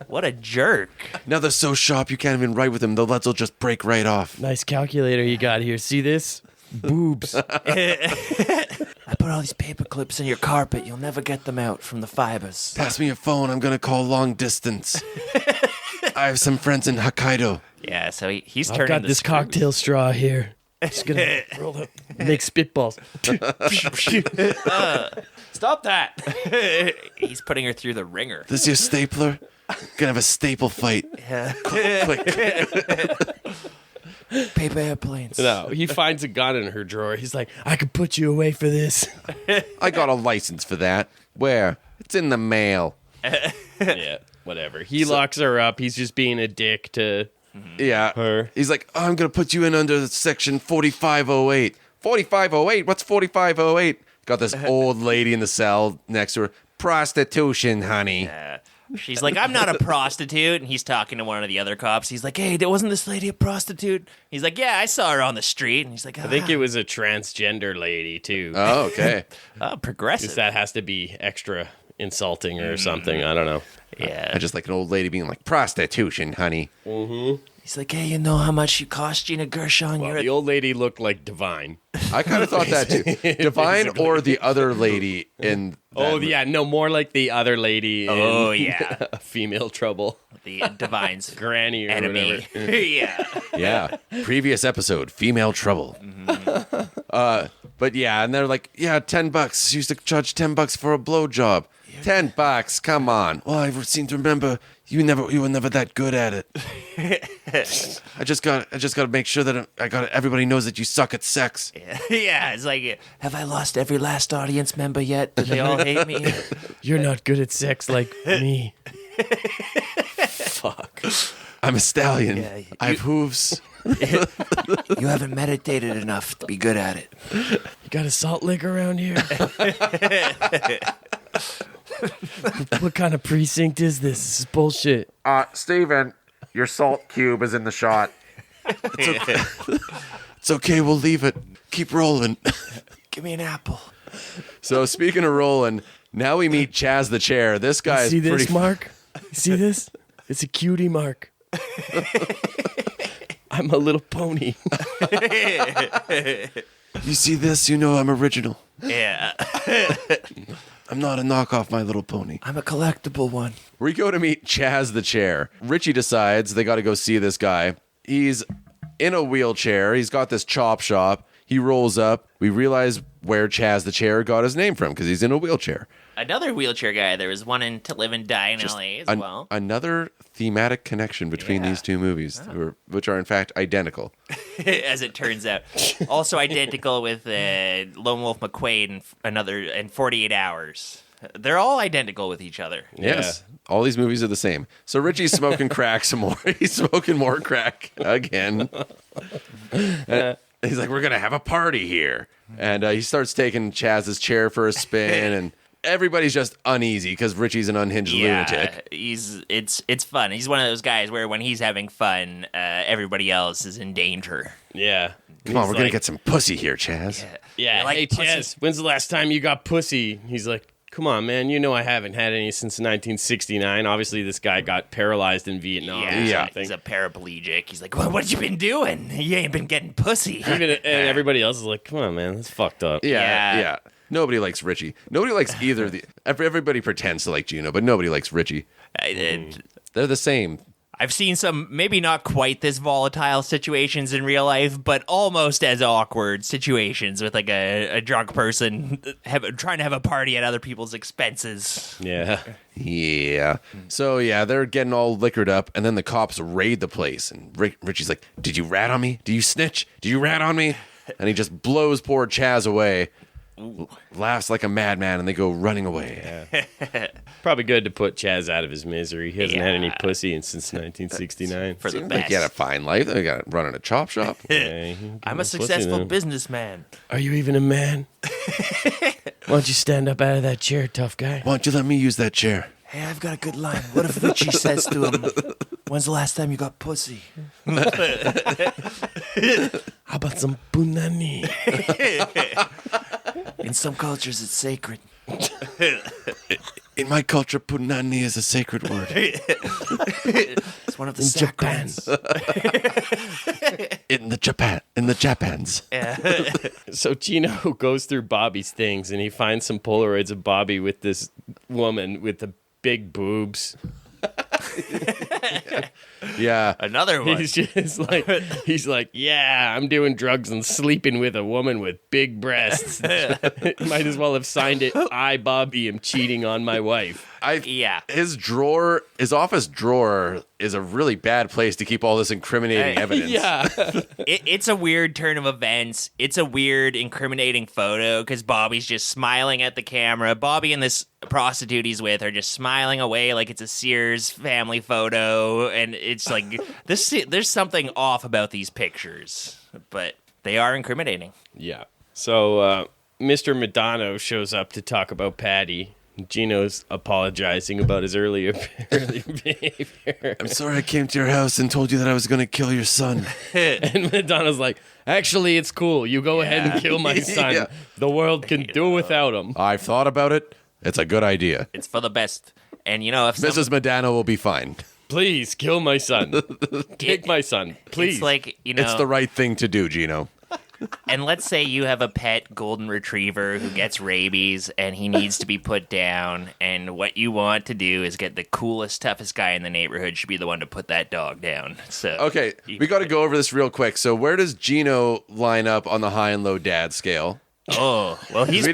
What a jerk. Now they're so sharp you can't even write with them. The leads will just break right off. Nice calculator you got here. See this? Boobs. I put all these paper clips in your carpet. You'll never get them out from the fibers. Pass me your phone. I'm going to call long distance. I have some friends in Hokkaido. Yeah, so he's turning I've got the this screws. cocktail straw here. Just going to roll up. Make spitballs. Stop that. He's putting her through the ringer. This is your stapler? Gonna have a staple fight. Yeah. Quick. Paper airplanes. No, he finds a gun in her drawer. He's like, I could put you away for this. I got a license for that. Where? It's in the mail. Yeah, whatever. He locks her up. He's just being a dick to Yeah. her. He's like, I'm gonna put you in under section 4508. 4508? What's 4508? Got this old lady in the cell next to her. Prostitution, honey. She's like, I'm not a prostitute. And he's talking to one of the other cops. He's like, hey, wasn't this lady a prostitute? He's like, yeah, I saw her on the street. And he's like, I think it was a transgender lady, too. Oh, okay. progressive. That has to be extra insulting or something. I don't know. Yeah. I just like an old lady being like, prostitution, honey. He's like, hey, you know how much you cost, Gina Gershon? Well, the old lady looked like Divine. I kind of thought that too. Divine or the other lady in. More like the other lady in Female Trouble. The Divine's Granny or enemy. whatever. Yeah. Previous episode, female trouble. But yeah, and they're like, yeah, $10. She used to charge $10 for a blowjob. $10, come on. Well, I seem to remember you were never that good at it. I just got to make sure that everybody knows that you suck at sex. Yeah, it's like, have I lost every last audience member yet? Do they all hate me? You're not good at sex like me. Fuck. I'm a stallion. Yeah, I have hooves. You haven't meditated enough to be good at it. You got a salt lick around here? What kind of precinct is this? This is bullshit. Steven, your salt cube is in the shot. It's okay, we'll leave it. Keep rolling. Give me an apple. So speaking of rolling, now we meet Chaz the Chair. This guy is See pretty... this, Mark? You see this? It's a cutie mark. I'm a little pony. You see this? You know I'm original. Yeah. I'm not a knockoff My Little Pony. I'm a collectible one. We go to meet Chaz the Chair. Richie decides they got to go see this guy. He's in a wheelchair. He's got this chop shop. He rolls up. We realize where Chaz the Chair got his name from because he's in a wheelchair. Another wheelchair guy. There was one in To Live and Die in L.A. as well. Another thematic connection between these two movies, which are in fact identical. As it turns out. Also identical with Lone Wolf McQuade and 48 Hours. They're all identical with each other. Yes. All these movies are the same. So Richie's smoking crack some more. He's smoking more crack again. And he's like, we're going to have a party here. And he starts taking Chaz's chair for a spin, and everybody's just uneasy because Richie's an unhinged lunatic. It's fun. He's one of those guys where when he's having fun, everybody else is in danger. Yeah. Come on, we're going to get some pussy here, Chaz. Yeah. Like hey, pussy? Chaz, when's the last time you got pussy? He's like, come on, man. You know I haven't had any since 1969. Obviously, this guy got paralyzed in Vietnam or something. He's a paraplegic. He's like, what you been doing? You ain't been getting pussy. And everybody else is like, come on, man. That's fucked up. Yeah. Nobody likes Richie. Nobody likes either of the... Everybody pretends to like Gino, but nobody likes Richie. They're the same. I've seen some, maybe not quite this volatile situations in real life, but almost as awkward situations with like a drunk person trying to have a party at other people's expenses. Yeah. Yeah. So, they're getting all liquored up, and then the cops raid the place. And Richie's like, did you rat on me? Do you snitch? Do you rat on me? And he just blows poor Chaz away. Laughs like a madman, and they go running away. Yeah. Probably good to put Chaz out of his misery. He hasn't had any pussy since 1969. For the Seems best. like he had a fine life. They got running a chop shop. Yeah, I'm a successful businessman. Are you even a man? Why don't you stand up out of that chair, tough guy? Why don't you let me use that chair? Hey, I've got a good line. What if Richie says to him, when's the last time you got pussy? How about some punani? In some cultures, it's sacred. In my culture, punani is a sacred word. It's one of the sacraments. In the Japans. Yeah. So Gino goes through Bobby's things, and he finds some Polaroids of Bobby with this woman with the big boobs. Yeah. Another one. He's like, yeah, I'm doing drugs and sleeping with a woman with big breasts. Might as well have signed it. I, Bobby, am cheating on my wife. His office drawer is a really bad place to keep all this incriminating evidence. Yeah. It's a weird turn of events. It's a weird, incriminating photo because Bobby's just smiling at the camera. Bobby and this prostitute he's with are just smiling away like it's a Sears family photo. And it's like, there's something off about these pictures, but they are incriminating. Yeah. So Mr. Madonna shows up to talk about Patty. Gino's apologizing about his earlier behavior. I'm sorry I came to your house and told you that I was going to kill your son. And Madonna's like, actually, it's cool. You go ahead and kill my son. Yeah. The world can do without him. I've thought about it. It's a good idea. It's for the best. And if Mrs. Madonna will be fine. Please kill my son. Take my son. Please. It's like, It's the right thing to do, Gino. And let's say you have a pet golden retriever who gets rabies and he needs to be put down, and what you want to do is get the coolest, toughest guy in the neighborhood should be the one to put that dog down. So Okay, we got to go over this real quick. So where does Gino line up on the high and low dad scale? Oh, well, he's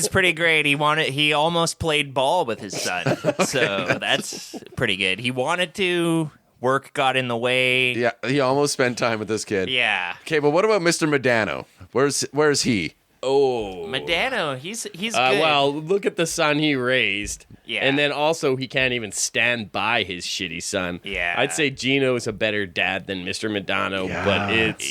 pretty great. He almost played ball with his son. So that's pretty good. He wanted to. Work got in the way. Yeah, he almost spent time with this kid. Yeah. Okay, but what about Mr. Madano? Where's he? Oh. Madano, he's good. Well, look at the son he raised. Yeah. And then also he can't even stand by his shitty son. Yeah. I'd say Gino's a better dad than Mr. Madano,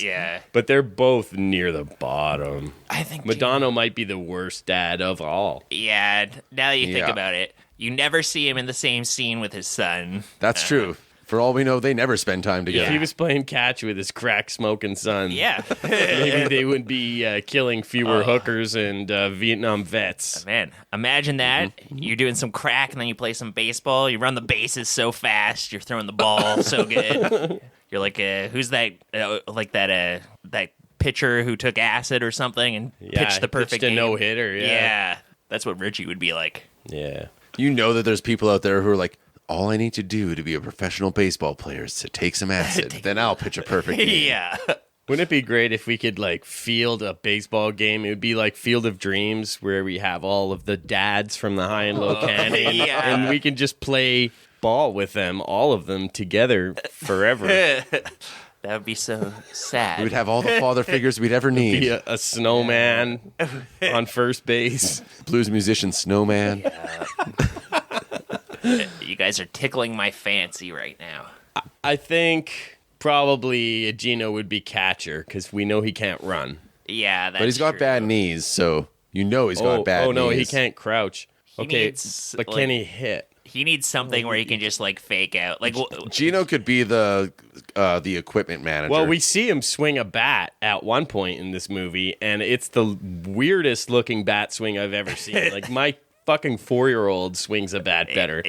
Yeah. But they're both near the bottom. I think Madano might be the worst dad of all. Yeah, now that you think about it, you never see him in the same scene with his son. That's true. For all we know, they never spend time together. If he was playing catch with his crack-smoking son, Yeah. maybe they would be killing fewer hookers and Vietnam vets. Man, imagine that. You're doing some crack and then you play some baseball. You run the bases so fast. You're throwing the ball so good. You're like, who's that? That pitcher who took acid or something and pitched the perfect pitched a game. no-hitter. Yeah, that's what Richie would be like. Yeah. You know that there's people out there who are like, all I need to do to be a professional baseball player is to take some acid. Then I'll pitch a perfect game. Yeah. Wouldn't it be great if we could like field a baseball game? It would be like Field of Dreams, where we have all of the dads from the High and Low Canyon, yeah. and we can just play ball with them, all of them together forever. That would be so sad. We'd have all the father figures we'd ever need. Be a snowman on first base. Blues musician, snowman. You guys are tickling my fancy right now. I think probably Gino would be catcher because we know he can't run. Yeah, that's But he's got true. bad knees, so you know he's got bad knees. Oh no, he can't crouch. He needs, but like- can he hit? He needs something where he can just like fake out. Like Gino could be the equipment manager. Well, we see him swing a bat at one point in this movie, and it's the weirdest looking bat swing I've ever seen. Like my fucking 4-year-old swings a bat better.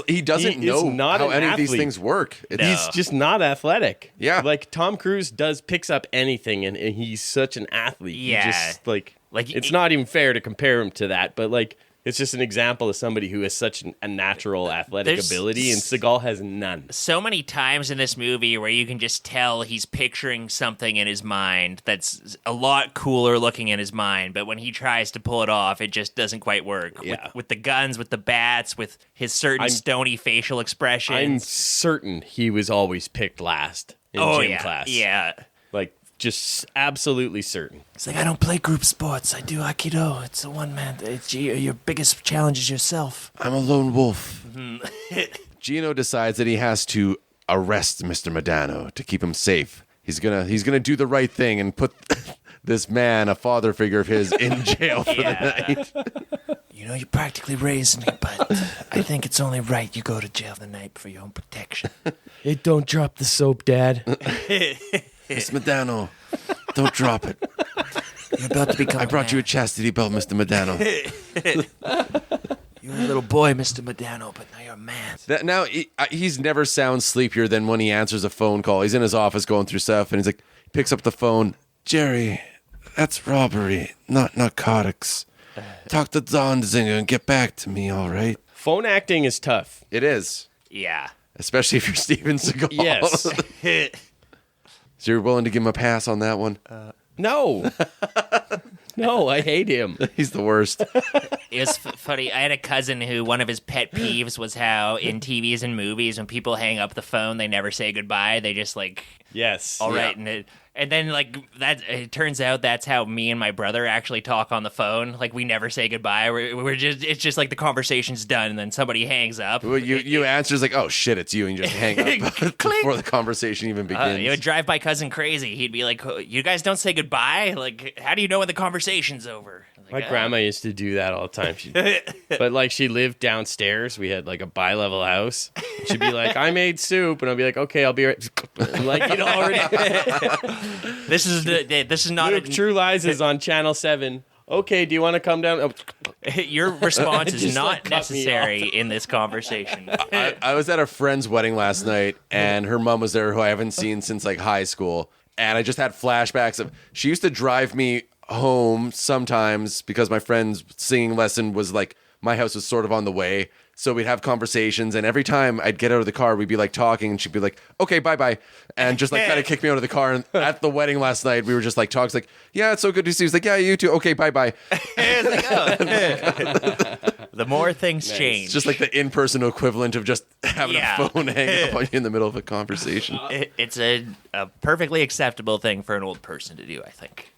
he doesn't He is know not how an any of these athlete. things work. He's just not athletic. Yeah. Like Tom Cruise picks up anything, and he's such an athlete. Yeah. He just, like Like, it's not even fair to compare him to that, but like it's just an example of somebody who has such a natural athletic There's ability, and Seagal has none. so many times in this movie where you can just tell he's picturing something in his mind that's a lot cooler looking in his mind, but when he tries to pull it off, it just doesn't quite work. Yeah. With the guns, with the bats, with his certain stony facial I'm expressions. certain he was always picked last in gym class. Yeah. Like just absolutely certain. It's like, I don't play group sports. I do Aikido. It's a one-man. Your biggest challenge is yourself. I'm a lone wolf. Gino decides that he has to arrest Mr. Medano to keep him safe. He's gonna do the right thing and put this man, a father figure of his, in jail for the night. You know, you practically raised me, but I think it's only right you go to jail tonight for your own protection. Hey, don't drop the soap, Dad. Miss Medano, don't drop it. You're about to become I brought you a chastity belt, Mr. Medano. You're a little boy, Mr. Medano, but now you're a man. Now he's never sounds sleepier than when he answers a phone call. He's in his office going through stuff, and he's like, picks up the phone. Jerry, that's robbery, not narcotics. Talk to Don Zinger and get back to me, all right? Phone acting is tough. It is, Yeah. especially if you're Steven Seagal. Yes. So you're willing to give him a pass on that one? No. No, I hate him. He's the worst. It was funny. I had a cousin who one of his pet peeves was how in TVs and movies, when people hang up the phone, they never say goodbye. They just like, Yes. all right, and then like that. It turns out that's how me and my brother actually talk on the phone. Like we never say goodbye. We're just it's just like the conversation's done, and then somebody hangs up. Well, you answer is like, oh shit, it's you, and you just hang up before the conversation even begins. It would drive my cousin crazy. He'd be like, "You guys don't say goodbye. Like, how do you know when the conversation's over?" Like, My grandma used to do that all the time. But like she lived downstairs. We had like a bi-level house. She'd be like, "I made soup," and I'll be like, "Okay, I'll be right." Like you already. This is not Luke, True Lies is on Channel 7. Okay, do you want to come down? Oh, your response is Just, not like, cut me necessary in this conversation. I was at a friend's wedding last night, and her mom was there, who I haven't seen since like high school. And I just had flashbacks of she used to drive me home sometimes because my friend's singing lesson was like my house was sort of on the way. So we'd have conversations, and every time I'd get out of the car, we'd be like talking, and she'd be like, "Okay, bye," and just like kind of kick me out of the car. And at the wedding last night, we were just like talking, like, "Yeah, it's so good to see you." He's like, "Yeah, you too." "Okay, bye." The more things change, It's just like the in-person equivalent of just having Yeah. a phone hang up on you in the middle of a conversation. it's a perfectly acceptable thing for an old person to do, I think.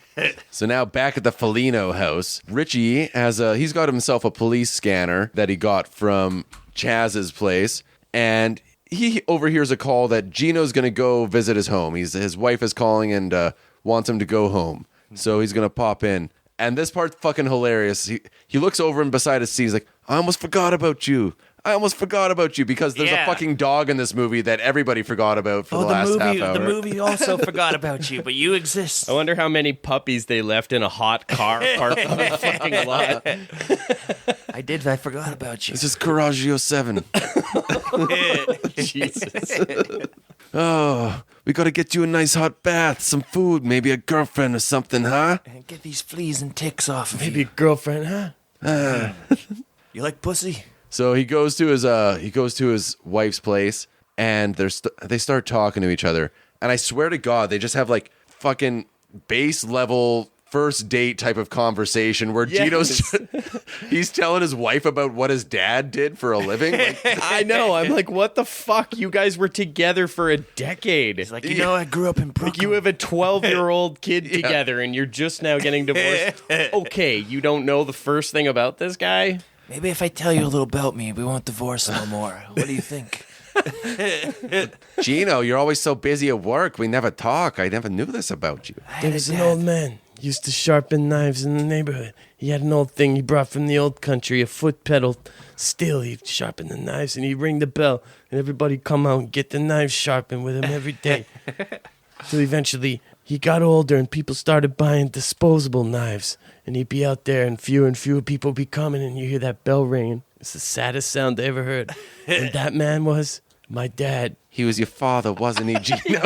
So now back at the Felino house, Richie he's got himself a police scanner that he got from Chaz's place, and he overhears a call that Gino's going to go visit his home. His wife is calling and wants him to go home, so he's going to pop in. And this part's fucking hilarious. He looks over and beside his seat, he's like, "I almost forgot about you. Because there's a fucking dog in this movie that everybody forgot about for the last half hour. The movie also forgot about you, but you exist. I wonder how many puppies they left in a hot car parked on the fucking lot. I forgot about you. This is Coraggio 7. Jesus. Oh, we got to get you a nice hot bath, some food, maybe a girlfriend or something, huh? And get these fleas and ticks off of Maybe you. girlfriend, huh? You like pussy? So he goes to his wife's place, and they start talking to each other. And I swear to God, they just have like fucking base level first date type of conversation where Yes. he's telling his wife about what his dad did for a living. Like, I know. I'm like, what the fuck? You guys were together for a decade. He's like, you know, I grew up in Brooklyn. Like, you have a 12-year-old kid together and you're just now getting divorced. Okay, you don't know the first thing about this guy? Maybe if I tell you a little about me, we won't divorce no more. What do you think? Gino, you're always so busy at work. We never talk. I never knew this about you. There was an old man. Used to sharpen knives in the neighborhood. He had an old thing he brought from the old country, a foot pedal. Still, he'd sharpen the knives and he'd ring the bell, and everybody'd come out and get the knives sharpened with him every day. Till eventually he got older and people started buying disposable knives, and he'd be out there and fewer people would be coming, and you hear that bell ringing. It's the saddest sound I ever heard. And that man was my dad. He was your father, wasn't he, Gino?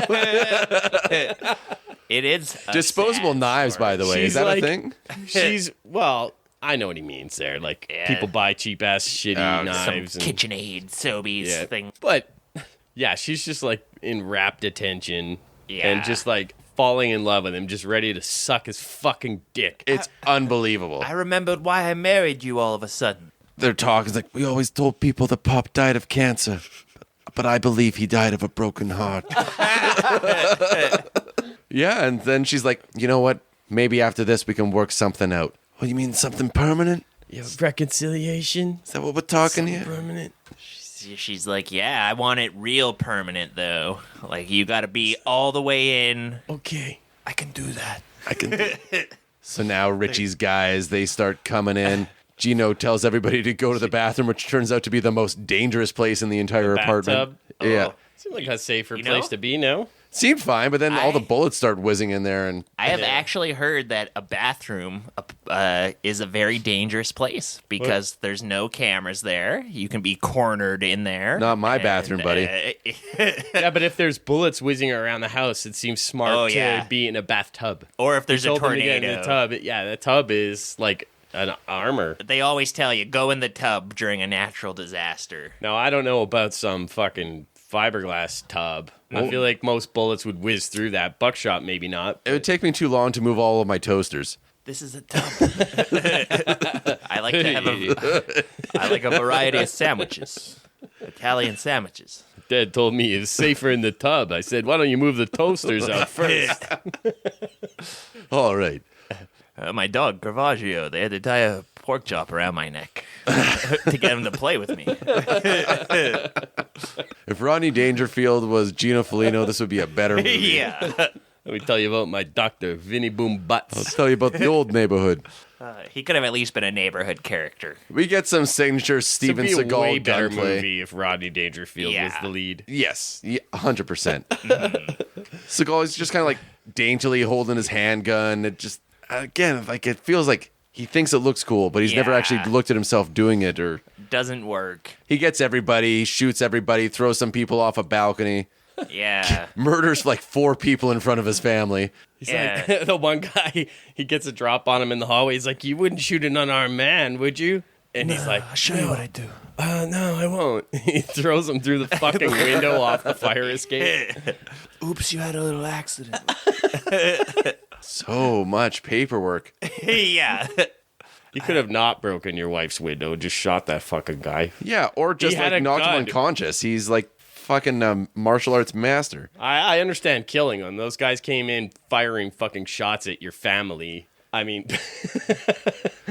It is a Disposable sad knives, story. by the way. She's Is that like- a thing? Well, I know what he means there. Like, Yeah. people buy cheap-ass shitty Some knives. And, KitchenAid, Sobeys yeah. thing. But, yeah, she's just, like, in rapt attention. Yeah. And just, like, falling in love with him, just ready to suck his fucking dick. It's unbelievable. I remembered why I married you all of a sudden. They're talking like, we always told people that Pop died of cancer, but I believe he died of a broken heart. Yeah, and then she's like, you know what? Maybe after this we can work something out. What, you mean something permanent? Yeah, reconciliation. Is that what we're talking here? Permanent. She's like, yeah, I want it real permanent, though. Like, you got to be all the way in. Okay. I can do that. I can do it. So now Richie's guys, they start coming in. Gino tells everybody to go to the bathroom, which turns out to be the most dangerous place in the entire apartment. Bathtub? Yeah. Oh. Seems like a safer You place know? to be, no? Seemed fine, but then all the bullets start whizzing in there. And I have actually heard that a bathroom is a very dangerous place because there's no cameras there. You can be cornered in there. Not my bathroom, buddy. Yeah, but if there's bullets whizzing around the house, it seems smart Oh, to yeah. be in a bathtub. or if there's a Told them to get in tornado. the tub. Yeah, the tub is like an armor. They always tell you, go in the tub during a natural disaster. Now, I don't know about some fucking fiberglass tub. I feel like most bullets would whiz through that. Buckshot, maybe not. it would take me too long to move all of my toasters. This is a tub. I like to have I like a variety of sandwiches. Italian sandwiches. Dad told me it's safer in the tub. I said, why don't you move the toasters out first? All right. My dog, Caravaggio, they had to tie a pork chop around my neck to get him to play with me. If Rodney Dangerfield was Gino Felino, this would be a better movie. Yeah. Let me tell you about my doctor, Vinny Boom I'll Butts. tell you about the old neighborhood. He could have at least been a neighborhood character. We get some signature Steven It'd be a way Seagal better gunplay. movie if Rodney Dangerfield was Yeah. the lead. Yes, 100%. Seagal is just kind of like daintily holding his handgun. It just, again, like it feels like he thinks it looks cool, but he's never Yeah. actually looked at himself doing it. Or Doesn't work. he gets everybody, shoots everybody, throws some people off a balcony, Yeah. murders like 4 people in front of his family. He's Yeah. like, the one guy, he gets a drop on him in the hallway. He's like, you wouldn't shoot an unarmed man, would you? And he's like, I'll show you what I do. no, I won't. He throws him through the fucking window off the fire escape. Oops, you had a little accident. So much paperwork. Yeah. You could have not broken your wife's window, just shot that fucking guy. Yeah, or just had like a knocked him gun. unconscious. He's like fucking martial arts master. I understand killing them. Those guys came in firing fucking shots at your family. I mean,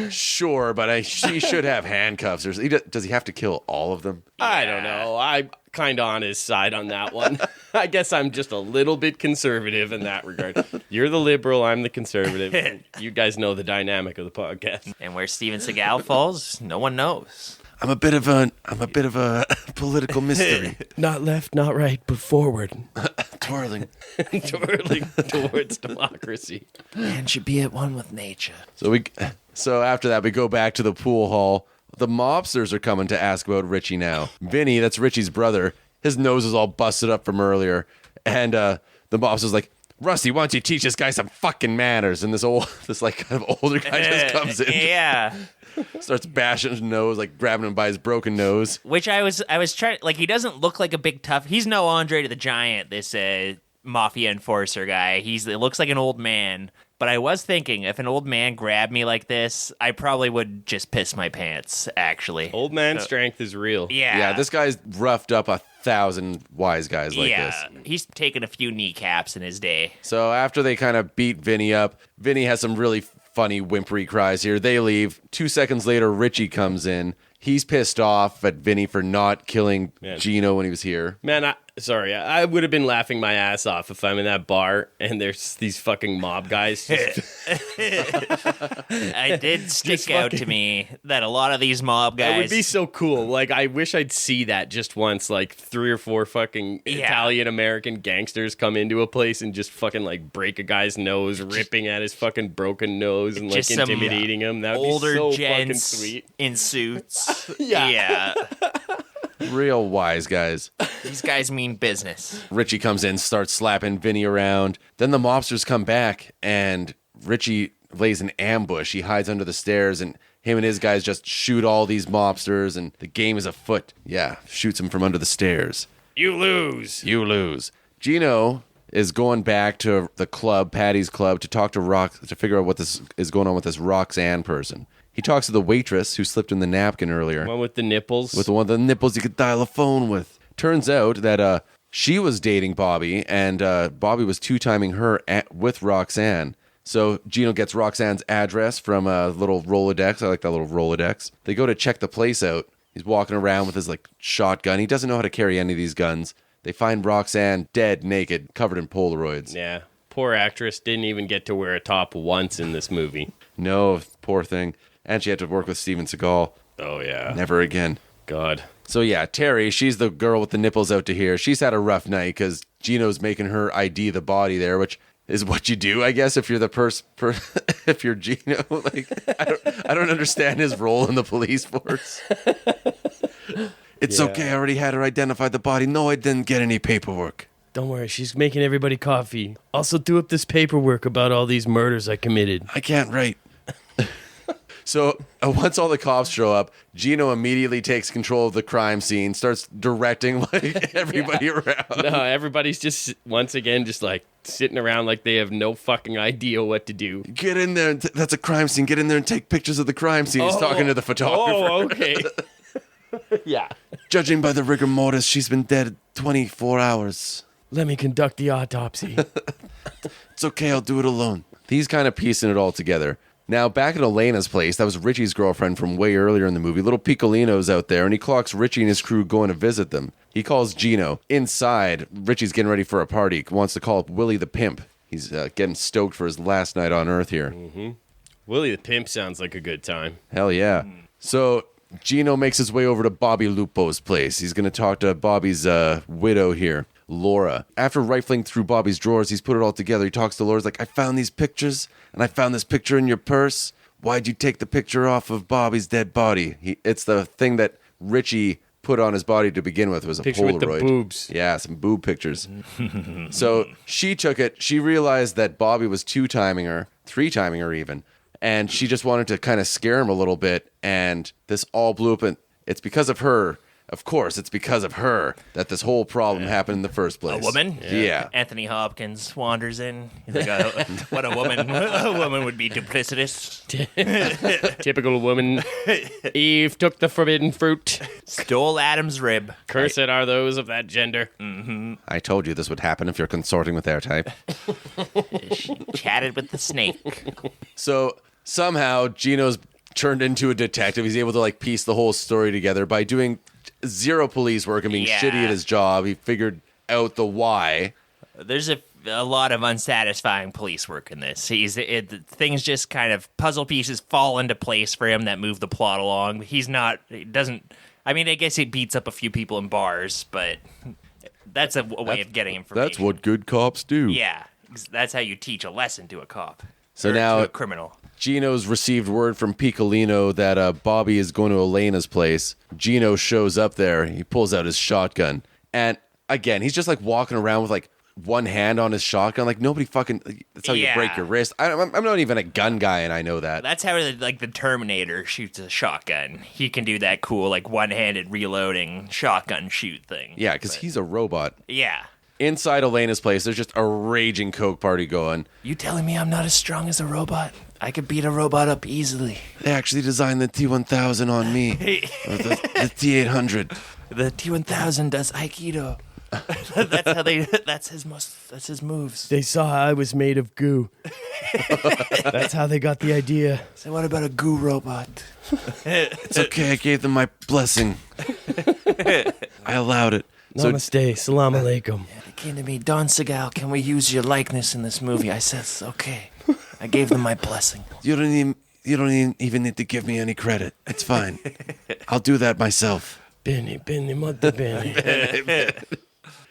Sure, but he should have handcuffs. Does he have to kill all of them? I don't know. I'm kind of on his side on that one. I guess I'm just a little bit conservative in that regard. You're the liberal, I'm the conservative. You guys know the dynamic of the podcast. And where Steven Seagal falls, no one knows. I'm a bit of a political mystery. Not left, not right, but forward. Twirling. Twirling towards democracy. Man should be at one with nature. So after that we go back to the pool hall. The mobsters are coming to ask about Richie now. Vinny, that's Richie's brother, his nose is all busted up from earlier. And the mobster's like, Rusty, why don't you teach this guy some fucking manners? And this like kind of older guy just comes in, Yeah. starts bashing his nose, like grabbing him by his broken nose. Which I was trying, like, he doesn't look like a big tough. He's no Andre the Giant, this mafia enforcer guy. It looks like an old man. But I was thinking, if an old man grabbed me like this, I probably would just piss my pants, actually. Old man strength is real. Yeah. Yeah, this guy's roughed up 1,000 wise guys like this. He's taken a few kneecaps in his day. So after they kind of beat Vinny up, Vinny has some really funny whimpery cries here. They leave. 2 seconds later, Richie comes in. He's pissed off at Vinny for not killing Gino when he was here. Man, I would have been laughing my ass off if I'm in that bar and there's these fucking mob guys. It did stick out to me that a lot of these mob guys... It would be so cool. Like, I wish I'd see that just once. Like, 3 or 4 fucking Italian-American gangsters come into a place and just fucking, like, break a guy's nose, ripping at his fucking broken nose and, like, intimidating him. That would be so fucking sweet. In suits. Yeah. Real wise guys. These guys mean business. Richie comes in, starts slapping Vinny around. Then the mobsters come back, and Richie lays an ambush. He hides under the stairs, and him and his guys just shoot all these mobsters, and the game is afoot. Yeah, shoots him from under the stairs. You lose. You lose. Gino is going back to the club, Patty's club, to talk to to figure out what this is going on with this Roxanne person. He talks to the waitress who slipped in the napkin earlier. One with the nipples. With the one with the nipples you could dial a phone with. Turns out that she was dating Bobby, and Bobby was two-timing her with Roxanne. So Gino gets Roxanne's address from a little Rolodex. I like that little Rolodex. They go to check the place out. He's walking around with his like shotgun. He doesn't know how to carry any of these guns. They find Roxanne dead, naked, covered in Polaroids. Yeah. Poor actress didn't even get to wear a top once in this movie. No, poor thing. And she had to work with Steven Seagal. Oh, yeah. Never again. God. So, yeah, Terry, she's the girl with the nipples out to here. She's had a rough night because Gino's making her ID the body there, which is what you do, I guess, if you're the if you're Gino. Like, I don't understand his role in the police force. It's okay. I already had her identify the body. No, I didn't get any paperwork. Don't worry. She's making everybody coffee. Also, do up this paperwork about all these murders I committed. I can't write. So once all the cops show up, Gino immediately takes control of the crime scene, starts directing like everybody around. No, everybody's just once again just like sitting around like they have no fucking idea what to do. Get in there. That's a crime scene. Get in there and take pictures of the crime scene. He's talking to the photographer. Oh, okay. Yeah. Judging by the rigor mortis, she's been dead 24 hours. Let me conduct the autopsy. It's okay. I'll do it alone. He's kind of piecing it all together. Now, back at Elena's place, that was Richie's girlfriend from way earlier in the movie. Little Piccolino's out there, and he clocks Richie and his crew going to visit them. He calls Gino. Inside, Richie's getting ready for a party. Wants to call up Willie the Pimp. He's getting stoked for his last night on Earth here. Mm-hmm. Willie the Pimp sounds like a good time. Hell yeah. So, Gino makes his way over to Bobby Lupo's place. He's going to talk to Bobby's widow here, Laura. After rifling through Bobby's drawers, he's put it all together. He talks to Laura. He's like, I found these pictures, and I found this picture in your purse. Why'd you take the picture off of Bobby's dead body? It's the thing that Richie put on his body to begin with. It was a picture Polaroid. with the boobs. Yeah, some boob pictures. So she took it. She realized that Bobby was two-timing her, three-timing her even, and she just wanted to kind of scare him a little bit, and this all blew up, and it's because of her. Of course, it's because of her that this whole problem happened in the first place. A woman? Yeah. Anthony Hopkins wanders in. He's like, what a woman. A woman would be duplicitous. Typical woman. Eve took the forbidden fruit. Stole Adam's rib. Cursed are those of that gender. Mm-hmm. I told you this would happen if you're consorting with their type. She chatted with the snake. So somehow Gino's turned into a detective. He's able to like piece the whole story together by doing zero police work and being shitty at his job. He figured out the why. There's a lot of unsatisfying police work in this. Things just kind of puzzle pieces fall into place for him that move the plot along. He doesn't. I mean, I guess it beats up a few people in bars, but that's a way of getting information. That's what good cops do. Yeah, that's how you teach a lesson to a cop. So or now to a criminal. Gino's received word from Piccolino that Bobby is going to Elena's place. Gino shows up there. He pulls out his shotgun. And again, he's just like walking around with like one hand on his shotgun. Like nobody fucking, that's how you break your wrist. I'm not even a gun guy and I know that. That's how like the Terminator shoots a shotgun. He can do that cool like one-handed reloading shotgun shoot thing. Yeah, because he's a robot. Yeah. Inside Elena's place, there's just a raging coke party going. You telling me I'm not as strong as a robot? I could beat a robot up easily. They actually designed the T-1000 on me. Or the T-800. The T-1000 does Aikido. That's his moves. They saw I was made of goo. That's how they got the idea. So what about a goo robot? It's okay, I gave them my blessing. I allowed it. Namaste, salam alaikum. They came to me, Don Seagal, can we use your likeness in this movie? I said, okay. I gave them my blessing. You don't even need to give me any credit. It's fine. I'll do that myself. Benny, mother Benny.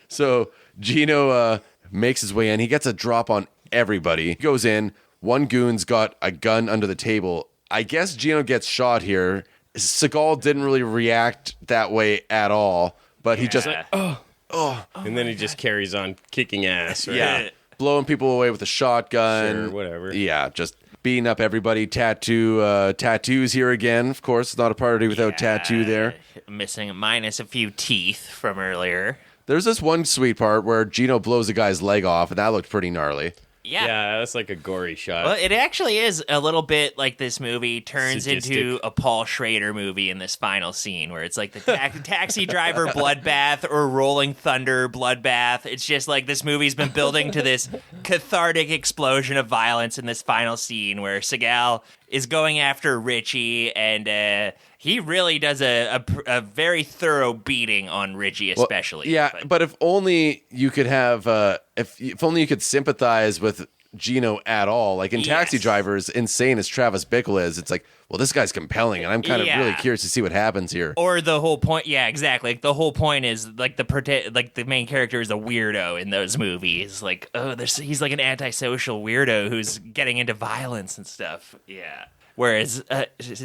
So Gino makes his way in. He gets a drop on everybody. He goes in. One goon's got a gun under the table. I guess Gino gets shot here. Seagal didn't really react that way at all, but he just And then he just carries on kicking ass, right? blowing people away with a shotgun. Sure, whatever. Yeah, just beating up everybody. Tattoos here again. Of course, it's not a party without tattoo there. Missing minus a few teeth from earlier. There's this one sweet part where Gino blows a guy's leg off, and that looked pretty gnarly. Yeah. That's like a gory shot. Well, it actually is a little bit like this movie turns into a Paul Schrader movie in this final scene where it's like the taxi driver bloodbath or Rolling Thunder bloodbath. It's just like this movie's been building to this cathartic explosion of violence in this final scene where Seagal is going after Richie and he really does a very thorough beating on Richie, especially. Well, yeah, but if only you could have, if only you could sympathize with Gino at all. Like in Taxi Driver, as insane as Travis Bickle is, it's like, well, this guy's compelling, and I'm kind of really curious to see what happens here. Or the whole point, exactly. Like, the whole point is like the main character is a weirdo in those movies. Like, he's like an antisocial weirdo who's getting into violence and stuff. Yeah. Whereas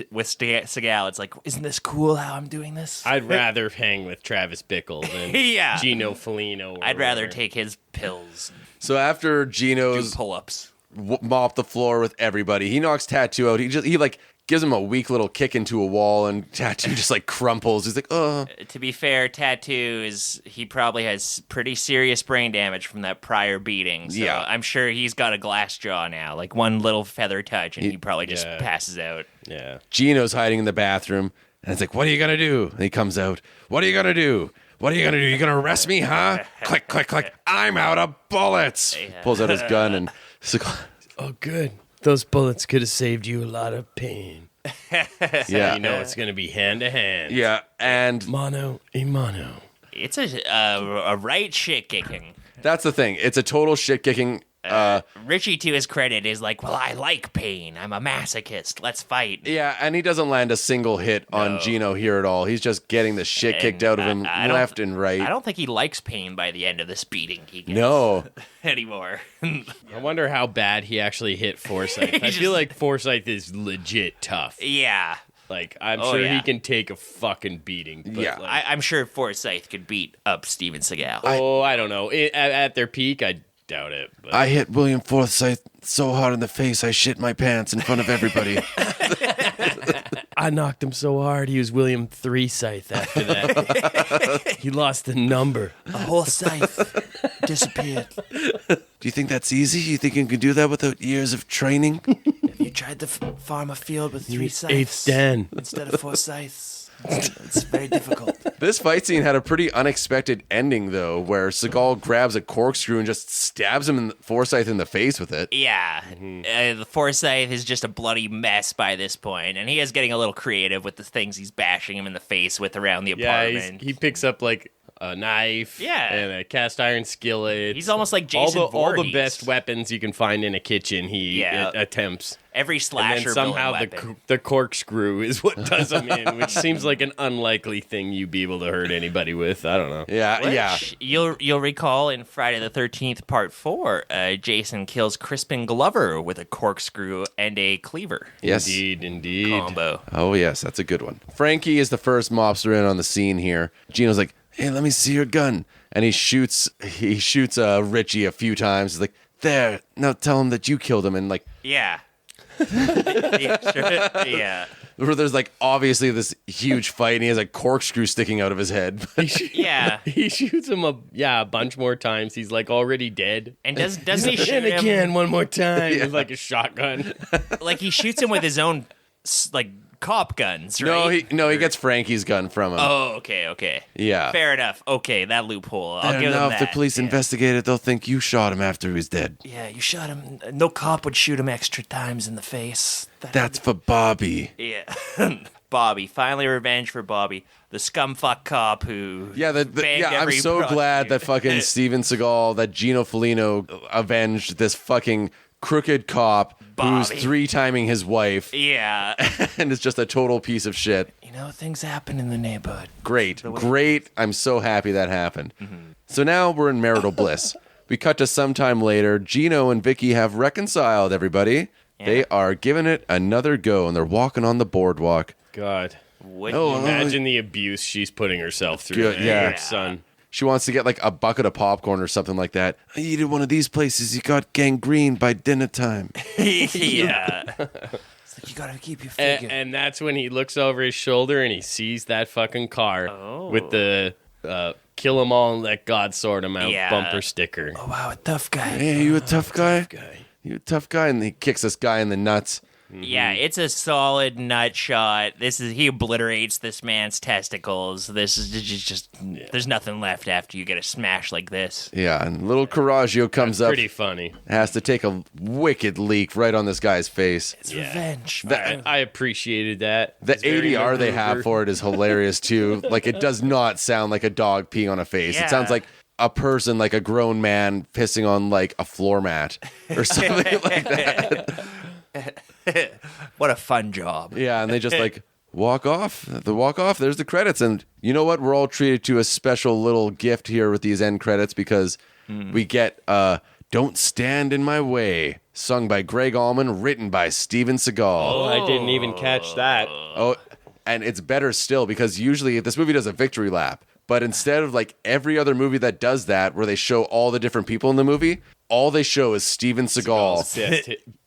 with Seagal, it's like, isn't this cool how I'm doing this? I'd rather hang with Travis Bickle than Gino Felino. I'd rather take his pills. So after Do Gino's pull-ups. mop the floor with everybody, he knocks Tattoo out. He like gives him a weak little kick into a wall, and Tattoo just like crumples. He's like, oh. To be fair, Tattoo he probably has pretty serious brain damage from that prior beating. So I'm sure he's got a glass jaw now. Like one little feather touch, and he probably just passes out. Yeah. Gino's hiding in the bathroom, and it's like, what are you gonna do? And he comes out. What are you gonna do? What are you gonna do? You gonna arrest me, huh? Click, click, click. I'm out of bullets. Pulls out his gun and Oh, good. Those bullets could have saved you a lot of pain. yeah, You know it's going to be hand to hand. yeah, and Mano a mano. It's a right shit kicking. that's the thing. It's a total shit kicking. Richie, to his credit, is like, well, I like pain. I'm a masochist. Let's fight. Yeah, and he doesn't land a single hit on Gino here at all. He's just getting the shit kicked out of him left and right. I don't think he likes pain by the end of this beating he gets. No. Anymore. I wonder how bad he actually hit Forsythe. I feel like Forsythe is legit tough. Yeah. Like, I'm sure he can take a fucking beating. But Yeah. like, I'm sure Forsythe could beat up Steven Seagal. I don't know. At their peak, I doubt it. But. I hit William Forsythe so hard in the face, I shit my pants in front of everybody. I knocked him so hard, he was William Three Scythe after that. He lost the number. A whole scythe disappeared. Do you think that's easy? You think you can do that without years of training? Have you tried to farm a field with 3 scythes? Eighth Dan. Instead of 4 scythes? It's very difficult. This fight scene had a pretty unexpected ending, though, where Seagal grabs a corkscrew and just stabs him in Forsythe in the face with it. Yeah. The Forsythe is just a bloody mess by this point, and he is getting a little creative with the things he's bashing him in the face with around the apartment. He picks up like a knife and a cast iron skillet. He's almost like Jason all the Voorhees. best weapons you can find in a kitchen he attempts. Every slasher And then somehow villain weapon. the corkscrew is what does him in, which seems like an unlikely thing you'd be able to hurt anybody with. I don't know. Which you'll recall in Friday the 13th Part 4, Jason kills Crispin Glover with a corkscrew and a cleaver. Yes. Indeed. Combo. Oh, yes, that's a good one. Frankie is the first mobster in on the scene here. Gino's like, hey, let me see your gun. And he shoots Richie a few times. He's like, there, now tell him that you killed him. And like, Yeah. Yeah, sure. Yeah. where there's like obviously this huge fight and he has a corkscrew sticking out of his head. Yeah. He shoots him a bunch more times. He's like already dead. And doesn't he shoot And him? again, one more time with like a shotgun. Like he shoots him with his own like cop guns, right? No, he gets Frankie's gun from him. Oh, okay. Yeah. Fair enough. Okay, that loophole. I'll give now, them if that. the police investigate it, they'll think you shot him after he was dead. Yeah, you shot him. No cop would shoot him extra times in the face. That's for Bobby. Yeah. Bobby. Finally revenge for Bobby. The scumfuck cop who Yeah, banged I'm every so glad that prostitute. fucking Steven Seagal, that Gino Felino avenged this fucking crooked cop who's Bobby. 3-timing his wife Yeah. and is just a total piece of shit. You know, things happen in the neighborhood. Great. I'm so happy that happened. So now we're in marital bliss. We cut to sometime later. Gino and Vicky have reconciled, everybody. Yeah. They are giving it another go, and they're walking on the boardwalk. God. Would Oh, you- Imagine the abuse she's putting herself through. Good, yeah. Son. She wants to get like a bucket of popcorn or something like that. I eat at one of these places. You got gangrene by dinner time. yeah. It's like, you gotta keep your figure. And that's when he looks over his shoulder and he sees that fucking car with the kill 'em all and let God sort 'em out Yeah. bumper sticker. Oh, wow, a tough guy. Hey, you a tough guy? You a tough guy? And he kicks this guy in the nuts. Yeah, it's a solid nut shot. He obliterates this man's testicles. This is just there's nothing left after you get a smash like this. Yeah, and little Coraggio comes up, Pretty funny. has to take a wicked leak right on this guy's face. It's revenge. I appreciated that. The It's very ADR they have maneuver. for it is hilarious too. Like, it does not sound like a dog peeing on a face. Yeah. It sounds like a person, like a grown man pissing on like a floor mat or something like that. What a fun job. Yeah, and they just like walk off. The walk off, there's the credits. And you know what? We're all treated to a special little gift here with these end credits because we get Don't Stand in My Way, sung by Greg Allman, written by Steven Seagal. Oh, I didn't even catch that. Oh, and it's better still because usually this movie does a victory lap. But instead of like every other movie that does that, where they show all the different people in the movie, all they show is Steven Seagal.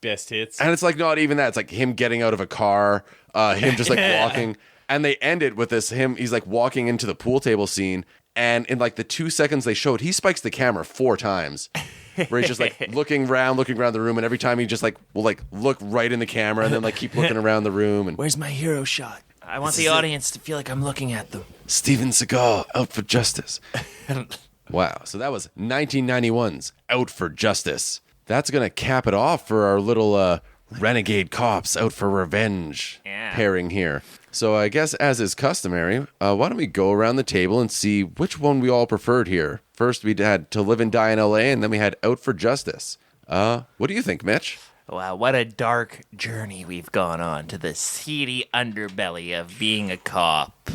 Best hits. And it's like not even that. It's like him getting out of a car, him just like walking. And they end it with he's like walking into the pool table scene. And in like the 2 seconds they showed, he spikes the camera 4 times. Where he's just like looking around the room. And every time he just like will like look right in the camera and then like keep looking around the room. And Where's my hero shot? I want the audience to feel like I'm looking at them. Steven Seagal, out for justice. Wow. So that was 1991's Out for Justice. That's going to cap it off for our little renegade cops out for revenge pairing here. So I guess as is customary, why don't we go around the table and see which one we all preferred here. First we had To Live and Die in LA, and then we had Out for Justice. What do you think, Mitch? Wow, what a dark journey we've gone on to the seedy underbelly of being a cop.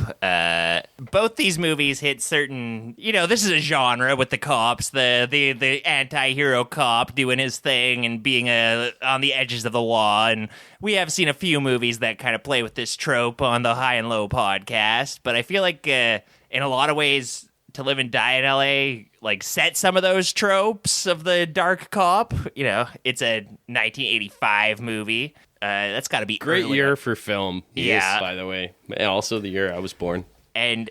Both these movies hit certain, this is a genre with the cops, the anti-hero cop doing his thing and being on the edges of the law. And we have seen a few movies that kind of play with this trope on the High and Low podcast. But I feel like in a lot of ways, To Live and Die in LA like set some of those tropes of the dark cop. It's a 1985 movie. That's got to be Great early. year for film. Yeah. By the way. And also the year I was born. And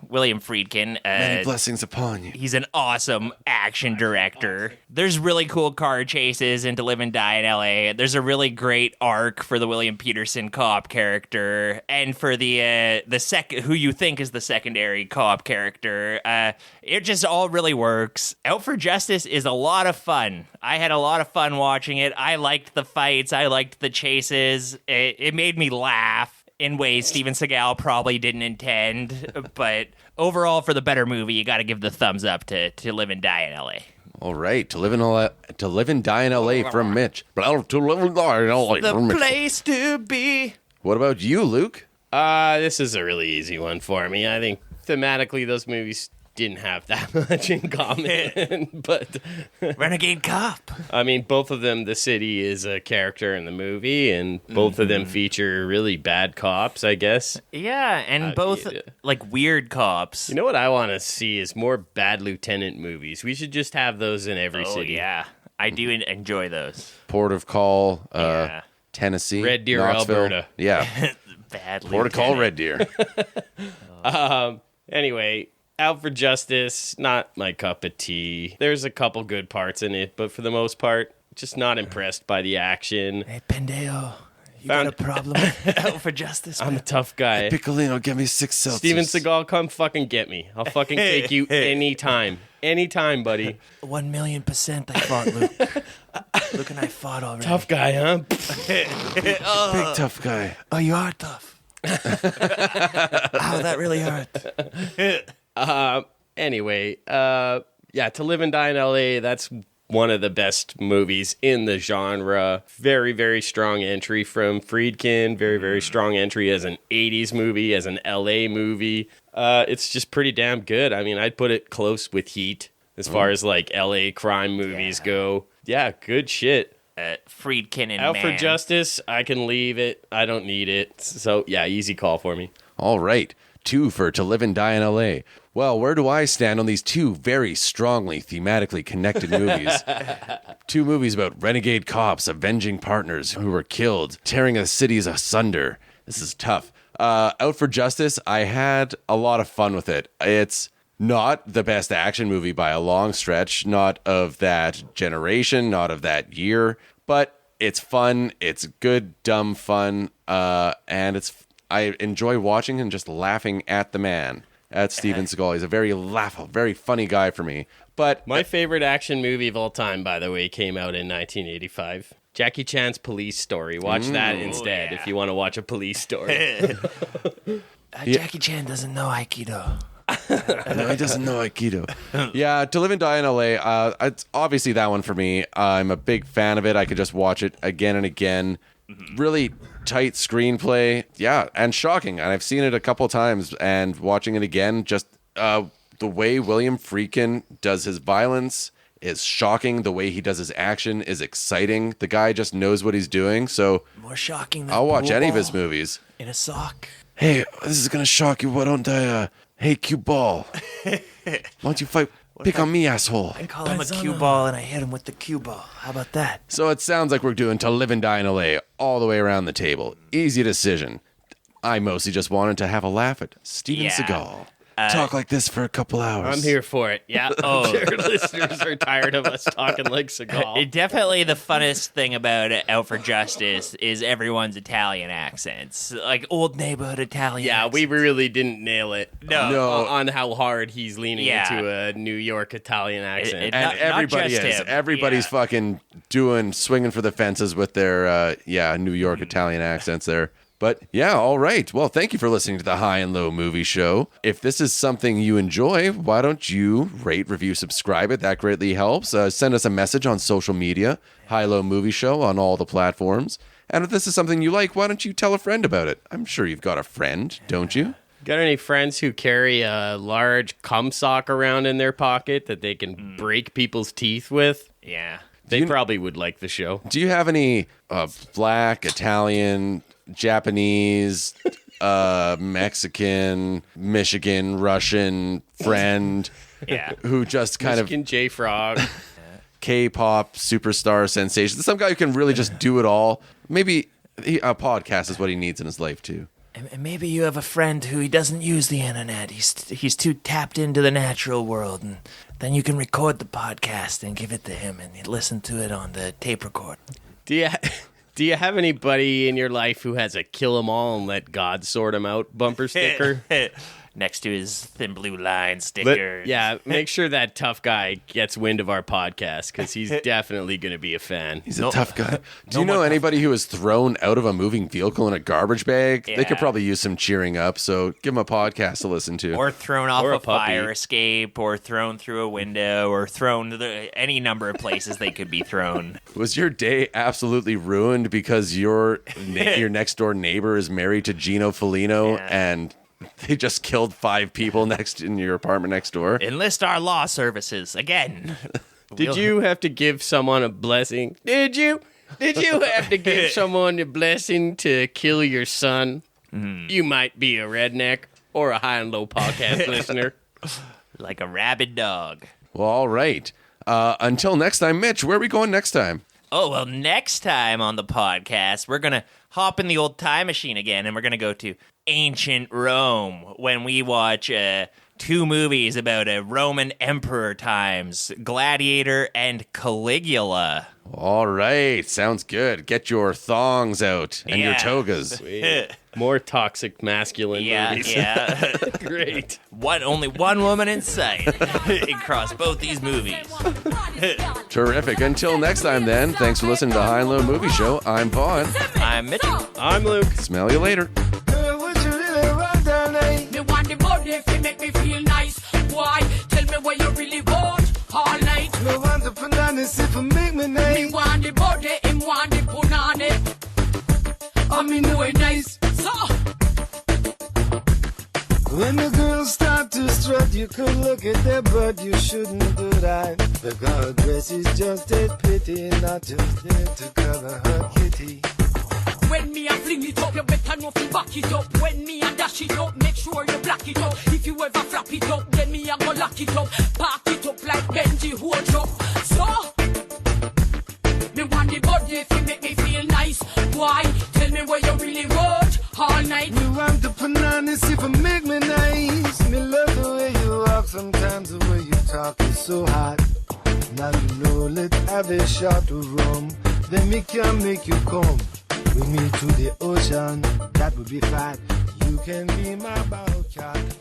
William Friedkin. Many blessings upon you. He's an awesome action director. There's really cool car chases in To Live and Die in LA. There's a really great arc for the William Peterson cop character, and for the second, who you think is the secondary cop character. It just all really works. Out for Justice is a lot of fun. I had a lot of fun watching it. I liked the fights. I liked the chases. It made me laugh in ways Steven Seagal probably didn't intend, but overall, for the better movie, you got to give the thumbs up to Live and Die in LA. All right, To Live and Die in LA from Mitch. To Live and Die in LA from Mitch. Place to be. What about you, Luke? This is a really easy one for me. I think thematically those movies didn't have that much in common. But Renegade Cop. I mean, both of them, the city is a character in the movie, and both of them feature really bad cops, I guess. Yeah, and both yeah. like weird cops. You know what I want to see is more Bad Lieutenant movies. We should just have those in every Oh city. yeah, I do enjoy those. Port of Call, Yeah. Tennessee, Red Deer, Knoxville. Alberta. Yeah. Bad Port of Call, Red lieutenant. Deer. Anyway, Out for Justice, not my cup of tea. There's a couple good parts in it, but for the most part, just not impressed by the action. Hey, Pendejo, you Found- got a problem with Out for Justice? I'm a tough guy. Piccolino, give me 6 Celsius. Steven Seagal, come fucking get me. I'll fucking take you anytime. Anytime, buddy. 1,000,000% I fought Luke. Luke and I fought already. Tough guy, huh? Big tough guy. Oh, you are tough. Ow, that really hurt. Anyway, yeah, To Live and Die in L.A., that's one of the best movies in the genre. Very, very strong entry from Friedkin. Very, very strong entry as an 80s movie, as an L.A. movie. It's just pretty damn good. I mean, I'd put it close with Heat as far as like L.A. crime movies go. Yeah, good shit. Friedkin and Out for Mann. Justice, I can leave it. I don't need it. So, yeah, easy call for me. All right. 2 for To Live and Die in L.A. Well, where do I stand on these 2 very strongly thematically connected movies? 2 movies about renegade cops avenging partners who were killed, tearing the cities asunder. This is tough. Out for Justice, I had a lot of fun with it. It's not the best action movie by a long stretch, not of that generation, not of that year, but it's fun. It's good, dumb fun, and I enjoy watching and just laughing at the man, at Steven Seagal. He's a very funny guy for me. But My favorite action movie of all time, by the way, came out in 1985. Jackie Chan's Police Story. Watch that instead if you want to watch a police story. Jackie Chan doesn't know Aikido. No, he doesn't know Aikido. Yeah, To Live and Die in L.A., it's obviously that one for me. I'm a big fan of it. I could just watch it again and again. Really tight screenplay. Yeah, and shocking. And I've seen it a couple times, and watching it again, just the way William Friedkin does his violence is shocking. The way he does his action is exciting. The guy just knows what he's doing, so More shocking than I'll watch pool any of his ball movies. in a sock. Hey, this is gonna shock you. Why don't I, hey, cue ball. Why don't you pick on me, asshole? I call him a cue ball and I hit him with the cue ball. How about that? So it sounds like we're doing To Live and Die in LA all the way around the table. Easy decision. I mostly just wanted to have a laugh at Steven Yeah. Seagal. Talk like this for a couple hours. I'm here for it. Yeah. Oh, your listeners are tired of us talking like Seagal. Definitely the funnest thing about Out for Justice is everyone's Italian accents. Like, Old neighborhood Italian. Yeah, we really didn't nail it. No. On how hard he's leaning Yeah. into a New York Italian accent. it- And Not everybody just is. him. Everybody's Yeah. fucking swinging for the fences with their, New York Italian accents there. But yeah, all right. Well, thank you for listening to the High and Low Movie Show. If this is something you enjoy, why don't you rate, review, subscribe it? That greatly helps. Send us a message on social media, High Low Movie Show on all the platforms. And if this is something you like, why don't you tell a friend about it? I'm sure you've got a friend, don't you? Got any friends who carry a large cum sock around in their pocket that they can break people's teeth with? yeah. They probably would like the show. Do you have any black, Italian, Japanese, Mexican, Michigan, Russian friend Yeah. who just kind of Mexican J-Frog. K-pop superstar sensation? Some guy who can really just do it all. Maybe a podcast is what he needs in his life too. And maybe you have a friend who he doesn't use the internet. He's too tapped into the natural world, and then you can record the podcast and give it to him, and he'd listen to it on the tape recorder. Do you have anybody in your life who has a kill 'em all and let God sort 'em out bumper sticker? Next to his thin blue line sticker. Yeah, make sure that tough guy gets wind of our podcast because he's definitely going to be a fan. He's a tough guy. Do you know anybody who was thrown out of a moving vehicle in a garbage bag? They could Yeah. probably use some cheering up, so give them a podcast to listen to. Or thrown off Or a a fire puppy. escape, or thrown through a window, or thrown to any number of places they could be thrown. Was your day absolutely ruined because your next door neighbor is married to Gino Felino Yeah. and they just killed 5 people in your apartment next door? Enlist our law services again. Did you have to give someone a blessing? Did you have to give someone a blessing to kill your son? You might be a redneck or a high and low podcast listener. Like a rabid dog. Well, all right. Until next time, Mitch, where are we going next time? Oh, well, next time on the podcast, we're going to hop in the old time machine again, and we're going to go to ancient Rome when we watch 2 movies about a Roman emperor times, Gladiator and Caligula. All right, sounds good. Get your thongs out and your togas. More toxic masculine movies. Yeah. Great. Only one woman in sight across both these movies. Terrific. Until next time, then, thanks for listening to High and Low Movie Show. I'm Vaughn. I'm Mitchell. I'm Luke. Smell you later. Me want the body if you make me feel nice. Why? Tell me what you really want all night. Me want the bananas if you make me nice. Me want the body, him want the punani. I me know it nice. So When the girls start to strut, you could look at their butt, you shouldn't do that. Because her dress is just a pity, not just there to cover her kitty. when me a fling it up, you better know fi back it up. When me a dash it up, make sure you black it up. If you ever flap it up, then me a go lock it up. Park it up like Benji hold up. So me want the body if you make me feel nice. Why? Tell me what you really want all night. Me want the bananas if you make me nice. Me love the way you walk, sometimes the way you talk is so hot. Now you know, let's have a shot of rum. Then me can make you come with me to the ocean. That would be fine. You can be my bow cat.